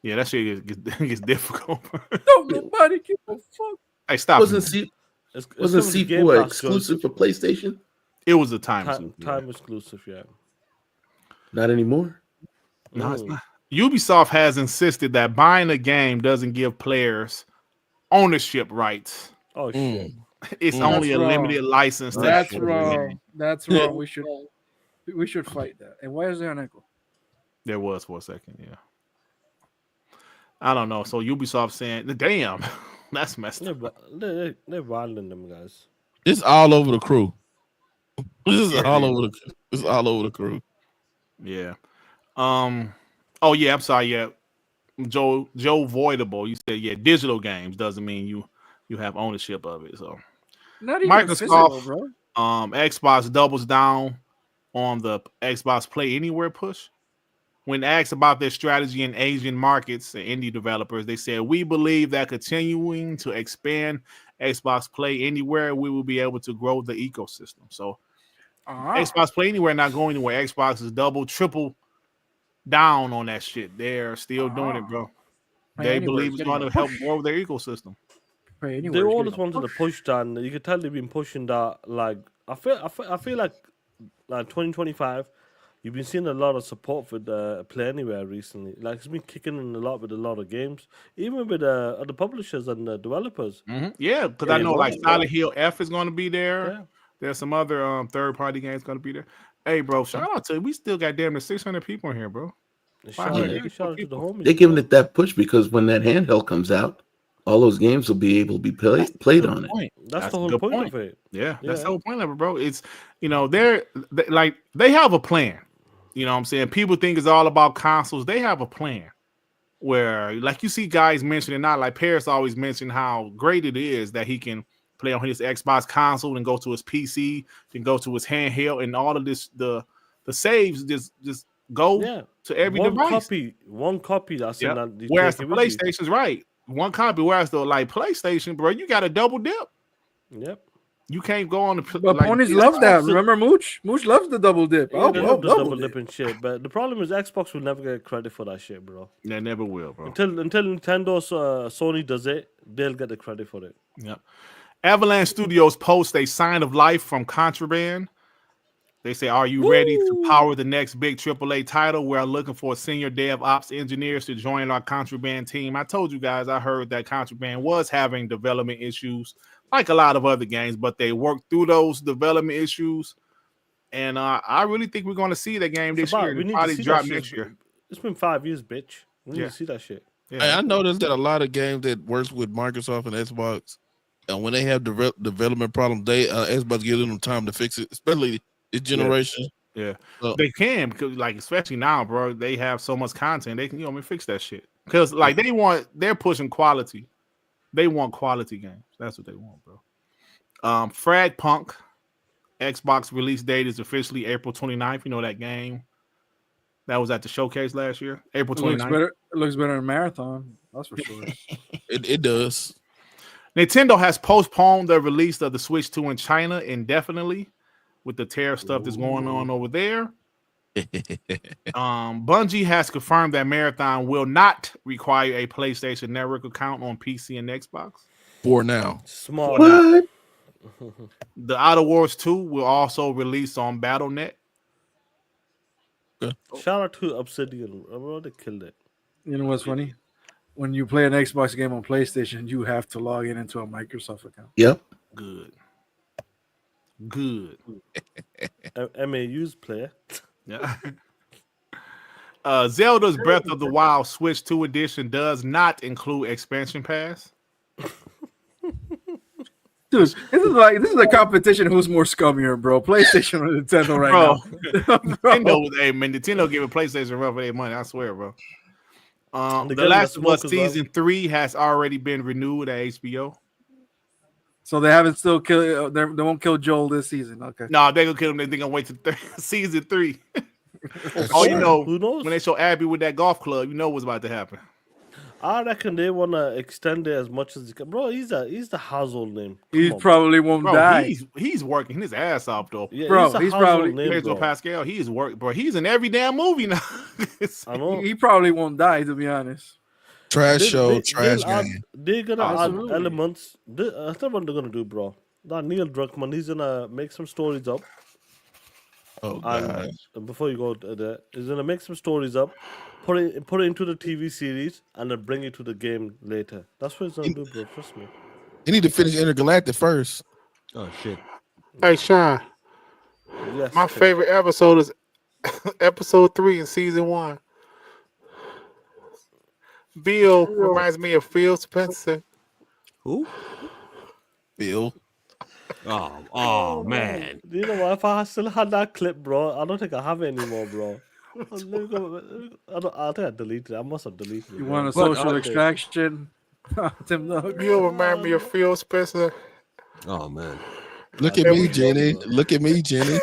Yeah, that shit gets difficult. Don't nobody give a fuck. Hey, stop. Wasn't Sifu exclusive for PlayStation? It was a time exclusive, yeah. Not anymore. No, it's not. Ubisoft has insisted that buying a game doesn't give players ownership rights. Oh shit! It's only a limited license. That's wrong. That's wrong. We should fight that. And why is there an echo? There was for a second, yeah. I don't know. So Ubisoft saying, "Damn, that's messed up." They're wilding them guys. It's all over the crew. It's all over the crew. Yeah. Oh yeah, I'm sorry. Yeah, Joe Voidable. You said digital games doesn't mean you have ownership of it. So not even Microsoft, physical, bro. Xbox doubles down on the Xbox Play Anywhere push. When asked about their strategy in Asian markets and indie developers, they said, "We believe that continuing to expand Xbox Play Anywhere, we will be able to grow the ecosystem." So Xbox Play Anywhere not going anywhere. Xbox is double, triple down on that shit. They're still doing it, bro. They believe it's going to help grow their ecosystem. They always wanted to push that, and you could tell they've been pushing that. Like I feel like 2025, you've been seeing a lot of support for the Play Anywhere recently. Like it's been kicking in a lot with a lot of games, even with the publishers and the developers. Mm-hmm. Yeah, because I know like Silent Hill F is going to be there. Yeah. There's some other third-party games going to be there. Hey, bro, shout out to you. We still got damn near 600 people in here, bro. Shout out to the homies. They're giving it that push because when that handheld comes out, all those games will be able to be played on it. That's the whole point of it. Yeah, that's the whole point of it, bro. It's, you know, they have a plan. You know what I'm saying? People think it's all about consoles. They have a plan where, like, you see guys mentioning, not like Paris always mentioned how great it is that he can play on his Xbox console and go to his PC, then go to his handheld, and all of this, the saves just go to every device. One copy. That's whereas the PlayStation's right. One copy. Whereas the like PlayStation, bro, you got a double dip. Yep. You can't go on the. But ponies love that. Remember, Mooch? Mooch loves the double dip. Yeah, they love the double dip and shit. But the problem is Xbox will never get credit for that shit, bro. They never will, bro. Until Nintendo, Sony does it, they'll get the credit for it. Yep. Avalanche Studios post a sign of life from Contraband. They say, "Are you ready to power the next big AAA title? We're looking for senior DevOps engineers to join our Contraband team." I told you guys, I heard that Contraband was having development issues, like a lot of other games, but they worked through those development issues. And I really think we're going to see that game this year. We need probably to see drop that next shit. year. It's been 5 years, bitch. We need to see that shit. Yeah. Hey, I noticed that a lot of games that works with Microsoft and Xbox, and when they have development problems, they Xbox gives them time to fix it, especially this generation. Yeah, they can, because like especially now, bro, they have so much content. They can fix that shit because like they're pushing quality. They want quality games. That's what they want, bro. Frag Punk Xbox release date is officially April 29th. You know that game that was at the showcase last year, April 29th. It looks better than Marathon. That's for sure. It does. Nintendo has postponed the release of the Switch 2 in China indefinitely with the tariff stuff that's going on over there. Bungie has confirmed that Marathon will not require a PlayStation Network account on PC and Xbox. For now. Small. What? The Outer Wars 2 will also release on Battle.net. Shout out to Obsidian. Bro, they killed it. You know what's funny? When you play an Xbox game on PlayStation, you have to log into a Microsoft account. Yep. Good. MAU's player. Yeah. Zelda's Breath of the Wild Switch 2 edition does not include expansion pass. Dude, this is a competition. Who's more scummier, bro? PlayStation or Nintendo right now? Nintendo giving PlayStation run for their money. I swear, bro. The Last of Us season 3 has already been renewed at HBO. So they haven't still killed. They won't kill Joel this season. Okay. No, they're gonna kill him. They're gonna wait to season 3. You know, who knows? When they show Abby with that golf club, you know what's about to happen. I reckon they want to extend it as much as they can. Bro, he's the household name. Probably won't die. He's working his ass off though. Yeah, bro, he's probably Pedro Pascal. He is working, bro. He's in every damn movie now. I know. He probably won't die, to be honest. Trash game. They're gonna add elements. That's not what they're gonna do, bro. That Neil Druckmann, he's gonna make some stories up. Oh god! Before you go there, he's gonna make some stories up, put it into the TV series, and then bring it to the game later. That's what he's gonna do, bro. Trust me. You need to finish Intergalactic first. Oh shit! Hey Shaan, yes, my favorite episode is episode 3 in season 1. Bill reminds me of Phil Spencer. Who? Bill. Oh man. You know what? If I still had that clip, bro, I don't think I have it anymore, bro. I think I deleted it. I must have deleted it. You want a social extraction? TimDog. Bill remind me of Phil Spencer. Oh man. Look at me, Jenny. Look at me, Jenny.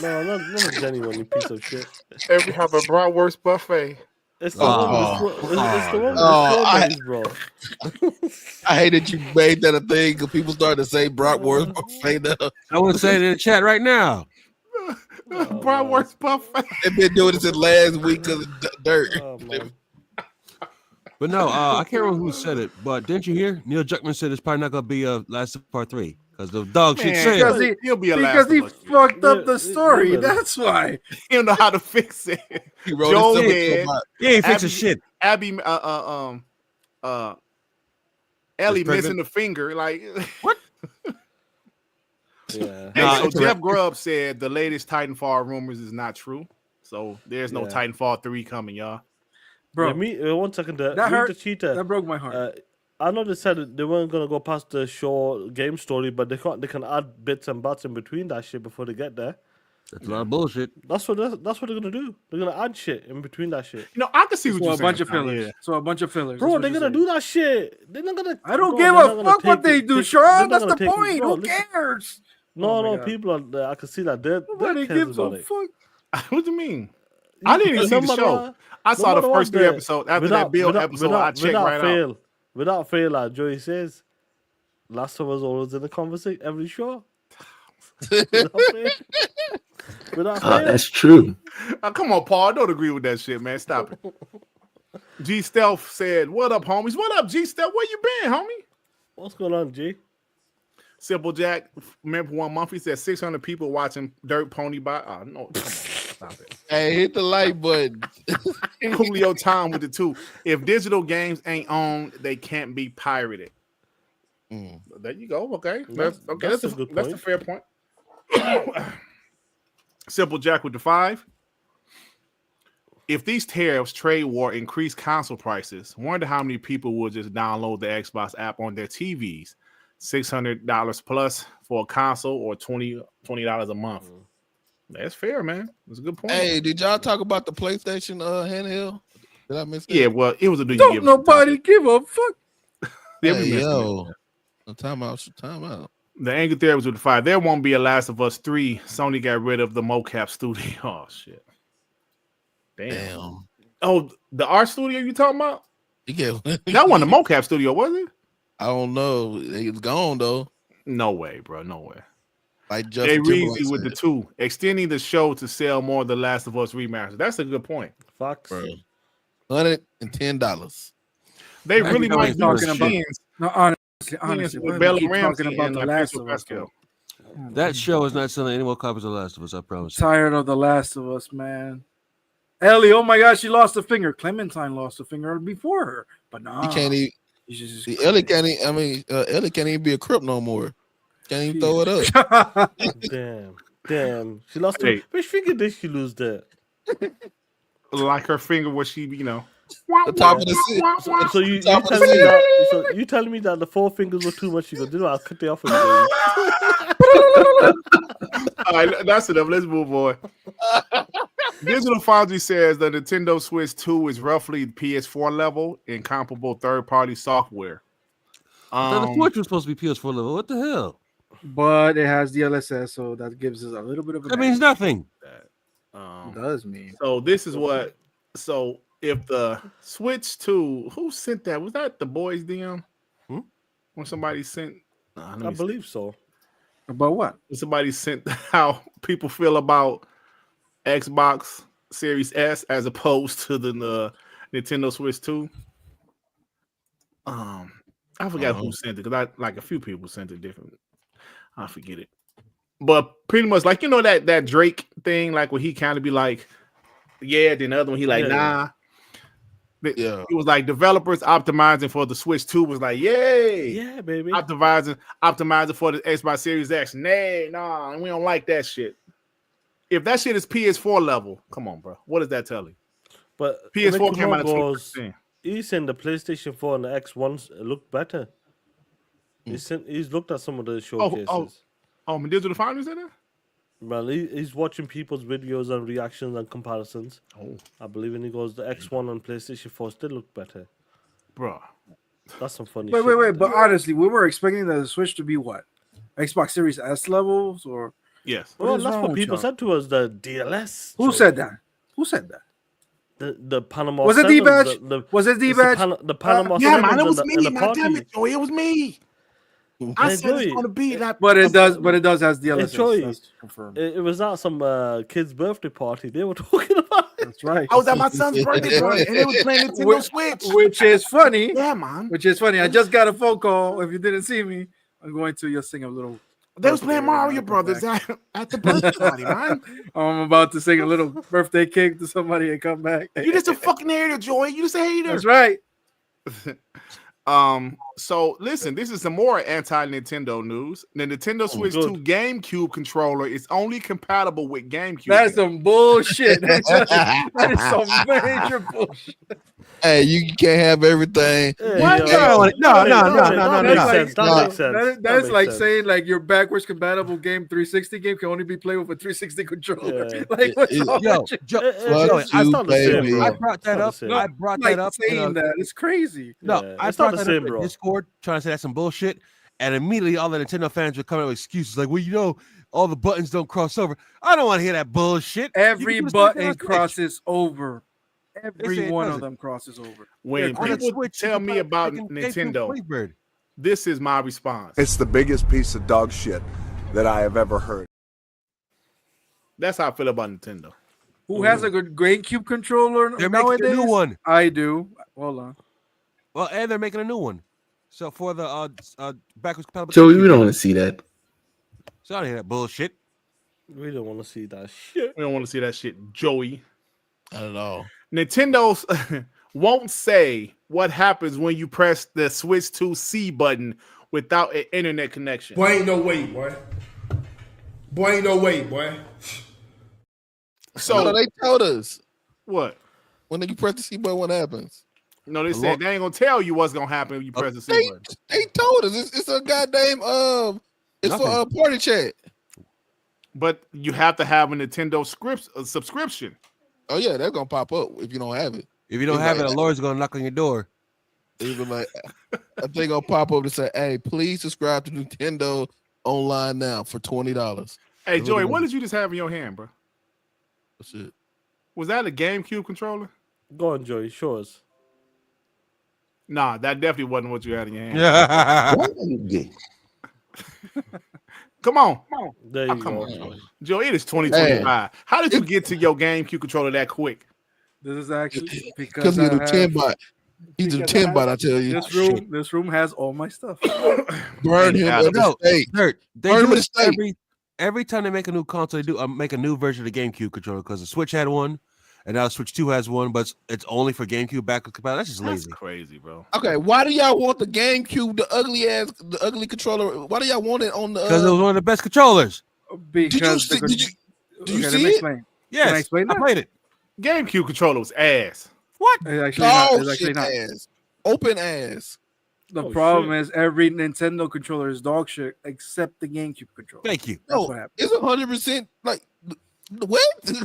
No, not Jenny one, you piece of shit. And we have a bratwurst buffet. It's the one it's the one with strawberries, bro. I hate that you made that a thing because people started to say bratwurst buffet now. I want to say it in the chat right now. Bratwurst buffet. They've been doing this last week because of dirt. Oh, man. But no, I can't remember who said it. But didn't you hear? Neil Druckmann said it's probably not going to be Last of Us Part 3 because the dog shit said he'll be a because he fucked up the story. Yeah. That's why. He don't know how to fix it. He wrote Joel it had, he ain't fixing shit. Abby, Ellie missing the finger. Like what? Yeah. Hey, so Jeff Grubb said the latest Titanfall rumors is not true. So there's no Titanfall 3 coming, y'all. Bro, me 1 second. That hurt. The cheater. That broke my heart. I know they said they weren't gonna go past the short game story, but they can add bits and bats in between that shit before they get there. That's a lot of bullshit. That's what they're gonna do. They're gonna add shit in between that shit. You know, I can see what you're saying. A bunch of fillers. So a bunch of fillers. Bro, they're gonna do that shit. They're not gonna. I don't give a fuck what they do, Shaan. That's the point. Who cares? No, people are there. I can see that. Nobody gives a fuck. What do you mean? I didn't even see the show. I saw the first 3 episodes. After that build episode, I checked right out. Without fail, like Joey says, Last of Us always in the conversation every show. Without fail. That's true. Come on, Paul. I don't agree with that shit, man. Stop it. G Stealth said, "What up, homies? What up, G Stealth? Where you been, homie? What's going on, G?" Simple Jack, remember 1 month he said 600 people watching Dirt Pony by. Oh no, come on, stop it. Hey, hit the like button. Julio Tom with the 2. If digital games ain't owned, they can't be pirated. There you go. Okay, that's a fair point. Simple Jack with the 5. If these tariffs, trade war, increase console prices, wonder how many people will just download the Xbox app on their TVs. $600 plus for a console or $20 a month. That's fair, man. That's a good point. Hey, did y'all talk about the PlayStation handheld? Did I miss that? Yeah, well, it was a new Don't nobody give a fuck. Hey, yo. Time out. The Angry Therapist with the 5. There won't be a Last of Us 3. Sony got rid of the mocap studio. Oh, shit. Damn. Oh, the art studio you talking about? Yeah. That wasn't the mocap studio, was it? I don't know. It's gone though. No way, bro. No way. Like Jay Reezy with the 2, extending the show to sell more of the Last of Us remaster. That's a good point. Fox, $110. They really might be talking about. No, honestly, with Bella Ramsey talking about the Last of Us. That show is not selling any more copies of The Last of Us. I promise. Tired of The Last of Us, man. Ellie, oh my gosh, she lost a finger. Clementine lost a finger before her, but no, he can't even. Ellie can't. Ellie can't even be a crip no more. Can't even throw it up. Damn. She lost. Which finger did she lose there? Like her finger, was she? The top of the. So you telling me that the 4 fingers were too much? You go, I'll cut it off. All right, that's enough. Let's move on. Digital Foundry says the Nintendo Switch 2 is roughly PS4 level in comparable third-party software. The Switch was supposed to be PS4 level. What the hell? But it has DLSS, so that gives us a little bit of. That means nothing. It does mean. So this is what. So if the Switch 2, who sent that? Was that the boys DM? When somebody sent? I believe so. About what? Somebody sent how people feel about Xbox Series S as opposed to the Nintendo Switch 2. I forgot who sent it because a few people sent it different. I forget it, but pretty much like that Drake thing, like where he kind of be like, yeah, then the other one he like nah. Yeah, it was like developers optimizing for the Switch 2 was like, yay, yeah, baby, optimizing for the Xbox Series X. Nay, nah, we don't like that shit. If that shit is PS4 level, come on, bro. What does that tell you? But PS4 came out at 20%. He's saying the PlayStation 4 and the X1s look better. He's looked at some of the showcases. Digital Foundry said that? Well, he's watching people's videos and reactions and comparisons. I believe, and he goes, the X1 and PlayStation 4 still look better. Bro. That's some funny shit. Wait. But honestly, we were expecting the Switch to be what? Xbox Series S levels or Yes. What Well, is that's wrong what with people y'all? said to us. The DLS. Who Joey. said that? Who said that? The Panama. Was it Sevens, D-Badge? the- Was it it's the D-Badge? The Panama. Yeah, man, Sevens it was in me, the man. Damn party. it, Joey, it was me. I Hey, said it's Joey, gonna be that. But it does has DLSS. Joey, That's confirmed. It was at some kid's birthday party. They were talking about it. That's right. I was at my son's birthday party, and they was playing Nintendo Switch. Which is funny. Yeah, man. Which is funny. I just got a phone call. If you didn't see me, I'm going to just sing a little. They was birthday playing and then Mario I'll come Brothers back. at the birthday party, man. I'm about to sing a little birthday cake to somebody and come back. You just a fucking hater, Joey. You just a hater. That's right. So listen, this is some more anti-Nintendo news. The Nintendo Switch 2 GameCube controller is only compatible with GameCube. That's some bullshit. That is some major bullshit. Hey, you can't have everything. What? No. That makes sense. That makes sense. That's like saying like your backwards compatible game 360 game can only be played with a 360 controller. Yeah. Like what's wrong Yo, with you? Joey, It's not the same, baby. bro. I brought that up. It's not the I same. brought Like that up. saying that it's crazy. No, Yeah, I it's not brought the that same, up in bro. Discord trying to say that's some bullshit, and immediately all the Nintendo fans would come up with excuses like, "Well, you know, all the buttons don't cross over." I don't want to hear that bullshit. Every You can do the same thing button on Switch. crosses over. Every say it one of doesn't. them crosses over. When On a people Switch, you tell can me play about freaking Nintendo, GameCube Freebird. this is my response. It's the biggest piece of dog shit that I have ever heard. That's how I feel about Nintendo. Who has a good GameCube controller They're making nowadays? a new one. I do. Hold on. Well, and they're making a new one. So for the backwards compatible. Joey, we GameCube don't game. want to see that. So I don't hear that bullshit. We don't want to see that shit. We don't want to see that shit, Joey. I don't know. Nintendo's won't say what happens when you press the Switch 2 C button without an internet connection. Boy, ain't no way, boy. Boy, ain't no way, boy. So No, they told us what? when you press the C button, what happens? No, they said they ain't gonna tell you what's gonna happen when you press the C They, button. they told us it's a goddamn it's for Nothing. party chat. But you have to have a Nintendo subscription. Oh yeah, they're gonna pop up if you don't have it. If you don't It's have like- it, a lawyer's gonna knock on your door. Even like I think I'll pop up to say, "Hey, please subscribe to Nintendo Online now for $20." Hey, What Joey, do what you- did you just have in your hand, bro? That's it. Was that a GameCube controller? Go on, Joey. Show us. Nah, that definitely wasn't what you had in your hand. Yeah. Why are you gay? Come on, There you Oh, come go. on. Joey. Joey. It is 2025. How did you get to your GameCube controller that quick? This is actually Because because he's I a have, 10 bot. He's a because 10 I bot, I have- tell you. this room has all my stuff. Burn him at the No, stake. Dirt. They Burn do him at it the stake. every time they make a new console, they do make a new version of the GameCube controller because the Switch had one, and now Switch 2 has one, but it's only for GameCube backwards compatible. That's just That's lazy. crazy, bro. Okay, why do y'all want the GameCube, the ugly controller? Why do y'all want it on the? Because it was one of the best controllers. Because Did you okay, let see me it? explain. Yes, I explain that? played it. GameCube controller was ass. What? It's actually not. Oh It's actually shit, not. ass, open ass. The Oh, problem shit. is every Nintendo controller is dog shit except the GameCube controller. Thank you. That's No, what happened. it's 100% like what? It's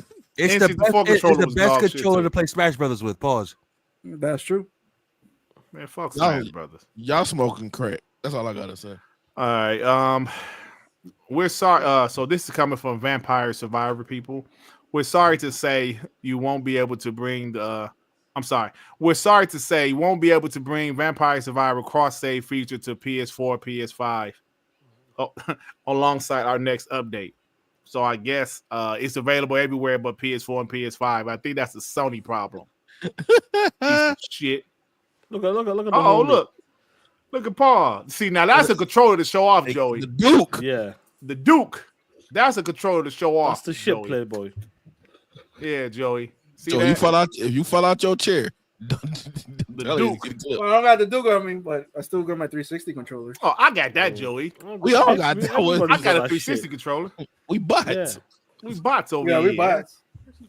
And the 64 best, it's controller the was best dog shit, controller too. to play Smash Brothers with. Pause. That's true. Man, fuck No. Smash Brothers. Y'all smoking crack. That's all I gotta say. All right. We're sorry. So this is coming from Vampire Survivor people. We're sorry to say you won't be able to bring the. I'm sorry. We're sorry to say you won't be able to bring Vampire Survivor cross save feature to PS4, PS5, alongside our next update. So I guess it's available everywhere but PS4 and PS5. I think that's a Sony problem. Piece of shit. Look at the Oh, homie. look at Paul. See, now that's a controller to show off, Joey. The Duke. Yeah, The Duke. That's a controller to show off. that's the shit, Joey. Playboy. Yeah, Joey. See So that? if you fall out your chair, The tell you, Duke. get a clip. Well, I don't got the Duke on me, but I still got my 360 controller. Oh, I got that, Joey. We all got that one. I Everybody's got a that 360 shit. controller. We bots. Yeah. We bots over Yeah, here. we buy it.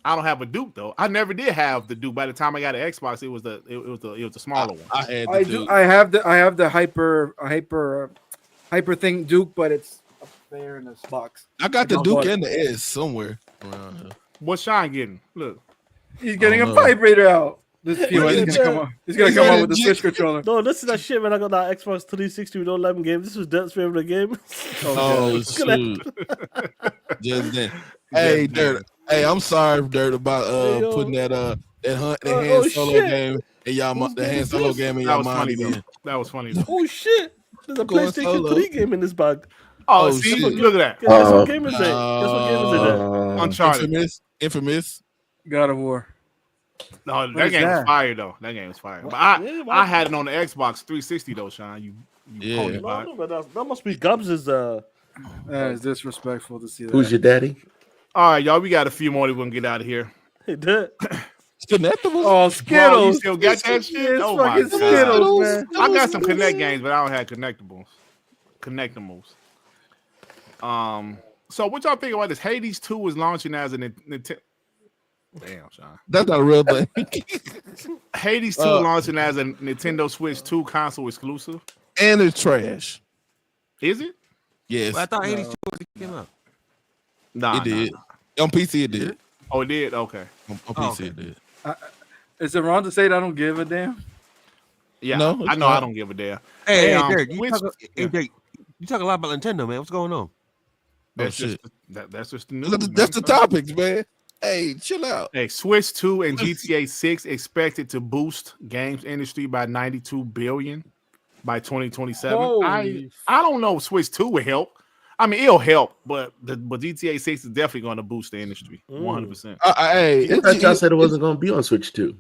I don't have a Duke though. I never did have the Duke. By the time I got an Xbox, it was the smaller one. I had the I Duke. do. I have the hyper thing Duke, but it's up there in this box. I got the I Duke bought it. and the S somewhere around here. What's Shaan getting? Look, He's getting a Oh, no. vibrator out. This POS is gonna come on. He's gonna come on with the Switch controller. No, this is that shit when I got that Xbox 360 with 11 games. This was Dirt's favorite game. Oh shoot! Just then. Hey, Dirt. Hey, I'm sorry, Dirt, about putting that hand solo game in y'all the hand solo game in y'all mind again. That was funny. Oh shit! There's a PlayStation 3 game in this bag. Oh, see, look at that. Guess what game is it? Guess what game is it? Uncharted. Infamous. God of War. No, that game was fire though. That game was fire. But I had it on the Xbox 360 though, Shaan. You No, but that must be Gubs' That is disrespectful to see that. Who's your daddy? All right, y'all. We got a few more that we're gonna get out of here. Hey, Dirt. Connectables? Oh, Skittles. Bro, you still got that shit? It's Oh my fucking God. Skittles, man. I got some Connect games, but I don't have Connectables. So what y'all think about this? Hades 2 is launching as a Nintendo. Damn, Shaan. That's not a real thing. Hades 2 launching as a Nintendo Switch 2 console exclusive. And it's trash. Is it? Yes. Well, I thought 82 came out. Nah, It did. On PC, it did. Oh, it did? Okay. On PC, it did. Is it wrong to say that I don't give a damn? Yeah, No, I it's know. I not. don't give a damn. Hey, Derek, you talk a lot about Nintendo, man. What's going on? That's shit. that's just the news. That's the topics, man. Hey, chill out. Hey, Switch 2 and GTA 6 expected to boost games industry by $92 billion by 2027. I don't know if Switch 2 will help. I mean, it'll help, but GTA 6 is definitely going to boost the industry 100%. Hey, I thought y'all said it wasn't going to be on Switch 2.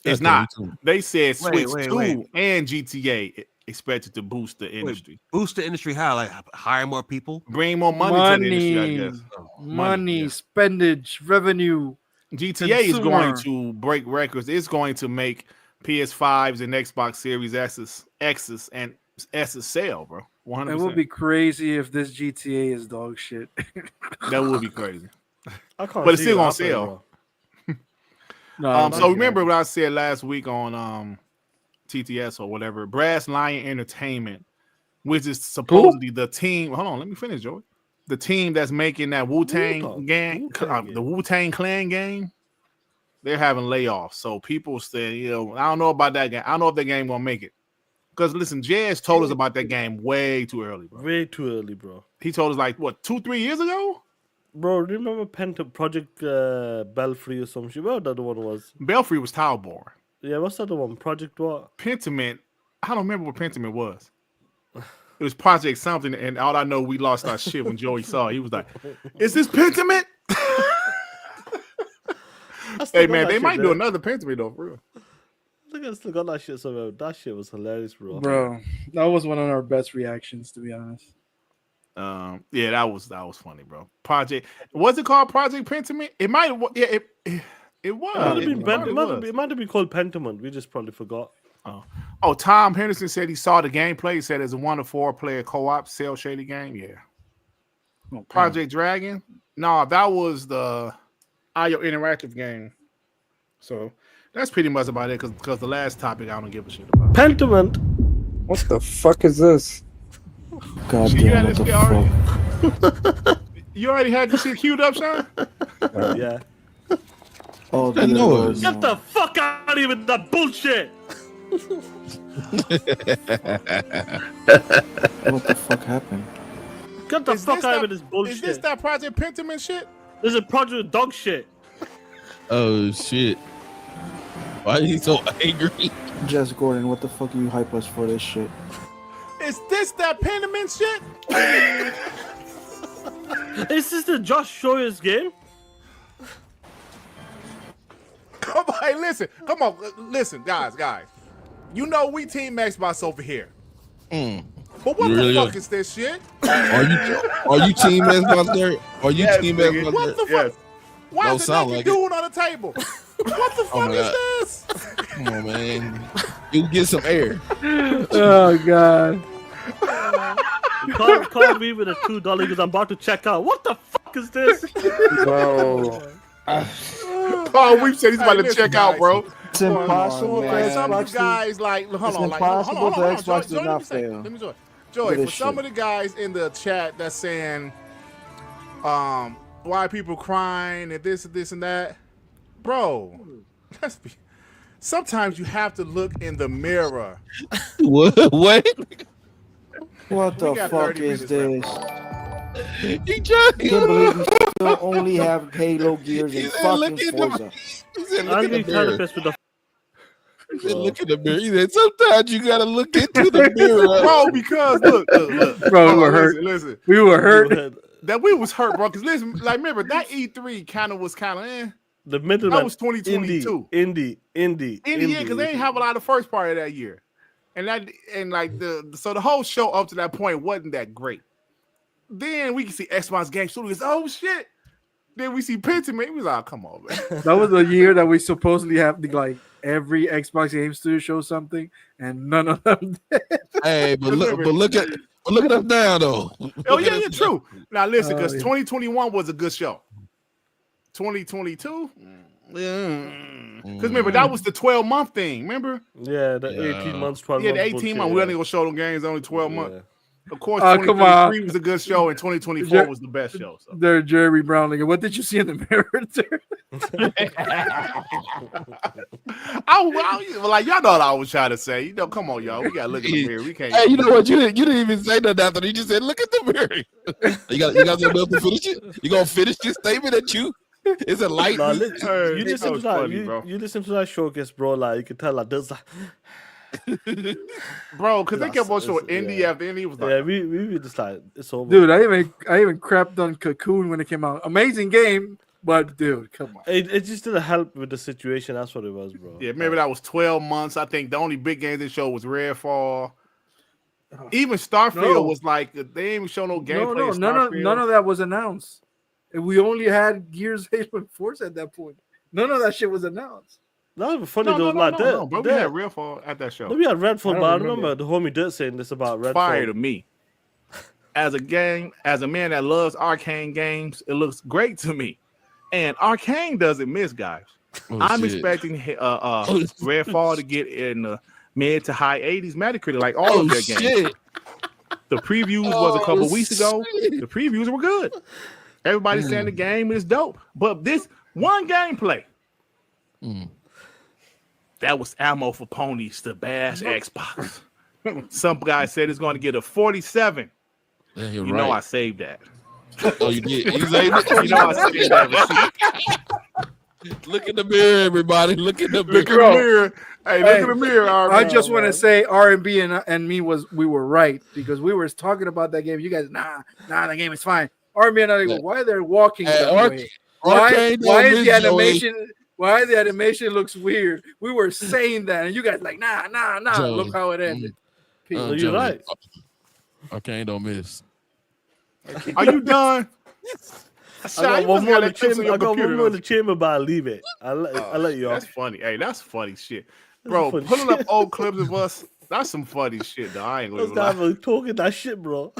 It's not. They said Switch Wait. 2 and GTA expected to boost the industry. Boost the industry how? Like hire more people? Bring more money to the industry, I guess. Money, spendage, revenue. GTA is consumer. going to break records. It's going to make PS5s and Xbox Series X's and S's sell, bro. 100%. It would be crazy if this GTA is dog shit. That would be crazy. But it's still gonna sell. No, So remember what I said last week on TTS or whatever, Brass Lion Entertainment, which is supposedly the team. Hold on, let me finish, Joey. The team that's making that Wu-Tang gang, the Wu-Tang Clan game, they're having layoffs. So people say, I don't know about that game. I don't know if that game gonna make it. Because listen, Jazz told us about that game way too early, bro. Way too early, bro. He told us like what 2-3 years ago. Bro, do you remember Project Belfry or some shit? What that other one was? Belfry was Towerborn. Yeah, what's the other one? Project what? Pentiment. I don't remember what Pentiment was. It was Project something, and all I know, we lost our shit when Joey saw it. He was like, "Is this Pentiment?" Hey man, they might do another Pentiment though, for real. I still got that shit somewhere. That shit was hilarious, bro. Bro, that was one of our best reactions, to be honest. Yeah, that was funny, bro. Project, was it called Project Pentiment? It might have. Yeah, it was. It might have been called Pentiment. We just probably forgot. Oh, Tom Henderson said he saw the gameplay. He said it's a 1 to 4 player co-op cell shaded game. Yeah. Okay. Project Dragon. No, that was the IO interactive game. So that's pretty much about it. Because the last topic I don't give a shit about. Pentiment. What the fuck is this? God You damn, had what this the fuck? You already had this shit queued up, Shaan? Yeah. Oh, I know it. Get the fuck out of here with that bullshit. What the fuck happened? Get the fuck out of this bullshit. Is this that Project Pentiment shit? This is Project Dog shit. Oh shit! Why is he so angry? Jess Gordon, what the fuck you hype us for this shit? Is this that Pentiment shit? Is this the Josh Sawyer's game? Come on, hey, listen. Come on, listen, guys. You know we Team Xbox over here. But what the fuck is this shit? Are you Team Xbox there? Are you Team Xbox? What the fuck? Why Don't is sound it like doing on the table? What the fuck is this? Come on, man. You get some air. Oh god. Call me with a $2 because I'm about to check out. What the fuck is this? Bro. Oh, we said he's about to check out, bro. It's impossible for Like some of Xbox the guys, like, hold It's on, like, impossible hold for on, Xbox to Joey, not fail. Let me Joey. Joey, Look for at some this of the guys in the chat that's saying, why people crying and this and that, bro. Sometimes you have to look in the mirror. What? What the We got fuck 30 is minutes this? He tried. Can't believe we still only have Halo, Gears, and said, fucking "Look in the- Forza. He said, look I'm in the being kind of mirror. pissed with the. He said, look in the mirror. He said, sometimes you gotta look into the mirror. Bro, because look. Bro, we Hold were on, hurt. Listen. We were hurt. That we was hurt, bro. Because listen, like remember that E3 kind of was kind of The middle that was 2022. Indie. Yeah, because they didn't have a lot of first party that year, and the whole show up to that point wasn't that great. Then we can see Xbox Game Studios. Oh shit! Then we see Pentiment. We was like, oh, come on, man. That was the year that we supposedly have like every Xbox Game Studio show something, and none of them did. Hey, but look at us now though. Oh yeah, true. Now listen, because yeah. 2021 was a good show. 2022, because remember that was the 12-month thing. Remember? Yeah, the 18 months, 12 Yeah, the months. 18 bullshit, months. We only gonna show them games only 12 months. Of course, Come on. 2023 was a good show, and 2024 was the best show. So. They're Jerry Brown. Like, what did you see in the mirror? Like y'all know what I was trying to say. Come on, y'all. We gotta look in the mirror. We can't. Hey, you know what? You didn't even say nothing after. You just said, "Look at the mirror." You got something else to finish it. You gonna finish this statement that you? It's a light. You listen to that showcase, bro. Like you can tell, like there's like, bro, because they kept on showing indie after indie. Was like, yeah, we were just like, it's over. Dude, I even crapped on Cocoon when it came out. Amazing game, but dude, come on. It just didn't help with the situation. That's what it was, bro. Yeah, maybe that was 12 months. I think the only big game they showed was Redfall. Even Starfield was like they didn't even show no gameplay. None of that was announced. And we only had Gears, Halo, and Forza at that point. None of that shit was announced. That was funny though. Bro, we had Redfall at that show. We had Redfall, but I remember the homie Dirt saying this about Redfall. Fire to me. As a man that loves arcane games, it looks great to me. And Arcane doesn't miss, guys. I'm expecting Redfall to get in the mid to high 80s Metacritic, like all of their games. The previews was a couple weeks ago. The previews were good. Everybody's saying the game is dope. But this one gameplay, that was ammo for ponies to bash Xbox. Some guy said it's going to get a 47. Yeah, you know I saved that. Oh, you did. You saved it? You know I saved that. Look in the mirror, everybody. Look in the mirror. Look in the mirror. Hey, look in the mirror. I just want to say R&B and me we were right because we were talking about that game. You guys, nah, the game is fine. R&B and I go, why are they walking that way? Why is the animation? Why the animation looks weird? We were saying that, and you guys like, nah. Joey. Look how it ended. You're right. Arcane don't miss. Are you done? I got one more in the chamber, but I'll leave it. I'll let you off. That's funny. Hey, that's funny shit. Bro, pulling up old clips of us, that's some funny shit, though. I ain't gonna lie. Those guys talking that shit, bro.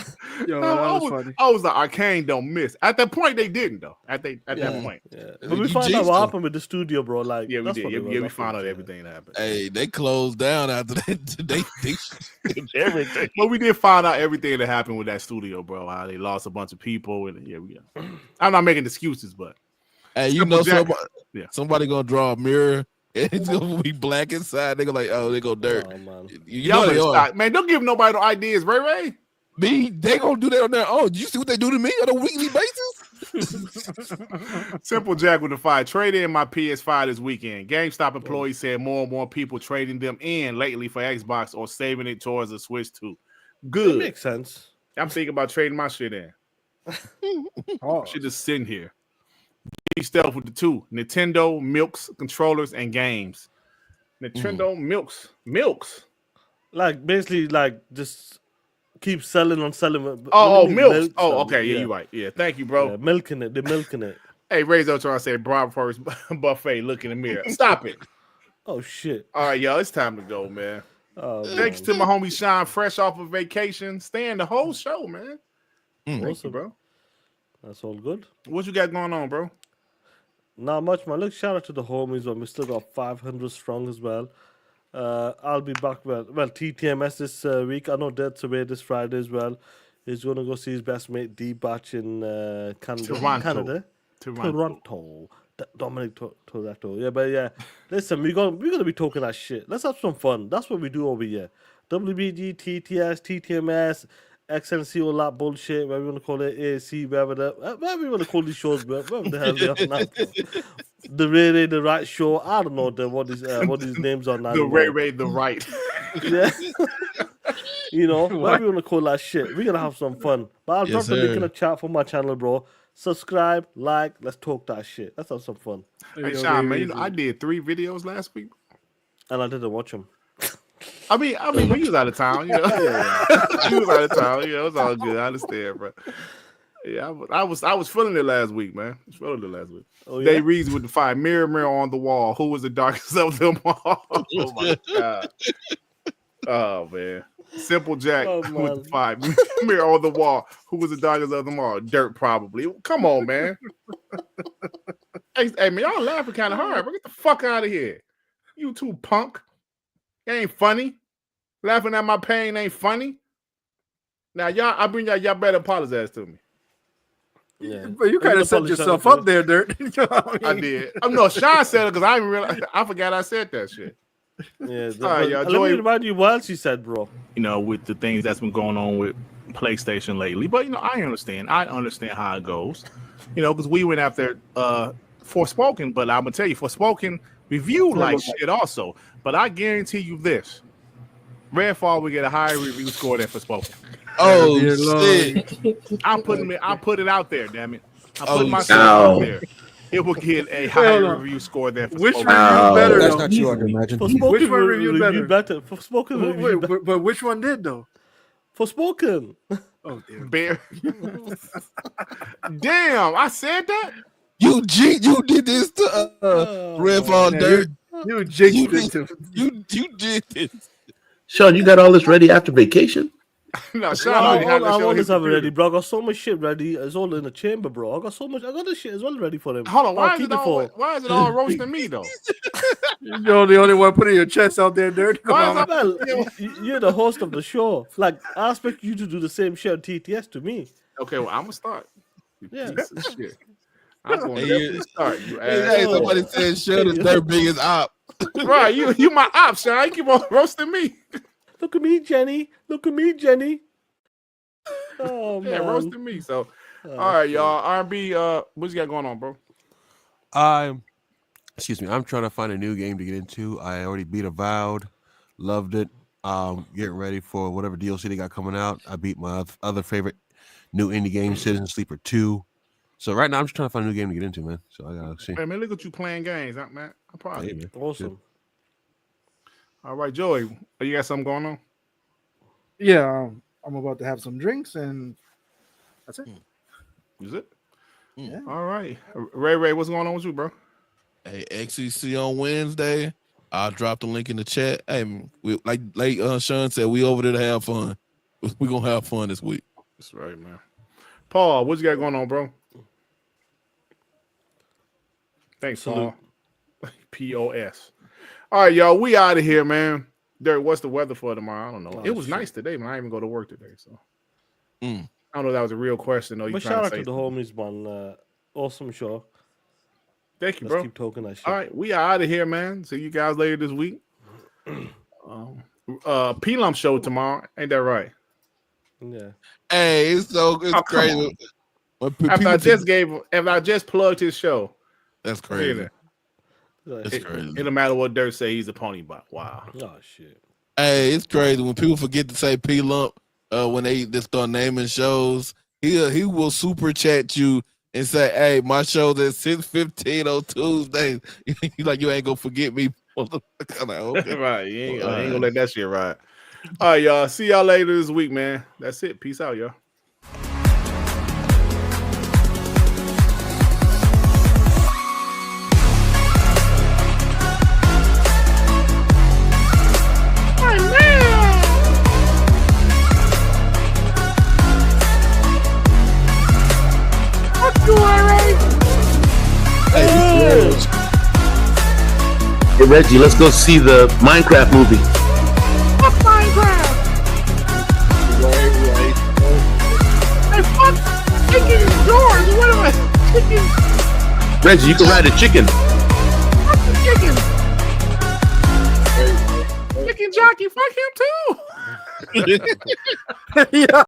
Yo, that was funny. I was like, Arcane don't miss. At that point, they didn't, though. At that point. Yeah. But we found out what happened with the studio, bro. Like, yeah, we did. Yeah, we found out everything that happened. Hey, they closed down after that. They everything. But we did find out everything that happened with that studio, bro. How they lost a bunch of people. And I'm not making excuses, but hey, you know somebody gonna draw a mirror. It's gonna be black inside. They go like, oh, they go dirt. Oh, man. Y'all better stop. Man, don't give nobody no ideas, Ray. Me, they gonna do that on their own. You see what they do to me on a weekly basis? Simple Jack with the fire. Trade in my PS5 this weekend. GameStop employees said more and more people trading them in lately for Xbox or saving it towards a Switch 2. Good. That makes sense. I'm thinking about trading my shit in. Shit just sitting here. Stealth with the 2. Nintendo milks controllers and games. Nintendo milks. Like basically, like just keep selling on selling. Milks. Oh, okay. Yeah, you're right. Yeah, thank you, bro. Yeah, milking it. They're milking it. Hey, Rayzo trying to say Broad Forest buffet. Look in the mirror. Stop it. Oh shit. All right, y'all. It's time to go, man. Thanks to my homie Shaan, fresh off of vacation, staying the whole show, man. Thank you, bro. That's all good. What you got going on, bro? Not much, man. Look, shout out to the homies, but we still got 500 strong as well. I'll be back. Well, TTMS this week. I know Dirt's away this Friday as well. He's going to go see his best mate D-Batch in Canada. Toronto. Dominic Toretto. Yeah, but yeah, listen, we're gonna be talking that shit. Let's have some fun. That's what we do over here. WBG, TTS, TTMS, XNC, all that bullshit. Whatever you want to call it, AAC, whatever you want to call these shows, whatever the hell they are now. The Ray the Right Show. I don't know what these names are now. The Ray the Right. Yeah. You know, whatever you want to call that shit. We're gonna have some fun. But I'll drop the link in the chat for my channel, bro. Subscribe, like, let's talk that shit. Let's have some fun. Hey, Shaan, man, I did 3 videos last week, and I didn't watch them. I mean, when you was out of town, you know, you was out of town, you know, it's all good. I understand, bro. Yeah, I was feeling it last week, man. I was feeling it last week. Oh, yeah? They reads with the 5 mirror on the wall. Who was the darkest of them all? Oh my god. Oh man. Simple Jack with the 5 mirror on the wall. Who was the darkest of them all? Dirt, probably. Come on, man. Hey, man, y'all laughing kind of hard. But get the fuck out of here. You two punk. It ain't funny. Laughing at my pain ain't funny. Now, y'all better apologize to me. Yeah, but you kind of set yourself up there, Dirt. You know what I mean? I did. No, Shaan said it because I didn't realize. I forgot I said that shit. Yeah, all right, y'all. Let me remind you what else you said, bro. You know, with the things that's been going on with PlayStation lately, but you know, I understand how it goes. You know, because we went after Forspoken, but I'm gonna tell you, Forspoken reviewed like shit also. But I guarantee you this: Redfall will get a higher review score than Forspoken. Oh shit! I put it out there. Damn it! I put myself out there. It will get a higher review score than Forspoken. Which review better? That's not you, I can imagine. Which one reviewed better? Forspoken. But which one did though? Forspoken. Oh dear. Bear. Damn! I said that. You did this to Redfall, Dirt. You jinxed it. You did this. Shaan, you got all this ready after vacation? No, Shaan already had I always have it ready, ready, bro. I got so much shit ready. It's all in the chamber, bro. I got this shit as well ready for him. Hold on, why is it all roasting me though? You're the only one putting your chest out there, Dirt. Well, you're the host of the show. Like, I expect you to do the same shit on TTS to me. Okay, well, I'm gonna start. Yeah. Shit. I'm going to start. You hey, somebody said show the Dirt biggest op. Right, you my op, Shaan. You keep on roasting me. Look at me, Jenny. Look at me, Jenny. Oh man, yeah, roasting me. So, all right, y'all. R&B. What you got going on, bro? Excuse me. I'm trying to find a new game to get into. I already beat Avowed, loved it. Getting ready for whatever DLC they got coming out. I beat my other favorite new indie game, Citizen Sleeper 2. So right now I'm just trying to find a new game to get into, man. So I gotta see. Hey man, look at you playing games, huh, man. I'm proud of you. Awesome. All right, Joey, you got something going on? Yeah, I'm about to have some drinks and that's it. Is it? Yeah. All right, Ray, what's going on with you, bro? Hey, XCC on Wednesday. I'll drop the link in the chat. Hey, like Shaan said, we over there to have fun. We're gonna have fun this week. That's right, man. Paul, what you got going on, bro? Thanks, Paul. POS. All right, y'all. We out of here, man. Dirt, what's the weather for tomorrow? I don't know. It was nice today, man. I didn't even go to work today, so I don't know if that was a real question. Though, but shout out to the homies, man. Awesome show. Thank you, bro. Keep talking that shit. All right, we are out of here, man. See you guys later this week. P-Lump show tomorrow. Ain't that right? Yeah. Hey, it's crazy. After I just plugged his show. That's crazy. That's crazy. It don't matter what Dirt say. He's a pony bot. Wow. Oh shit. Hey, it's crazy when people forget to say P-Lump when they just start naming shows. He will super chat you and say, "Hey, my show's at 6:15 on Tuesdays." You like, you ain't gonna forget me. Okay. Right. You ain't gonna let that shit ride. All right, y'all. See y'all later this week, man. That's it. Peace out, y'all. Hey Reggie, let's go see the Minecraft movie. Fuck Minecraft! Right. Hey, fuck! Kicking doors! What am I kicking? Reggie, you can ride a chicken. Chicken jockey, fuck him too. Yeah.